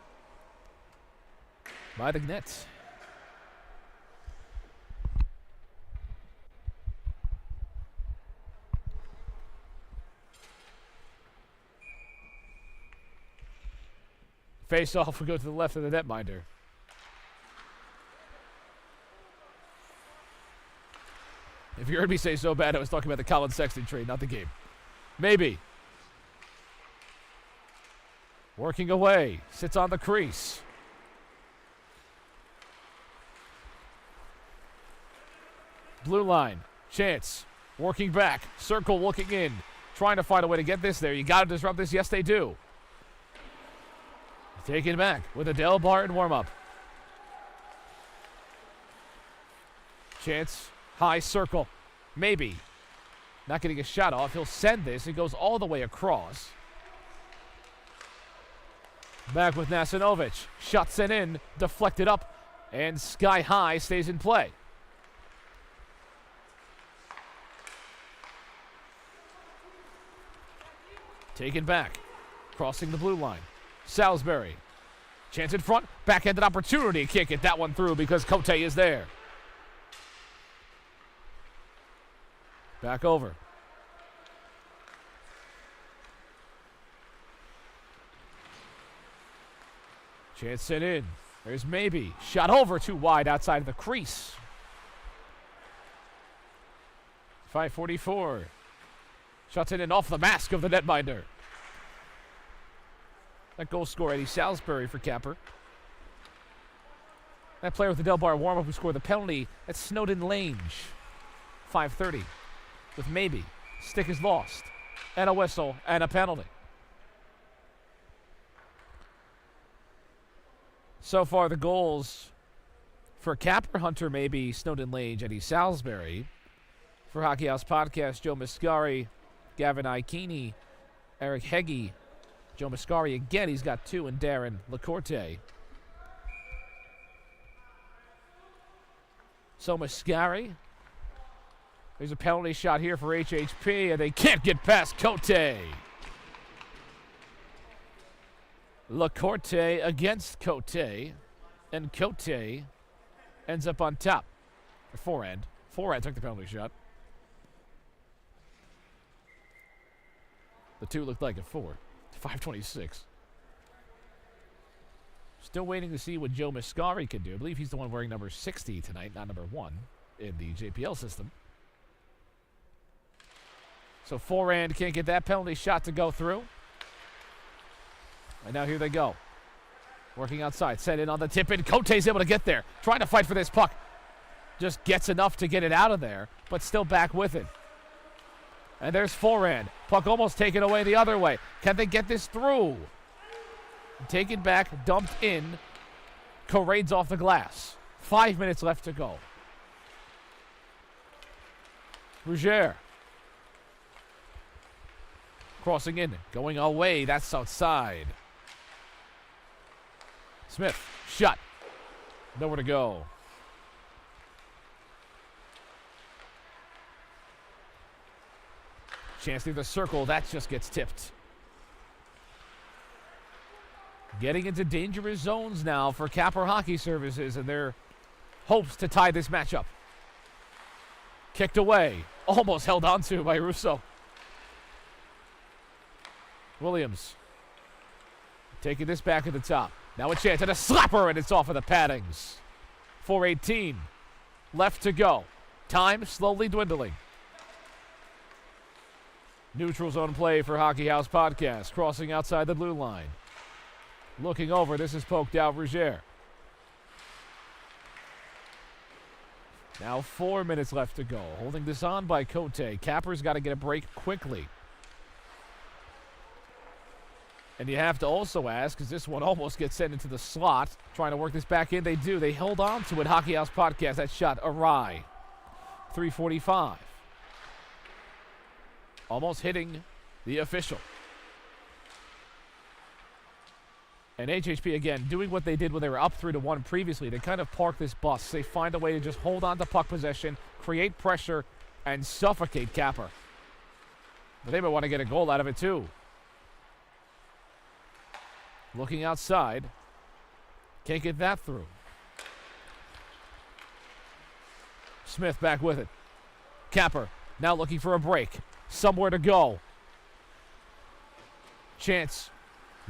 by the net. Face off, we go to the left of the netminder. If you heard me say so bad, I was talking about the Colin Sexton trade, not the game. Maybe. Working away, sits on the crease. Blue line, chance, working back, circle looking in, trying to find a way to get this there. You got to disrupt this. Yes, they do. Taken back with a Del Barton warm-up. Chance, high circle, maybe. Not getting a shot off. He'll send this. It goes all the way across. Back with Nasinovic. Shuts it in, deflected up, and sky high stays in play. Taken back, crossing the blue line. Salisbury. Chance in front. Backhanded opportunity. Can't get that one through because Cote is there. Back over. Chance sent in. There's maybe. Shot over too wide outside of the crease. 5:44. Shots in and off the mask of the netminder. That goal scorer, Eddie Salisbury for Kapper. That player with the Del Bar warm-up who scored the penalty at Snowden Lange. 5:30 with maybe. Stick is lost. And a whistle and a penalty. So far the goals for Kapper, Hunter, maybe, Snowden Lange, Eddie Salisbury. For Hockey House Podcast, Joe Mascari, Gavin Ikini, Eric Heggie, Joe Mascari again, he's got 2, and Darren Lacorte. So Mascari, there's a penalty shot here for HHP, and they can't get past Cote. Lacorte against Cote, and Cote ends up on top. Forehand. Forehand took the penalty shot. The 2 looked like a 4. 5:26. Still waiting to see what Joe Mascari can do. I believe he's the one wearing number 60 tonight, not number 1 in the JPL system. So forehand can't get that penalty shot to go through. And now here they go. Working outside. Sent in on the tip, and Cote's able to get there. Trying to fight for this puck. Just gets enough to get it out of there, but still back with it. And there's forehand. Puck almost taken away the other way. Can they get this through? Taken back, dumped in. Corrades off the glass. 5 minutes left to go. Rougier. Crossing in, going away. That's outside. Smith, shot. Nowhere to go. Chance through the circle. That just gets tipped. Getting into dangerous zones now for Kapper Hockey Services and their hopes to tie this matchup. Kicked away. Almost held on to by Russo. Williams. Taking this back at the top. Now a chance and a slapper, and it's off of the paddings. 4:18 left to go. Time slowly dwindling. Neutral zone play for Hockey House Podcast. Crossing outside the blue line. Looking over, this is poked out Rougier. Now 4 minutes left to go. Holding this on by Cote. Kapper's got to get a break quickly. And you have to also ask, because this one almost gets sent into the slot. Trying to work this back in. They do. They held on to it. Hockey House Podcast. That shot awry. 3:45. Almost hitting the official. And HHP, again, doing what they did when they were up 3-1 previously. They kind of park this bus. They find a way to just hold on to puck possession, create pressure, and suffocate Kapper. But they might want to get a goal out of it, too. Looking outside. Can't get that through. Smith back with it. Kapper now looking for a break. Somewhere to go. Chance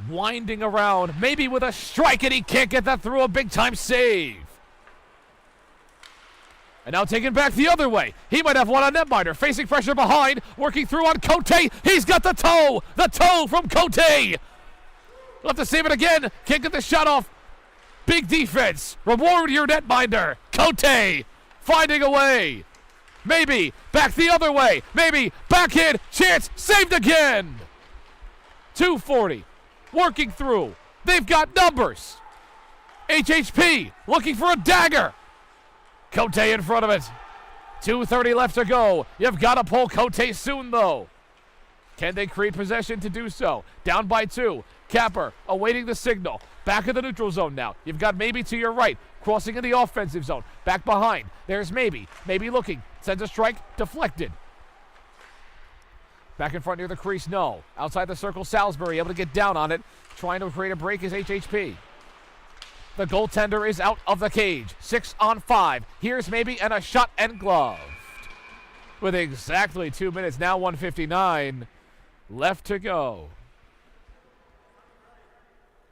winding around, maybe with a strike, and he can't get that through. A big-time save. And now taken back the other way. He might have one on netminder. Facing pressure behind. Working through on Cote. He's got the toe. The toe from Cote. We'll have to save it again. Can't get the shot off. Big defense. Reward your netminder. Cote finding a way. Maybe back the other way. Maybe backhand. Chance saved again. 2:40. Working through. They've got numbers. HHP looking for a dagger. Cote in front of it. 2:30 left to go. You've got to pull Cote soon, though. Can they create possession to do so? Down by 2. Kapper awaiting the signal. Back in the neutral zone now. You've got maybe to your right. Crossing in the offensive zone. Back behind. There's maybe. Maybe looking. Sends a strike. Deflected. Back in front near the crease, no. Outside the circle, Salisbury able to get down on it. Trying to create a break is HHP. The goaltender is out of the cage. 6-on-5. Here's maybe and a shot and gloved. With exactly 2 minutes, now 1:59 left to go.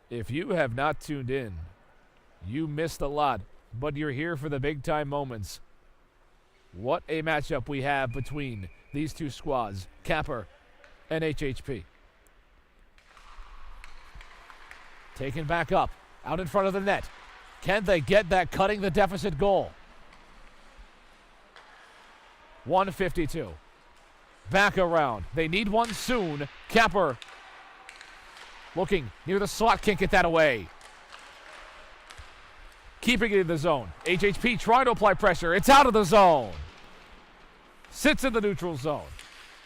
If you have not tuned in, you missed a lot, but you're here for the big-time moments. What a matchup we have between these two squads, Kapper and HHP. Taken back up, out in front of the net. Can they get that cutting the deficit goal? 1:52. Back around. They need one soon. Kapper looking near the slot, can't get that away. Keeping it in the zone. HHP trying to apply pressure. It's out of the zone. Sits in the neutral zone.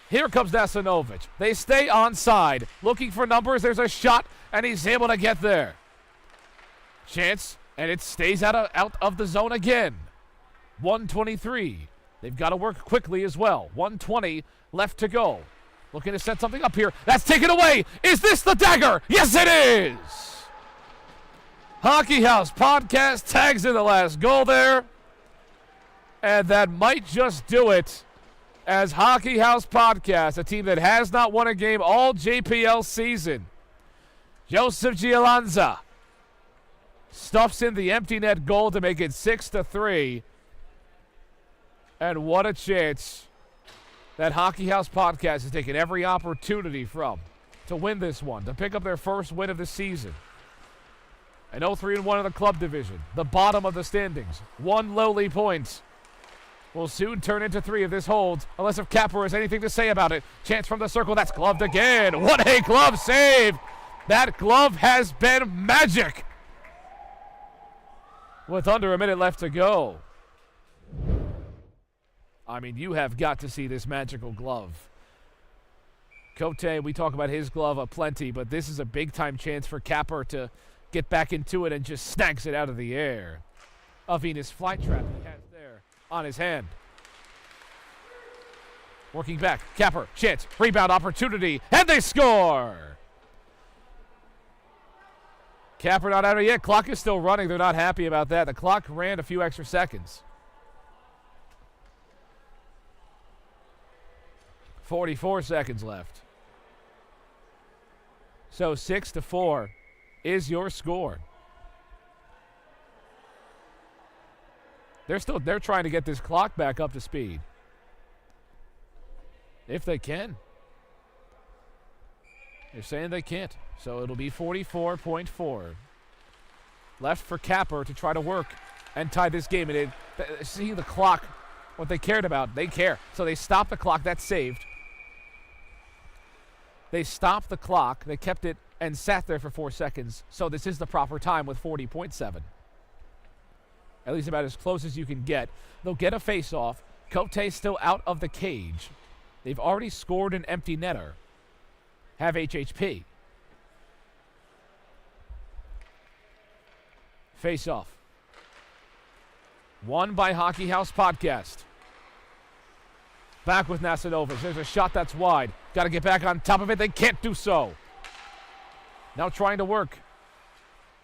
Here comes Nasanovic. They stay onside. Looking for numbers. There's a shot, and he's able to get there. Chance, and it stays out of the zone again. 1:23. They've got to work quickly as well. 1:20 left to go. Looking to set something up here. That's taken away. Is this the dagger? Yes, it is. Hockey House Podcast tags in the last goal there. And that might just do it as Hockey House Podcast, a team that has not won a game all JPL season. Joseph Giolanza stuffs in the empty net goal to make it 6-3. And what a chance that Hockey House Podcast has taken every opportunity from to win this one, to pick up their first win of the season. An 0-3-1 in the club division, the bottom of the standings. 1 lowly point will soon turn into 3 if this holds, unless if Kapper has anything to say about it. Chance from the circle, that's gloved again. What a glove save That glove has been magic. With under a minute left to go. I mean, you have got to see this magical glove. Cote, we talk about his glove aplenty, but this is a big-time chance for Kapper to get back into it and just snags it out of the air. A Venus flytrap he has there on his hand. Working back, Kapper, chance, rebound opportunity, and they score! Kapper not out of it yet. Clock is still running. They're not happy about that. The clock ran a few extra seconds. 44 seconds left. So 6-4 is your score. They're trying to get this clock back up to speed. If they can. They're saying they can't. So it'll be 44.4 left for Kapper to try to work and tie this game. And seeing the clock, what they cared about, they care. So they stopped the clock. That's saved. They stopped the clock. They kept it and sat there for 4 seconds. So this is the proper time with 40.7. At least about as close as you can get. They'll get a face-off. Cote's still out of the cage. They've already scored an empty netter. Have HHP. Face-off. Won by Hockey House Podcast. Back with Nasanovas. There's a shot that's wide. Got to get back on top of it. They can't do so. Now trying to work.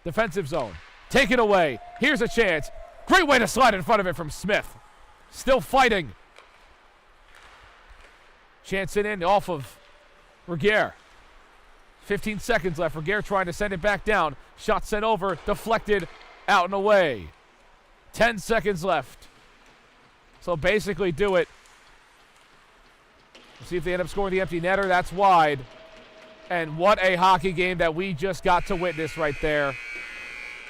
Defensive zone. Take it away. Here's a chance. Great way to slide in front of it from Smith. Still fighting. Chance it in off of Regier. 15 seconds left. Regier trying to send it back down. Shot sent over. Deflected. Out and away. 10 seconds left. So basically do it. See if they end up scoring the empty netter. That's wide. And what a hockey game that we just got to witness right there.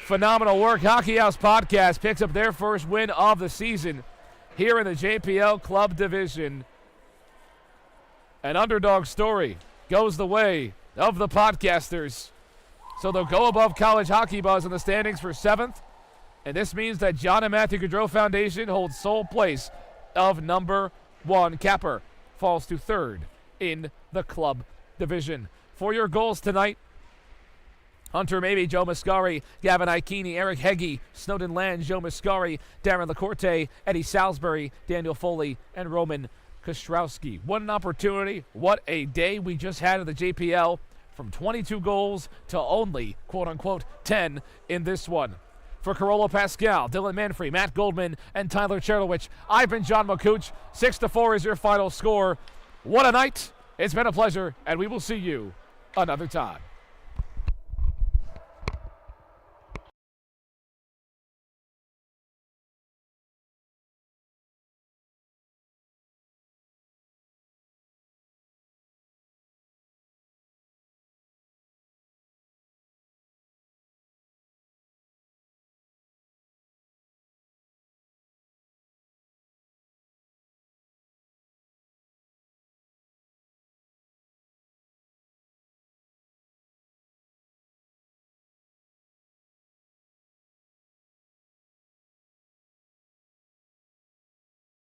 Phenomenal work. Hockey House Podcast picks up their first win of the season here in the JPL Club Division. An underdog story goes the way of the podcasters. So they'll go above College Hockey Buzz in the standings for 7th. And this means that John and Matthew Gaudreau Foundation holds sole place of number 1. Kapper falls to 3rd in the club division. For your goals tonight, Hunter Mabey, Joe Mascari, Gavin Aikini, Eric Heggie, Snowden Land, Joe Mascari, Darren LaCourte, Eddie Salisbury, Daniel Foley, and Roman Kostrowski. What an opportunity. What a day we just had in the JPL. From 22 goals to only, quote-unquote, 10 in this one. For Carolo Pascal, Dylan Manfrey, Matt Goldman, and Tyler Cherlowich, I've been John McCooch. 6-4 is your final score. What a night. It's been a pleasure, and we will see you another time.